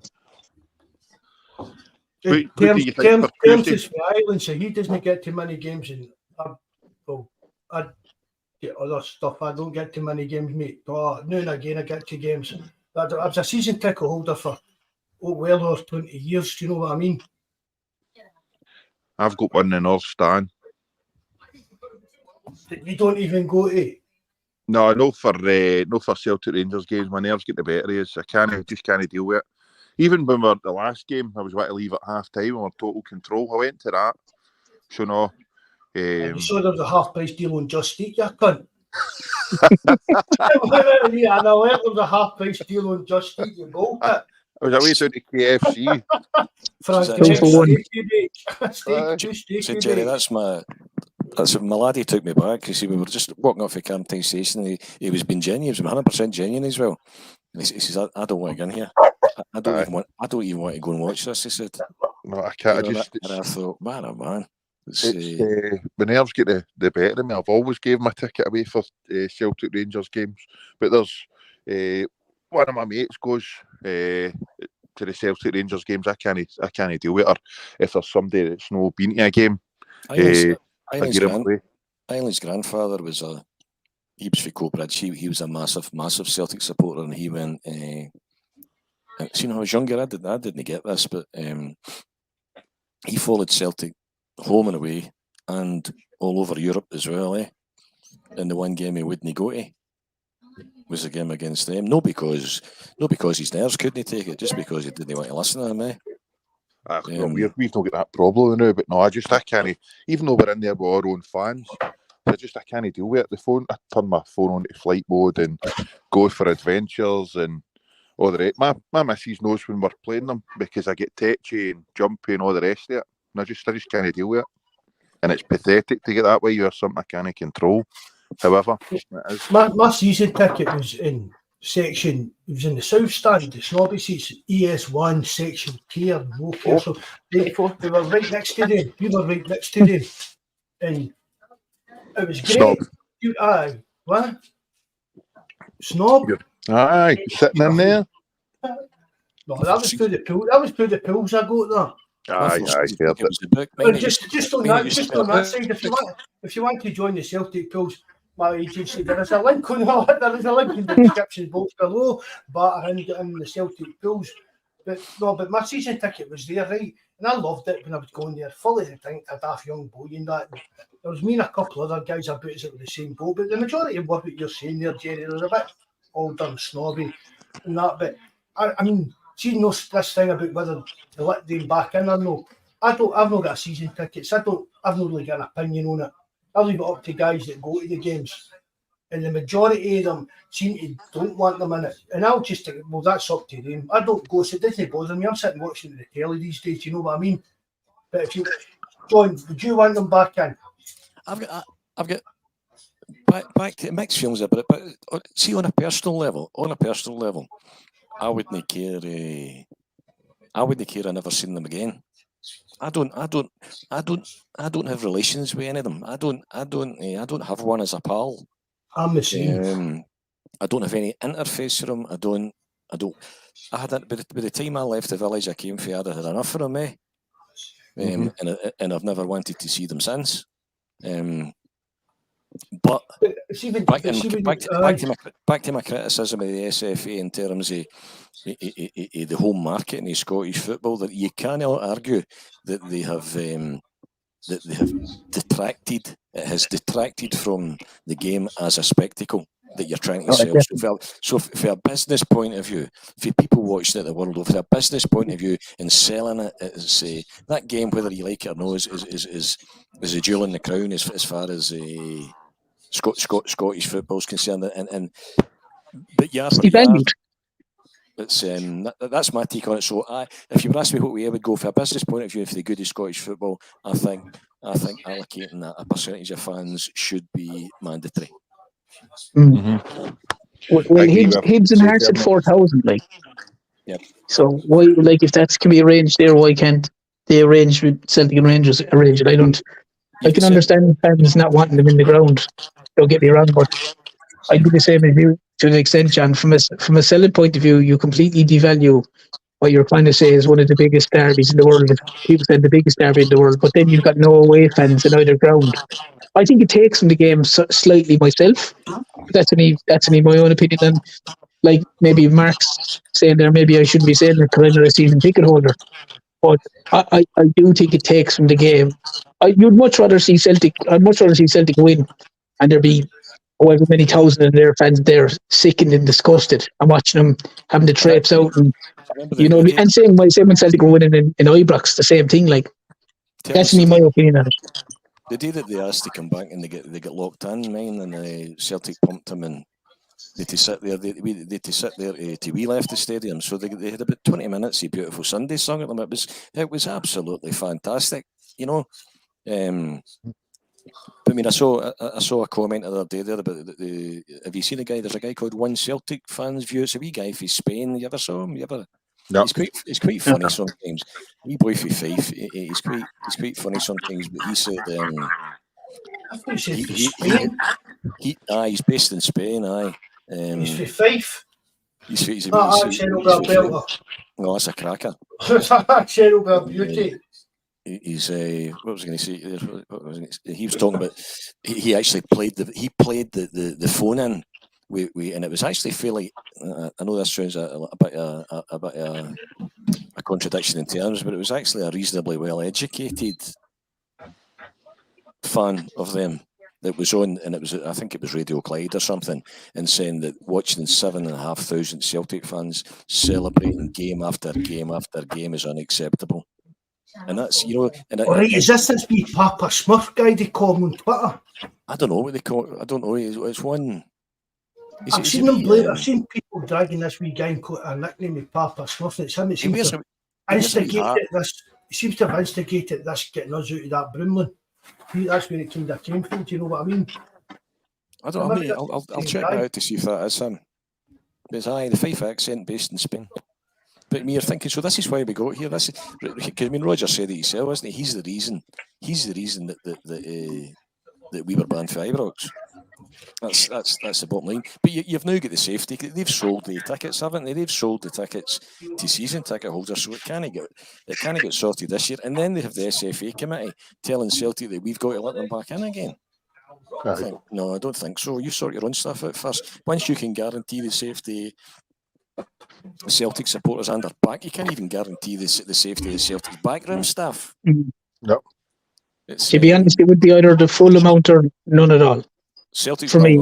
Terms is for Ireland, so he doesn't get too many games, and I get other stuff. I don't get too many games, mate. Now and again I get 2 games. I was a season ticket holder for well over 20 years. Do you know what I mean? I've got one in North Stand. You don't even go to? No, no for Celtic Rangers games. My nerves get the better of us. I just can't deal with it. Even when we were the last game, I was about to leave at half time and we were total control. I went to that. So no. You saw there was a half-price deal on Just Eat, you cunt. Yeah, and I learned there was a half-price deal on Just Eat, you go. I was away down to KFC. So Jerry, that's my laddie took me back because we were just walking off the Camptime station. He was being genuine. He was 100% genuine as well. And he says, "I don't want to get in here. I don't even want to go and watch this." He said, "No, I can't." And I thought, man. The nerves get the better of me. I've always gave my ticket away for Celtic Rangers games, but there's one of my mates goes to the Celtic Rangers games. I can't deal with her. If there's somebody that's no been to a game, Eileen grandfather was he was for Coatbridge. He was a massive Celtic supporter, and he went. So, I was younger. I didn't get this, but he followed Celtic home and away, and all over Europe as well. And the one game he wouldn't go to was the game against them. Not because his nerves couldn't take it, just because he didn't want to listen to them. We've not got that problem now, but no, I can't. Even though we're in there with our own fans, I can't deal with it. The phone, I turn my phone on to flight mode and go for adventures and all the rest. My missus knows when we're playing them because I get tetchy and jumpy and all the rest of it. And I just can't deal with it. And it's pathetic to get that way. You're something I can't control. However, it is. My season ticket was in section. It was in the south stand, the snobby seats, ES1 section tier. So they were right next to them. We were right next to them, and it was great. Snob. What? Snob? Aye, sitting in there. No, that was through the pool. That was through the pools I got there. Aye, just on that side, if you want to join the Celtic pools, my agency, there is a link in the description box below. But in the Celtic pools, but my season ticket was there, right, and I loved it when I was going there, fully think a daft young boy and that. There was me and a couple other guys about us that were the same boat, but the majority of what you're saying there, Jerry, there's a bit older and snobby and that. But I mean, see, this thing about whether they let them back in or no. I've not got a season tickets. I've not really got an opinion on it. I leave it up to guys that go to the games, and the majority of them seem to don't want them in it. And I'll just think, well, that's up to them. I don't go, so it doesn't bother me. I'm sitting watching the telly these days. You know what I mean? But if you join, would you want them back in? I've got back to mixed feelings about it, but see, on a personal level, I wouldn't care. I never seen them again. I don't have relations with any of them. I don't have one as a pal. I'm the same. I don't have any interface for them. I had by the time I left the village I came for, I'd had enough of them, and I've never wanted to see them since. But back to my criticism of the SFA in terms of the home market in Scottish football, that you cannot argue that they have detracted. It has detracted from the game as a spectacle that you're trying to sell. So for a business point of view, for people watching it the world over, for a business point of view, in selling it, it's, that game, whether you like it or no, is a jewel in the crown as far as Scottish football is concerned. But yeah, it's that's my take on it. So if you were asking me what way I would go for a business point of view for the good of Scottish football, I think allocating that a percentage of fans should be mandatory. Well, Hibs and Hearts at 4,000, like. Yep. So why, like, if that can be arranged there, why can't they arrange with Celtic and Rangers? Arrange it. I can understand fans not wanting them in the ground. Don't get me wrong, but I'd be the same as you to an extent, John. From a selling point of view, you completely devalue what you're trying to say is one of the biggest derbies in the world. People said the biggest derby in the world, but then you've got no away fans in either ground. I think it takes from the game slightly myself. That's only my own opinion. And like maybe Mark's saying there, maybe I shouldn't be saying that because I'm not a season ticket holder. But I do think it takes from the game. I'd much rather see Celtic win, and there be however many thousand of their fans there sickened and disgusted. I'm watching them having the traipse out, and and same when Celtic were winning in Ibrox, the same thing. Like that's my opinion on it. The day that they asked to come back and they get locked in, and Celtic pumped them and they to sit there. We left the stadium, so they had about 20 minutes of beautiful Sunday song at them. It was absolutely fantastic, But I mean, I saw a comment the other day there about have you seen a guy? There's a guy called One Celtic Fans View. It's a wee guy from Spain. You ever saw him? No. He's quite funny sometimes. Wee boy from Fife. He's quite funny sometimes. But he said he's based in Spain. He's from Fife. He's No, that's a cracker. Cheryl Beauty. He's what was I going to say? He was talking about he actually played the phone in, and it was actually fairly. I know this sounds a bit a contradiction in terms, but it was actually a reasonably well educated fan of them that was on, and I think it was Radio Clyde or something, and saying that watching 7,500 Celtic fans celebrating game after game after game is unacceptable. And that's is this wee Papa Smurf guy they call him on Twitter? I don't know what they call. I don't know. It's one. I've seen them blame. I've seen people dragging this wee guy and a nickname of Papa Smurf. It's him. It seems to instigated this. It seems to have instigated this getting us out of that Broomlin. That's where it kind of came from. Do you know what I mean? I don't know. I'll check that out to see if that is him. It's the Fife accent based in Spain. But me, you're thinking, so this is why we got here. Because I mean, Roger said it himself, isn't he? He's the reason that we were banned for Ibrox. That's the bottom line. But you've now got the safety. They've sold the tickets, haven't they? They've sold the tickets to season ticket holders, so it can't get sorted this year. And then they have the SFA committee telling Celtic that we've got to let them back in again. No, I don't think so. You sort your own stuff out first. Once you can guarantee the safety Celtic supporters and their back, you can't even guarantee the safety of the Celtic background staff. No. To be honest, it would be either the full amount or none at all. Celtic's for me,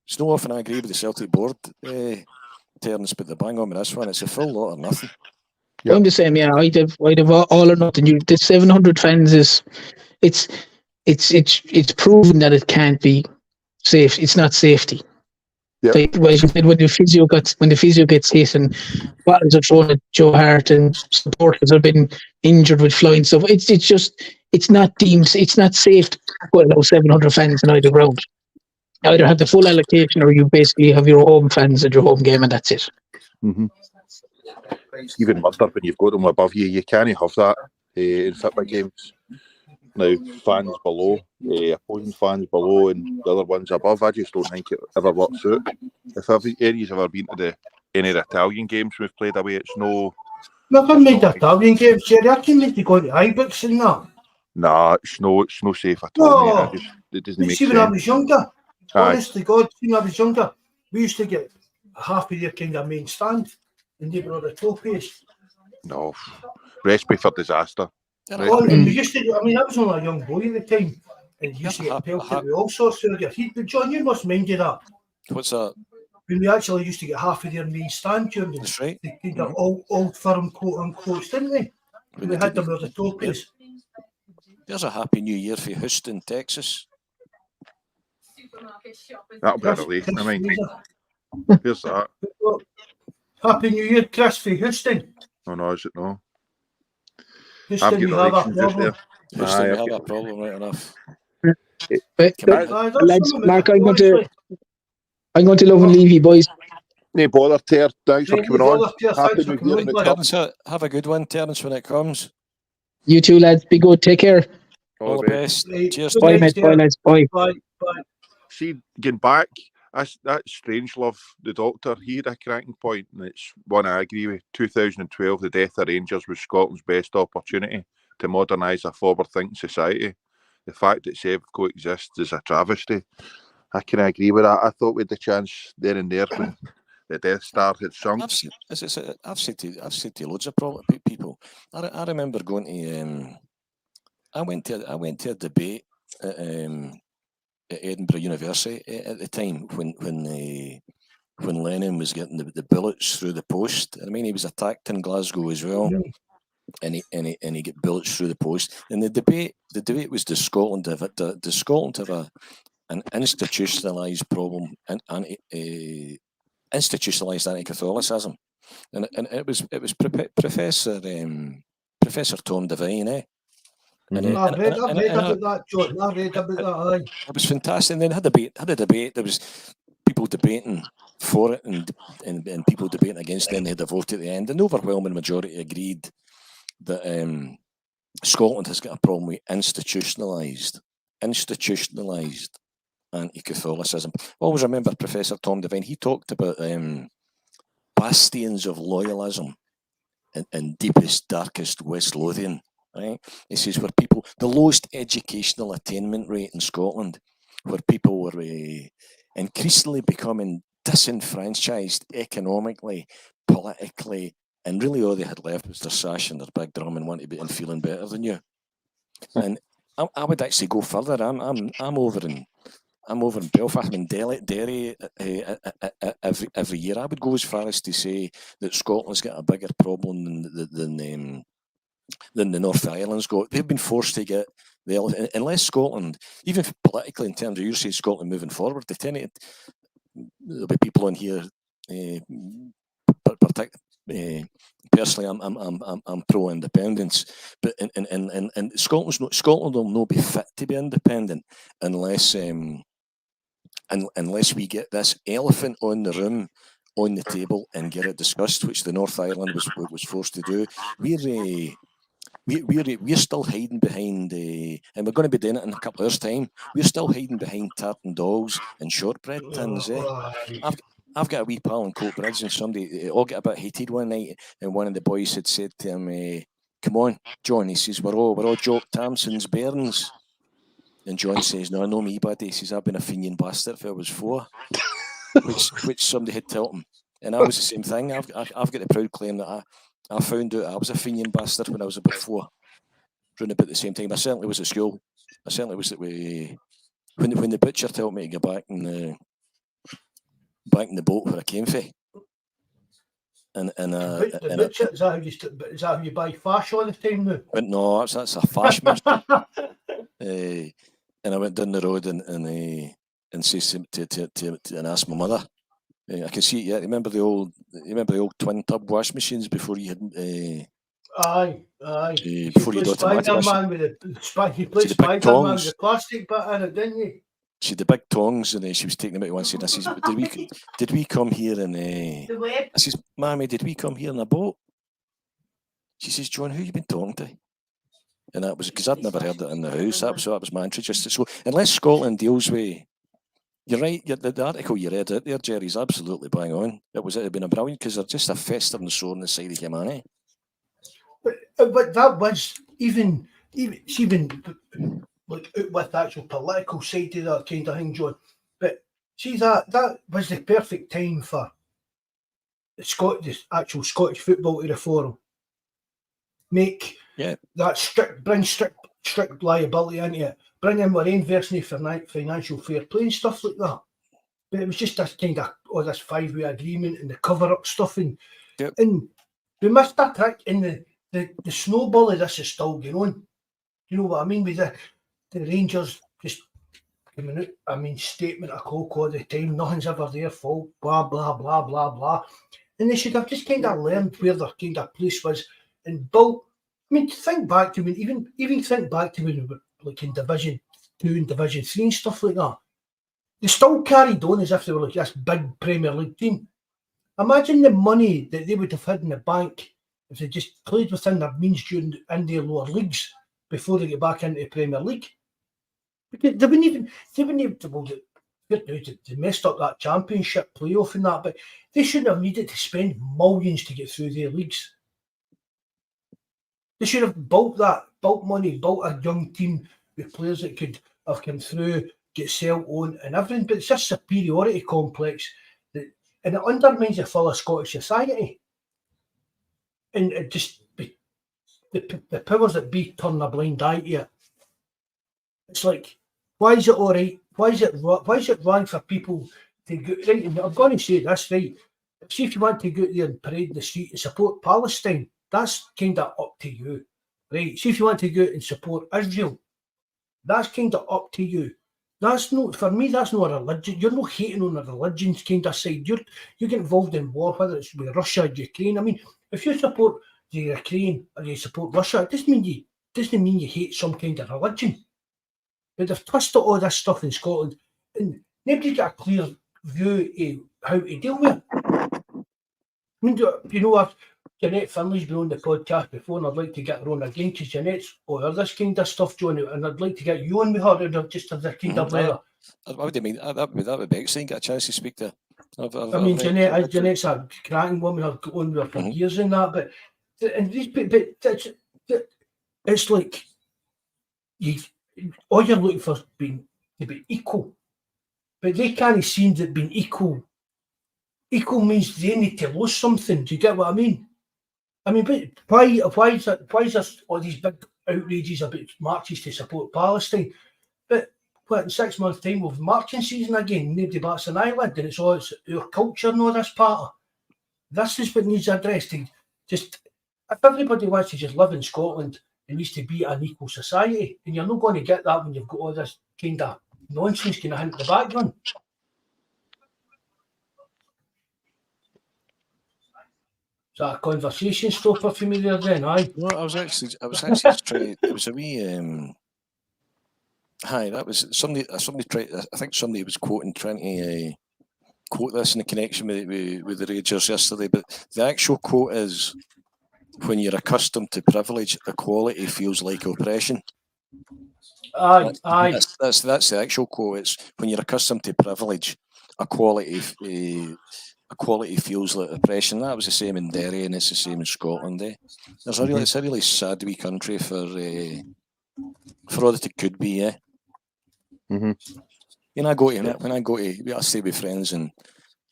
it's no often I agree with the Celtic board, Terence, but the bang on with this one, it's a full lot or nothing. Yep. I'm the same. Yeah, I'd have all or nothing. The 700 fans it's proven that it can't be safe. It's not safety. Yep. Like when the physio gets hit and bottles are thrown at Joe Hart and supporters have been injured with flying stuff. It's not safe to put those 700 fans in either ground. Either have the full allocation or you basically have your home fans at your home game and that's it. Mm-hmm. Even Murder, when you've got them above you, you can't have that in football games. Now, fans below, opposing fans below, and the other ones above, I just don't think it ever works out. If anybody's ever been to any of the Italian games we've played away, it's no. Look, I made the Italian games, Jerry. I can make you go to iBooks and that. Nah, it's no safe at all, No. mate. It doesn't make See, when I sense. was younger, Aye. honestly, God, when I was younger, we used to get half of their kind of main stand, and they were on the trophies. No, recipe for disaster. Oh, and we used to, I mean, I was only a young boy at the time, and you used to Yeah, get pelted with all sorts of your feet. But John, you must mind you that. What's that? When we actually used to get half of their main stand during the That's right. kind of old firm quote unquote, didn't we? When we had them with the trophies. There's a Happy New Year for Houston, Texas. That'll be a relief. I mean, here's that. Happy New Year, Chris, for Houston. Oh no, is it no? Houston, we have a elections just problem. there. Houston, Aye, we I've have got- a problem, right enough. But, Come on. That's lads, something Mark, we- I'm going to love and leave you, boys. No bother, Ter. Thanks for Right, coming no on. bother, Ter, Happy thanks for New coming Year, on, mate. bud. Terence, have a good one, Terence, when it comes. You two, lads. Be good. Take care. All the best. Right, Cheers, good Bye, night, mate. Ter. Bye, lads. Bye. Bye, bye. See, getting back, that Strange Love, the doctor, he had a cracking point, and it's one I agree with. 2012, the death of Rangers was Scotland's best opportunity to modernise a forward-thinking society. The fact that Sevco exists is a travesty. I can agree with that. I thought we had the chance there and there when the Death Star had sunk. I've said to loads of people. I remember going to. I went to a debate at Edinburgh University at the time when Lennon was getting the bullets through the post. I mean, he was attacked in Glasgow as well, and he get bullets through the post. And the debate was, does Scotland have an institutionalised problem and institutionalised anti-Catholicism? And it was Professor Tom Devine, eh? I've read about that, John. I read about that, aye. It was fantastic. And then had a debate. There was people debating for it and people debating against it. And they had a vote at the end. And the overwhelming majority agreed that Scotland has got a problem with institutionalised anti-Catholicism. I always remember Professor Tom Devine. He talked about bastions of loyalism and deepest, darkest West Lothian. Right? He says where people, the lowest educational attainment rate in Scotland, where people were increasingly becoming disenfranchised economically, politically, and really all they had left was their sash and their big drum and wanting to be and feeling better than you. And I would actually go further. I'm over in Belfast. I'm in Derry every year. I would go as far as to say that Scotland's got a bigger problem than the North Islands got. They've been forced to get the elephant. Unless Scotland, even politically in terms of you say Scotland moving forward, they tend to, there'll be people on here. Personally, I'm pro independence, but in Scotland will not be fit to be independent unless we get this elephant on the room, on the table, and get it discussed, which the North Island was forced to do. We're still hiding behind, and we're going to be doing it in a couple of hours' time. We're still hiding behind tartan dolls and shortbread tins. I've got a wee pal in Coatbridge, and somebody all got a bit heated one night, and one of the boys had said to him, "Come on, John." He says, "We're all Jock Tamson's bairns." And John says, "No, no me, buddy." He says, "I've been a Fenian bastard if I was 4," which somebody had told him, and I was the same thing. I've got the proud claim that I found out I was a Fenian bastard when I was about 4, around about the same time. I certainly was at school. I certainly was when the butcher told me to go back in the boat where I came from. Is that how you buy fash all the time now? But no, that's a fash. And I went down the road and says and asked my mother. I can see it yet. Remember the old twin tub wash machines before you had. Aye. Before you got Spider-Man with you played Spider-Man with the plastic bit in it, didn't you? She had the big tongs, and she was taking them out once. And I says, "Did we come here in a?" I says, "Mammy, did we come here in a boat?" She says, "John, who you been talking to?" And that was because I'd never heard it in the house. That was my introduction. So unless Scotland deals with, you're right. The article you read out there, Jerry's absolutely bang on. It had been a brilliant because they're just a festering sore on the side of humanity. But that was even like out with the actual political side of that kind of thing, John. But see that was the perfect time for the actual Scottish football to reform. Make that bring strict liability into it. Bring in our own version of financial fair play and stuff like that. But it was just this kind of this 5-way agreement and the cover up stuff and we missed that trick in the snowball of this is still going on. You know what I mean? With the Rangers just coming out, I mean, statement of coke all the time, nothing's ever their fault, blah, blah, blah, blah, blah. And they should have just kind of learned where their kind of place was and built. I mean, think back to when, even think back to when we were like in Division 2 and Division 3 and stuff like that. They still carried on as if they were like this big Premier League team. Imagine the money that they would have had in the bank if they just played within their means during in their lower leagues before they get back into the Premier League. Because they wouldn't even they messed up that championship playoff and that, but they shouldn't have needed to spend millions to get through their leagues. They should have built money, built a young team with players that could have come through, get sold on and everything, but it's just a superiority complex and it undermines the full of Scottish society. And it just the powers that be turn a blind eye to it. It's like, why is it all right? Why is it wrong for people to go right? And I'm going to say this, right? See, if you want to go out there and parade in the street and support Palestine, that's kind of up to you, right? See, if you want to go out and support Israel, that's kind of up to you. That's not, for me, that's not a religion. You're not hating on a religion's kind of side. You get involved in war, whether it's with Russia, Ukraine. I mean, if you support the Ukraine or you support Russia, it doesn't mean you hate some kind of religion. But they've twisted all this stuff in Scotland and nobody's got a clear view of how to deal with it. I mean, you know, Jeanette Finley's been on the podcast before and I'd like to get her on again because Jeanette's all this kind of stuff, John, and I'd like to get you on with her and just have this kind of leather. What do you mean? That would be excellent. Get a chance to speak to her. I mean, Jeanette's a cracking woman. I've got on with her for years and that, but it's like all you're looking for is to be equal, but they can't see that being equal means they need to lose something. Do you get what I mean? I mean, but why is there all these big outrages about marches to support Palestine? But in 6 months' time we'll have marching season again, nobody bats an eyelid, and it's our culture and all this part of. This is what needs addressed. Just if everybody wants to just live in Scotland, it needs to be an equal society, and you're not going to get that when you've got all this kind of nonsense kind of in the background. Is that a conversation stopper for me there then, aye? No, I was actually trying. It was a wee. Hi, that was somebody tried. I think somebody was trying to quote this in a connection with the Rangers yesterday. But the actual quote is, "When you're accustomed to privilege, equality feels like oppression." Aye. That's the actual quote. It's when you're accustomed to privilege, equality feels like oppression. That was the same in Derry, and it's the same in Scotland. It's a really sad wee country for all that it could be. Yeah. Mm-hmm. When I stay with friends and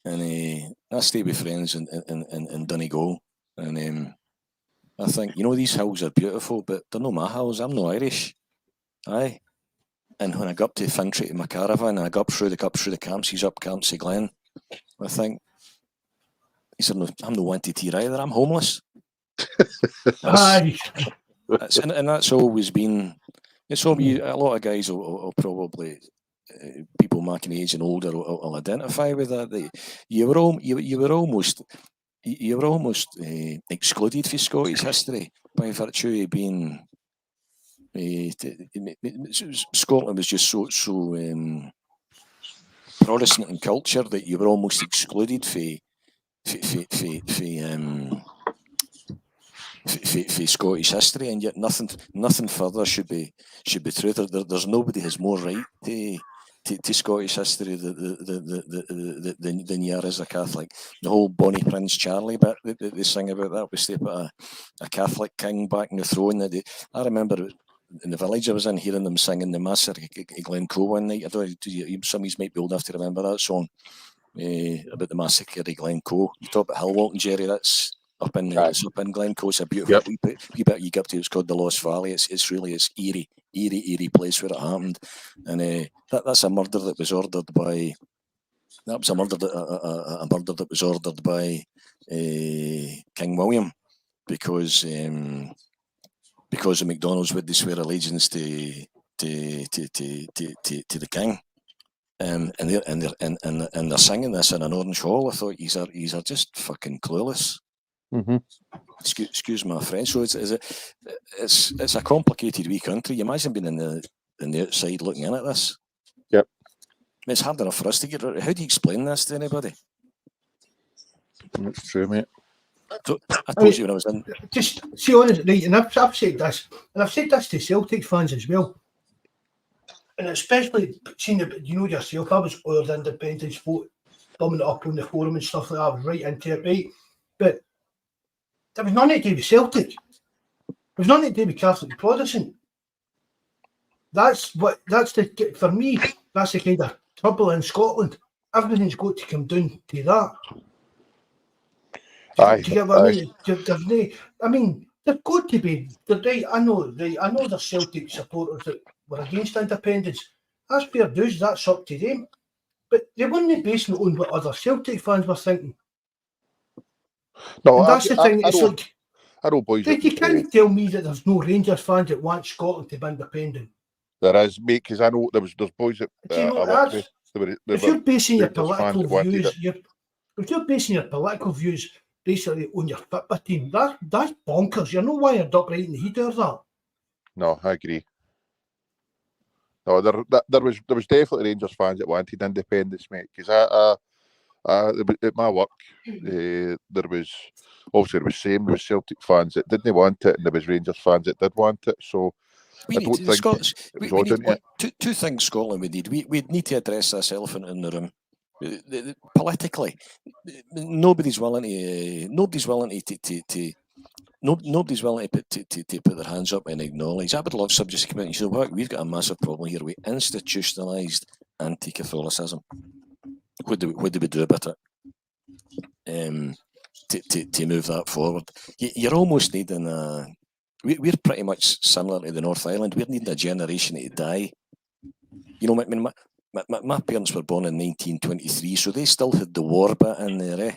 I stay with friends in Donegal, and I think, you know, these hills are beautiful, but they're not my hills. I'm not Irish. Aye. And when I go up to Fintry to my caravan, and I go up through the Campsies up Campsie Glen, I think, I'm no one to tear either. I'm homeless. Aye. And that's always been. It's all a lot of guys will probably people my age and older will identify with that. You were almost excluded from Scottish history by virtue of being. Scotland was just so Protestant in culture that you were almost excluded for for Scottish history, and yet nothing further should be true. There's nobody has more right to Scottish history than you are as a Catholic. The whole Bonnie Prince Charlie bit that they sing about, that was to put a Catholic king back in the throne. I remember in the village I was in, hearing them singing the Massacre at Glencoe one night. I don't know, some of you might be old enough to remember that song about the Massacre at Glencoe. You talk about Hillwalton, Jerry, that's up in Glencoe. It's a beautiful wee bit you get up to. It's called the Lost Valley. It's really eerie place where it happened, and that's a murder that was ordered by. That was a murder that was ordered by King William, because the McDonald's would swear allegiance to the king. And they're singing this in an orange hall. I thought these are just fucking clueless. Mm-hmm. Excuse my French. So it's a complicated wee country. You imagine being in the outside looking in at this. Yep. It's hard enough for us to get. How do you explain this to anybody? That's true, mate. So, I told you when I was in. Just see honest, right? And I've said this, and I've said this to Celtic fans as well. And especially seeing, you know yourself, I was all the independence vote, bumming it up on the forum and stuff like that. I was right into it, right? But there was nothing to do with Celtic. There was nothing to do with Catholic and Protestant. For me, that's the kind of trouble in Scotland. Everything's got to come down to that. Do you get what I mean? There's got to be, right, I know there's Celtic supporters that were against independence. That's fair dues, that's up to them. But they weren't basing it on what other Celtic fans were thinking. No, and that's the thing. It's like, I know, boys. You can't tell me that there's no Rangers fans that want Scotland to be independent. There is, mate, because I know there's boys that if you're basing your political views basically on your football team, that's bonkers. You're not wired up right in the heat of that. No, I agree. No, there was definitely Rangers fans that wanted independence, mate. Because at my work, there was Celtic fans that didn't want it, and there was Rangers fans that did want it. So two things Scotland would need. We'd need to address this elephant in the room. Politically, nobody's willing to put their hands up and acknowledge. I would love subjects to come out and say, "Look, we've got a massive problem here with institutionalised anti-Catholicism. What do we do about it? To move that forward, you're almost needing a. We're pretty much similar to the North Island. We're needing a generation to die. You know, I mean, my parents were born in 1923, so they still had the war bit in there.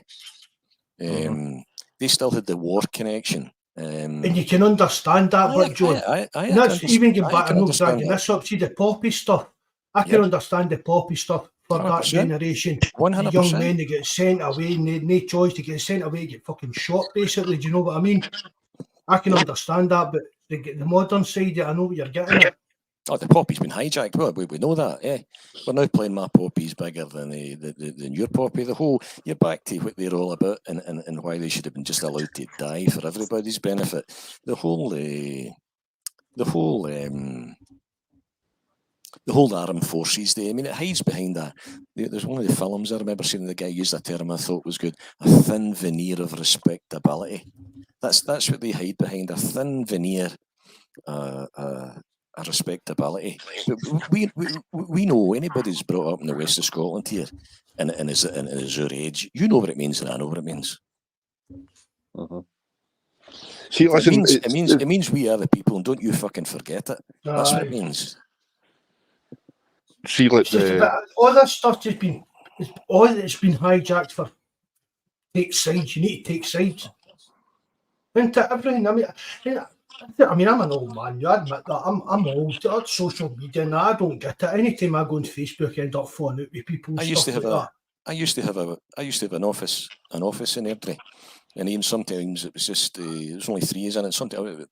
They still had the war connection. And you can understand that, but John, that's even getting back. I'm not dragging this up. See the poppy stuff. I can understand the poppy stuff for 100%. That generation. 100%. The young men that get sent away, no choice to get sent away, get fucking shot. Basically, do you know what I mean? I can understand that, but the modern side, I know what you're getting at. Oh, the poppy's been hijacked. Well, we know that. Yeah, we're now playing my poppy's bigger than your poppy. You're back to what they're all about, and why they should have been just allowed to die for everybody's benefit. The whole armed forces day. I mean, it hides behind that. There's one of the films I remember seeing the guy use that term. I thought was good. A thin veneer of respectability. That's what they hide behind. A thin veneer. A respectability. We know anybody's brought up in the west of Scotland here and is our age. You know what it means, and I know what it means. Uh-huh. See, listen, it means we are the people, and don't you fucking forget it. That's what it means. See, all this stuff has been hijacked for take sides. You need to take sides. Into everything. I mean, I'm an old man. You admit that. I'm old. That's social media, and I don't get it. Anytime I go on Facebook, I end up falling out with people. I used to have an office in Airdrie, and even sometimes it was just it was only 3 years in it. Sometimes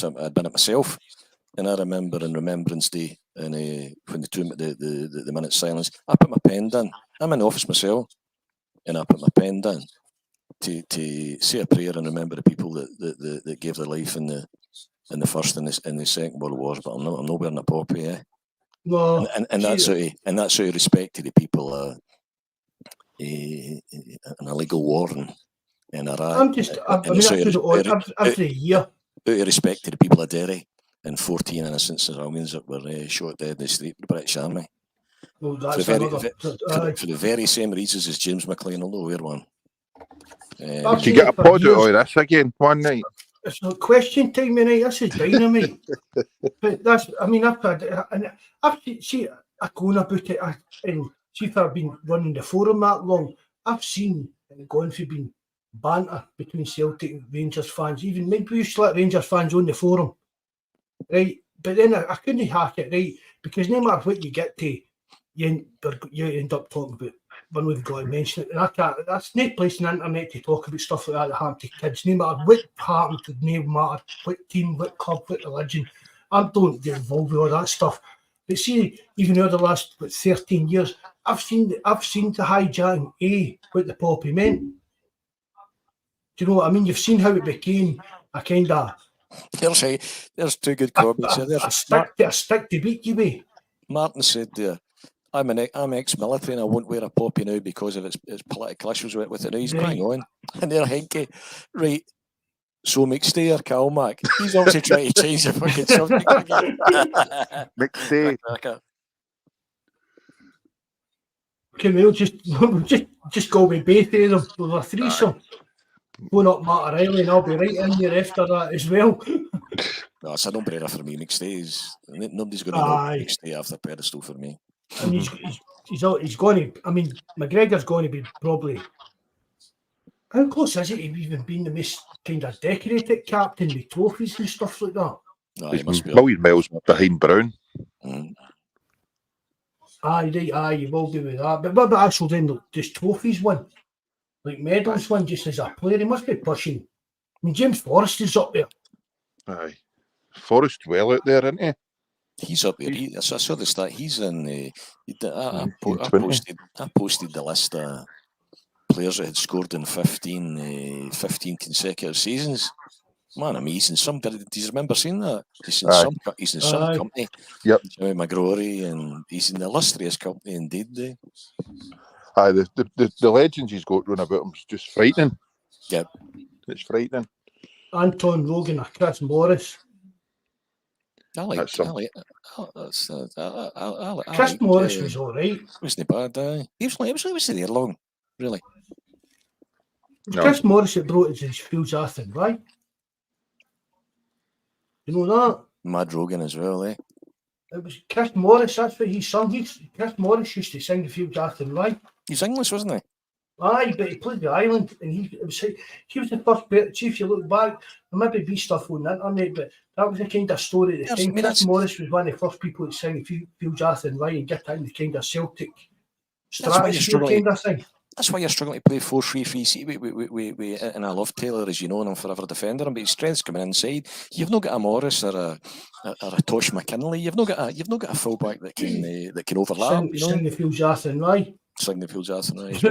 I'd been it myself, and I remember in Remembrance Day, and when the minute silence, I put my pen down. I'm in the office myself, and I put my pen down, to say a prayer and remember the people that gave their life in the First and the Second World Wars, but I'm not wearing a poppy, eh? No, And that's out of respect to the people in a legal war in Iraq. Every year. Out of respect to the people of Derry and 14 innocent civilians that were shot dead in the street with the British Army. Well, For the very same reasons as James McLean, although we're one. Did you get a pod out of this again one night? It's not question time, mate. This is dynamite. But that's, I mean, I've see, I go on about it, and see if I've been running the forum that long, I've seen it going for being banter between Celtic and Rangers fans. Even maybe we used to let Rangers fans on the forum, right? But then I couldn't hack it, right? Because no matter what you get to, you end up talking about when we've got to mention it. And I can't, that's no place on the internet to talk about stuff like that happened to kids. No matter what happened, no matter what team, what club, what religion. I don't get involved with all that stuff. But see, even over the last 13 years, I've seen the hijacking what the poppy meant. Do you know what I mean? You've seen how it became a kind of... There's two good comments there. A stick to beat you with. Martin said there, I'm ex-military and I won't wear a poppy now because of its political issues with it. Now he's bang on. And there, Henke, right, so McStay or Calmac, he's obviously trying to change the fucking subject again. McStay. Okay, we'll just go with both of them with a threesome. Going up Matter Island, and I'll be right in there after that as well. No, it's a no-brainer for me. McStay's nobody's going to know McStay after pedestal for me. And he's going to. I mean, McGregor's going to be probably. How close is it to even being the most kind of decorated captain with trophies and stuff like that? No, he must be million miles behind Brown. Aye, you will be with that. But what about actual then, just trophies won? Like medals won just as a player? He must be pushing. I mean, James Forrest is up there. Aye. Forrest well out there, isn't he? He's up there. I saw the stat. He's in the... I posted the list of players that had scored in 15 consecutive seasons. Man, amazing. Do you remember seeing that? He's in some company. Yep. McGregor, and he's in the illustrious company indeed. Aye, the legends he's got run about him is just frightening. Yep. It's frightening. Anton Rogan or Chris Morris. Chris Morris was all right. Wasn't bad, He was there long, really. No. Chris Morris that brought his Fields Athen, right? You know that? Mad Rogan as well, eh? It was Chris Morris, that's what he sung. Chris Morris used to sing the Fields Athen, right? He's English, wasn't he? Aye, but he played the island, and he was the first bit. See, if you look back, there might be stuff on the internet, but that was the kind of story at the time. Chris Morris was one of the first people to sing Fields Athen, right, and get in the kind of Celtic strategy kind of thing. That's why you're struggling to play 4-3-3 and I love Taylor, as you know, and I'm forever defending him, but his strength's coming inside. You've not got a Morris or a Tosh McKinley. You've not got a fullback that can overlap. Sing the Fields Athen, right? Sing the Fields Athen, right?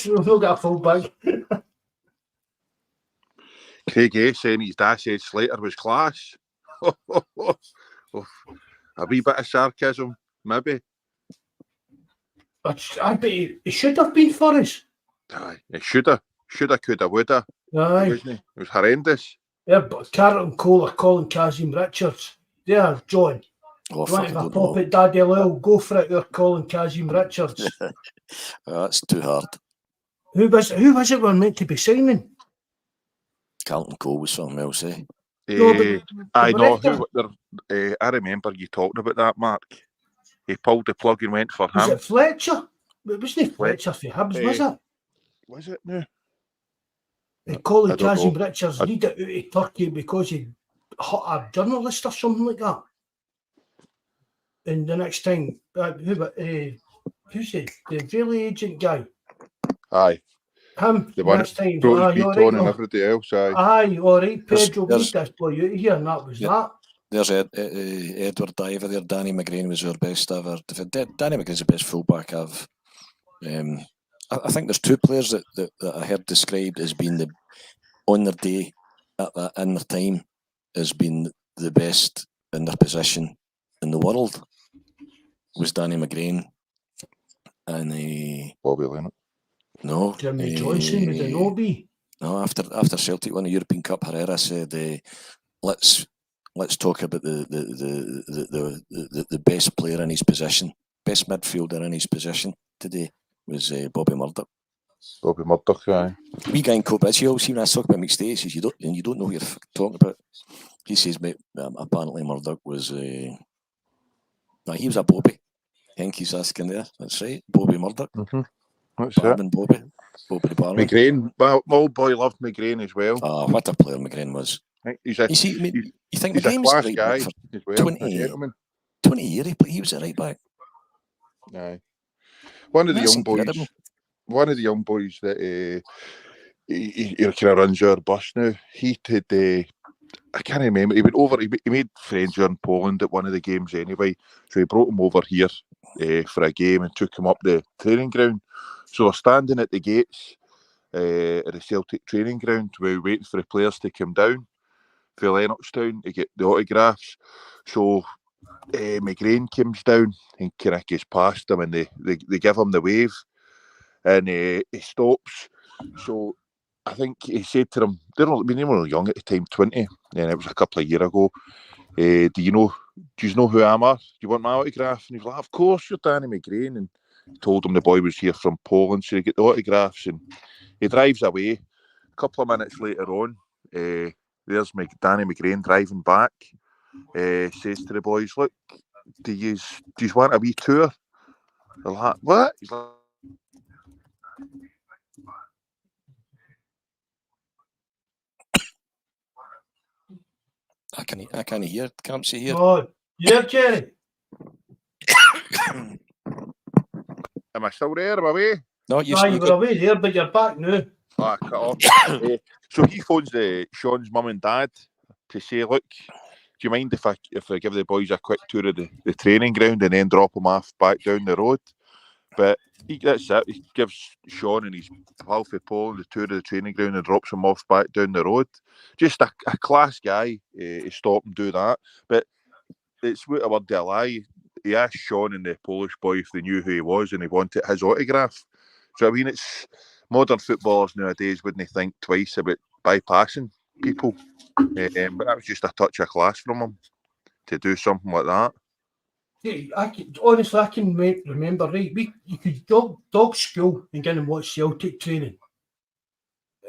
We've not got a fullback. Craig A saying his dad said Slater was class. A wee bit of sarcasm, maybe. I bet it should have been for us. Aye, it shoulda, coulda, woulda. Aye. It was horrendous. Yeah, but Carlton Cole or Colin Kazim Richards. There, John. You want to have a pop at Daddy Lil? Go for it, there, Colin Kazim Richards. That's too hard. Who was it we're meant to be signing? Carlton Cole was something else, eh? I know. I remember you talking about that, Mark. He pulled the plug and went for him. Was it Fletcher? It wasn't Fletcher for Hibs, was it? Was it? No. Colin Kazim Richards needed it out of Turkey because he hit a journalist or something like that. And the next time, who's it? The Israeli agent guy. Aye. Him. The one next time. brought his beat on and everybody else. Aye, all right. Pedro beat this boy out here, and that was that. There's Edward Diver there. Danny McGrain was our best ever. Danny McGrain's the best fullback I've I think there's two players that I heard described as being on their day in their time as being the best in their position in the world. Was Danny McGregor and Bobby Leonard. no, Jeremy Johnson with an OB. No, after Celtic won the European Cup, Herrera said, "Let's talk about the best player in his position, best midfielder in his position today was Bobby Murdoch." Bobby Murdoch, aye. We guy in Cobitch, see when I talk about mixed days, you don't know what you're talking about. He says, mate, apparently Murdoch was he was a Bobby. I think he's asking there. That's right, Bobby Murdoch. Mm-hmm. That's Barman it. Bobby the Barman. McGregor, my old boy loved McGregor as well. What a player McGregor was. He's You see, I mean, you think a McGregor was class right guy back for as well. 20 years. He was a right back. Aye. One of the That's young boys. incredible. One of the young boys that he kind of runs our bus now. He did. I can't remember. He went over. He made friends here in Poland at one of the games anyway. So he brought him over here for a game and took him up the training ground. So we're standing at the gates at the Celtic training ground. We're waiting for the players to come down for Lennoxtown to get the autographs. So McGregor comes down and kind of gets past them, and they give him the wave, and he stops. So I think he said to them, they were young at the time, 20, and it was a couple of years ago. Do you know who I am? Do you want my autograph? And he was like, of course, you're Danny McGregor. And he told him the boy was here from Poland, so he get the autographs, and he drives away. A couple of minutes later on, there's Danny McGregor driving back. Says to the boys, look, do you want a wee tour? They're like, what? He's like, I can't hear. Can't see here. Oh, yeah, Jerry. am I still there? Am I away? No, You were away there, but you're back now. Ah, cut off. So he phones Sean's mum and dad to say, look, do you mind if I give the boys a quick tour of the training ground and then drop them off back down the road? But that's it. He gives Sean and his pal for Poland a tour of the training ground and drops them off back down the road. Just a class guy to stop and do that. But it's what a word of a lie. He asked Sean and the Polish boy if they knew who he was and he wanted his autograph. So I mean, it's modern footballers nowadays wouldn't think twice about bypassing people. But that was just a touch of class from him to do something like that. Hey, I can remember, right, you could dog school and get and watch Celtic training.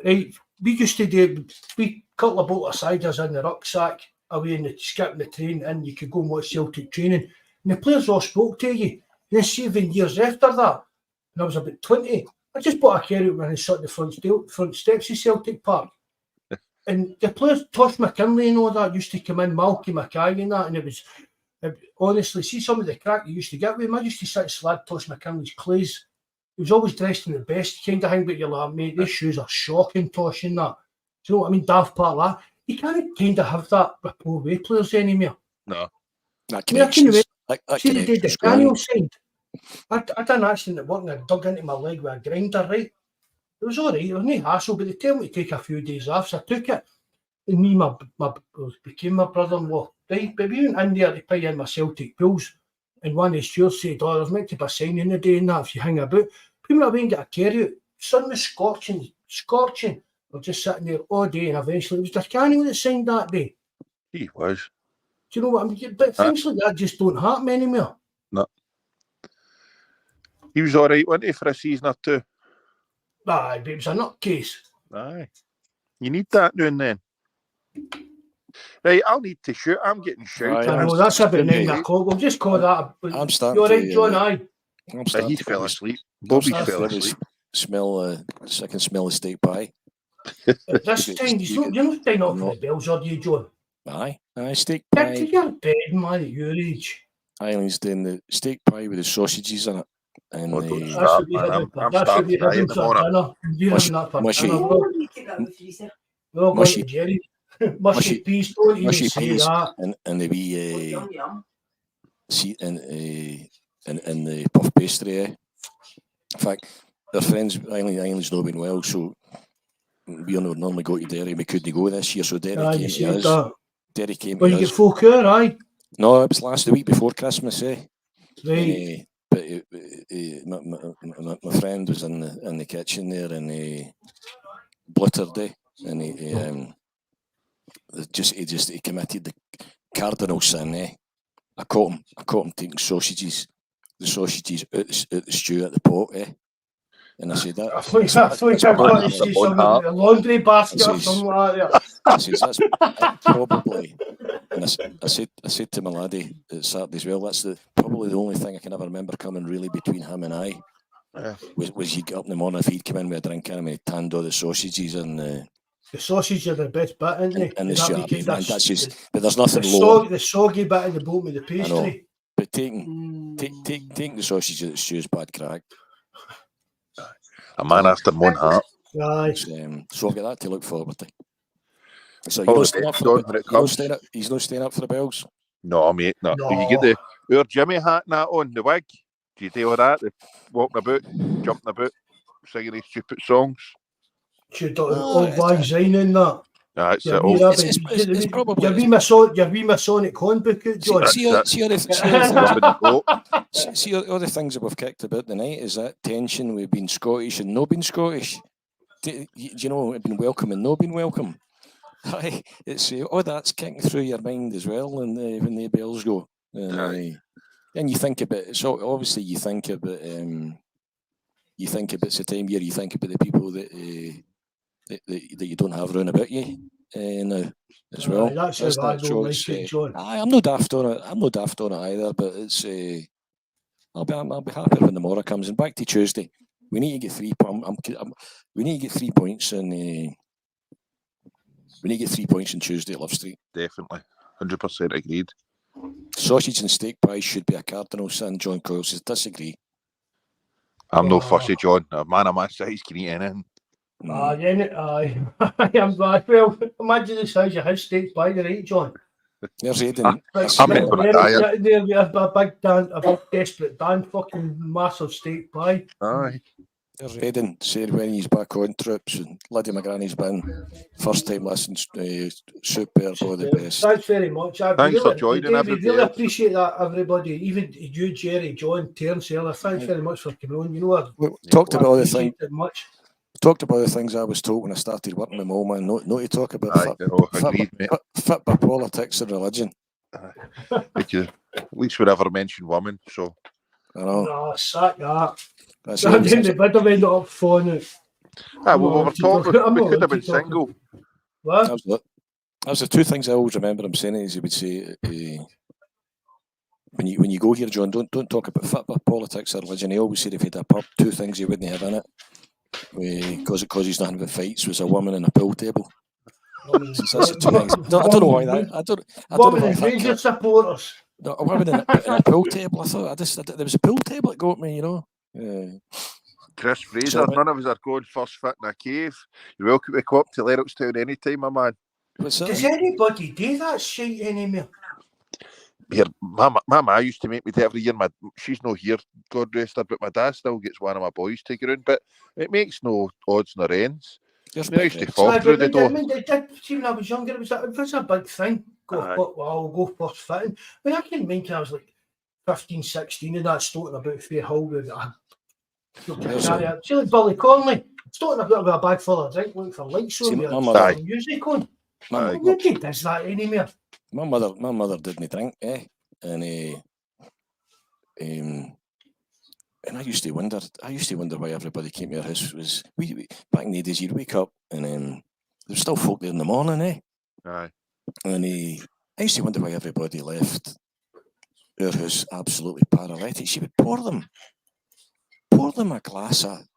Right, we used to do, we couple of bottle of ciders in the rucksack away in the skipping the train, and you could go and watch Celtic training. And the players all spoke to you. And then 7 years after that, when I was about 20, I just bought a carrot when I sat in the front steps of Celtic Park. And the players, Tosh McKinley and all that, used to come in, Malky Mackay and that, and it was honestly, see some of the crack you used to get with him. I used to sit and slag Tosh McKinley's clays. He was always dressed in the best kind of thing, but you're like, mate, these shoes are shocking, Tosh, and that. Do you know what I mean? Daft part of that. You can't kind of have that with away players anymore. No. That I mean, I can remember, see the day connection's that Daniel signed. I done an accident at work and I dug into my leg with a grinder, right? It was all right, it was no hassle, but they tell me to take a few days off, so I took it. And me, my became my brother-in-law, right? But we went in there to pay in my Celtic bills, and one of the stewards said, oh, there's meant to be a signing the day and that if you hang about. We went away and got a carry-out. Sun was scorching. We're just sitting there all day, and eventually it was Darcani that signed that day. He was. Do you know what I mean? But things like that just don't happen anymore. No. He was all right, wasn't he, for a season or two? Aye, but it was a nutcase. Aye. You need that now and then. Right, I'll need to shoot. I'm getting shouted. I know, that's about 9 o'clock. We'll just call that. I'm starting You're right, to, John, aye. I'm starting He to fell get asleep. Bobby fell this asleep. smell. I can smell the steak pie. At this time, you're not staying up for the bells, are you, John? Aye, steak Get to pie. your bed, man, at your age. Island's doing the steak pie with the sausages in it, and Oh, don't the start. That's what we man, have I'm that's what we starting have tonight for in the dinner. We're having that for mushy. dinner. We're all going Mushy. to Jerry. Mushy peas, don't even mushy say peas that. and the wee see and the puff pastry. In fact, their friends, Island's not been well, so we normally go to Derry. We couldn't go this year, so Derry You came to said us. that. Derry came Well, to you us. get full cure, aye. No, it was the week before Christmas, eh? Right. But my friend was in the kitchen there, and he bluttered, and he committed the cardinal sin, eh? I caught him taking the sausages out the stew at the pot, eh? And I said that. I thought I got to say something about the laundry basket or something like that. I said that's probably. And I said to my laddie at Saturday as well, that's probably the only thing I can ever remember coming really between him and I. Was he get up in the morning, if he'd come in with a drink and he tanned all the sausages and the sausages are the best bit, aren't they? And that's just, but there's nothing the soggy bit in the bottom of the pastry. But taking the sausage out the stew is bad crack. A man after one heart. Aye. So I've got that to look forward to. So he's not staying up for the bells? No, mate, no. Do you get our Jimmy hat and that on, the wig? Do you do all that? Walking about, jumping about, singing these stupid songs? Should old Bawz sign in that. It's probably your wee Masonic handbook, John. See all the things that we've kicked about tonight, is that tension with being Scottish and not being Scottish. Do you know, been welcome and not been welcome? It's all that's kicking through your mind as well, and when the bells go, and you think about. So obviously you think about the time here. You think about the people that you don't have round about you now as well. That's how I don't like it, John. I'm not daft on it. I'm not daft on it either. But it's I'll be happy when the morrow comes. And back to Tuesday, we need to get 3 points. We need to get 3 points and. We need to get 3 points on Tuesday at Love Street. Definitely. 100% agreed. Sausage and steak pie should be a cardinal sin. John Coyle says, disagree. I'm no fussy, John. A man of my size can eat anything. Aye. I'm glad. Well, imagine the size of his steak pie, right, John? There's Aidan. I'm in on a diet. A big desperate Dan fucking massive steak pie. Aye. There's Aidan said when he's back on trips, and Liddy McGranny's been first time listens, superb, all the best. Thanks very much. Thanks for joining, everybody. Really appreciate that, everybody. Even you, Jerry, John, Terence, Ella. Thanks very much for coming on. You know, we talked about all the things. Talked about the things I was told when I started working with Moma, and not to talk about fit by politics and religion. At least we never mentioned women, so. I know. No, sack that. That's I didn't bid have ended up phone it. We were talking, we could have been single. What? That was the two things I always remember him saying, is he would say, when you go here, John, don't talk about football, politics or religion. He always said if he had a pub, two things he wouldn't have in it, because he's not having fights, was a woman and a pool table. That's the two things. I don't know why that. I don't woman know and Rangers supporters. No, a woman in a pool table. I thought there was a pool table that got me, you know. Chris Fraser, none of us are going first fit in a cave. You're welcome to come up to Lennoxtown anytime, my man. Does anybody do that shit anymore? Here, my ma used to make me do every year. She's not here, God rest her, but my dad still gets one of my boys to go around. But it makes no odds nor ends. They used to fall through the door. I mean, they did. See, when I was younger, it was a big thing. I'll go first fitting. I mean, I can remember when I was like 15, 16, and that stoating about Fair Hall with see, like Billy Conley, stoating about with a bag full of drink, looking for lights on with music on. Nobody does that anymore. My mother didn't drink, and I used to wonder why everybody came to our house. Was we back in the days you'd wake up and there was still folk there in the morning, Aye. And I used to wonder why everybody left our house absolutely paralytic. She would pour them a glass of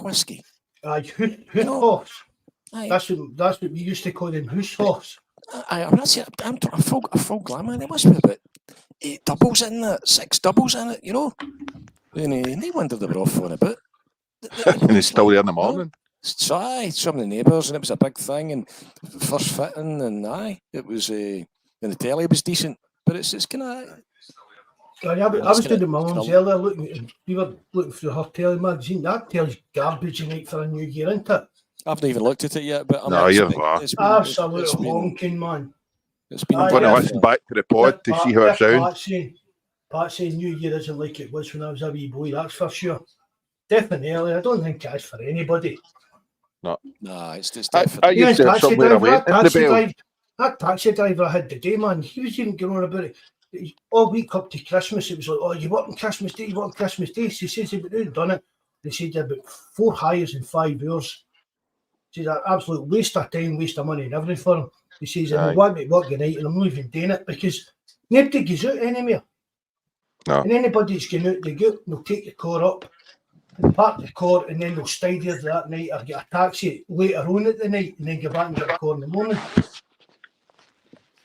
whiskey. Aye, house. That's what we used to call them, house house. I'm full glamour. There must be about 8 doubles in it, 6 doubles in it, you know. And they wondered they were off on a bit. And it's still there in the morning. So some of the neighbours, and it was a big thing, and first fitting, and it was, and the telly was decent, but it's kind of. I was doing the Mullins earlier looking. We were looking through her telly magazine. That tells garbage night for a new year, isn't it? I've not even looked at it yet, but No, you're far. Absolute honking, man. It's been. I'm going to listen back to the pod to see how it sounds. Pat saying New Year isn't like it was when I was a wee boy, that's for sure. Definitely, I don't think it's for anybody. No. Nah, it's just I used to have somewhere I went in the bell. That taxi driver I had today, man, he was even going on about it. All week up to Christmas, it was like, oh, you working Christmas Day, you working Christmas Day. He says, if we done it, they said about 4 hires in 5 hours. He says, an absolute waste of time, waste of money and everything for him. He says, I want me to work at night and I'm not even doing it because nobody goes out anywhere. No. And anybody that's going out, they'll take the car up and park the car and then they'll stay there that night or get a taxi later on at the night and then go back and get a car in the morning.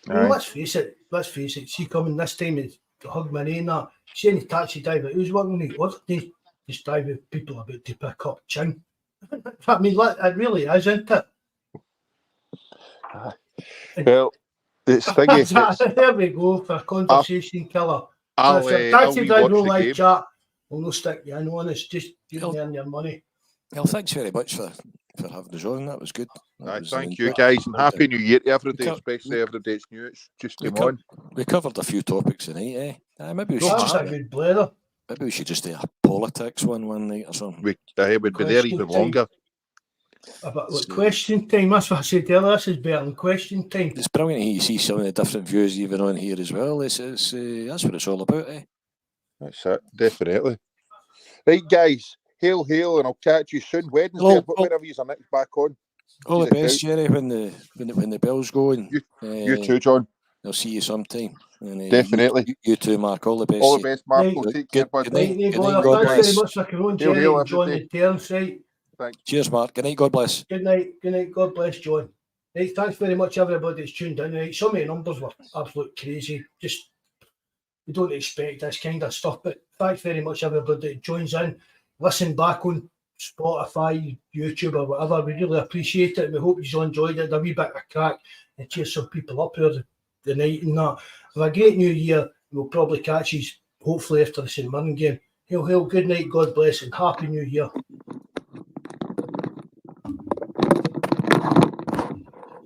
I mean, let's face it, see coming this time to hug my name that, see any taxi driver who's working the other day, just driving people about to pick up chin. I mean, it really is, isn't it? Well, it's thingy. There we go for a conversation killer. I'll taxi driver watch the game. Chat. We'll not stick you in on. It's just you earn your money. Well, thanks very much for having us on. That was good. Thank you, guys, and Happy New Year to everybody, especially everybody that's new. It's just come on. We covered a few topics tonight, eh? Maybe we should a good blather. Maybe we should just do a politics one night or something. I would be there even longer. Like question time, that's what I said earlier. This is better than question time. It's brilliant to see some of the different views even on here as well. It's that's what it's all about, eh? That's it, definitely. Right, guys, hail, and I'll catch you soon. Wednesday, whenever you're next back on. All the best, Jerry, when the bells go. And, you too, John. I'll see you sometime. And, definitely. You too, Mark. All the best. All the best, Mark. We'll take care, bud. Good night, thanks very much for coming on, Jerry, and John and Terence, right? Thanks. Cheers, Mark. Good night. God bless. Good night. God bless, John. Right, thanks very much, everybody that's tuned in. Right, some of the numbers were absolute crazy. Just we don't expect this kind of stuff, but thanks very much, everybody that joins in. Listen back on Spotify, YouTube, or whatever. We really appreciate it. We hope you enjoyed it. A wee bit of crack and cheer some people up here the night and that. Have a great new year. We'll probably catch you hopefully after the St Mirren game. Hail, good night, God bless, and Happy New Year.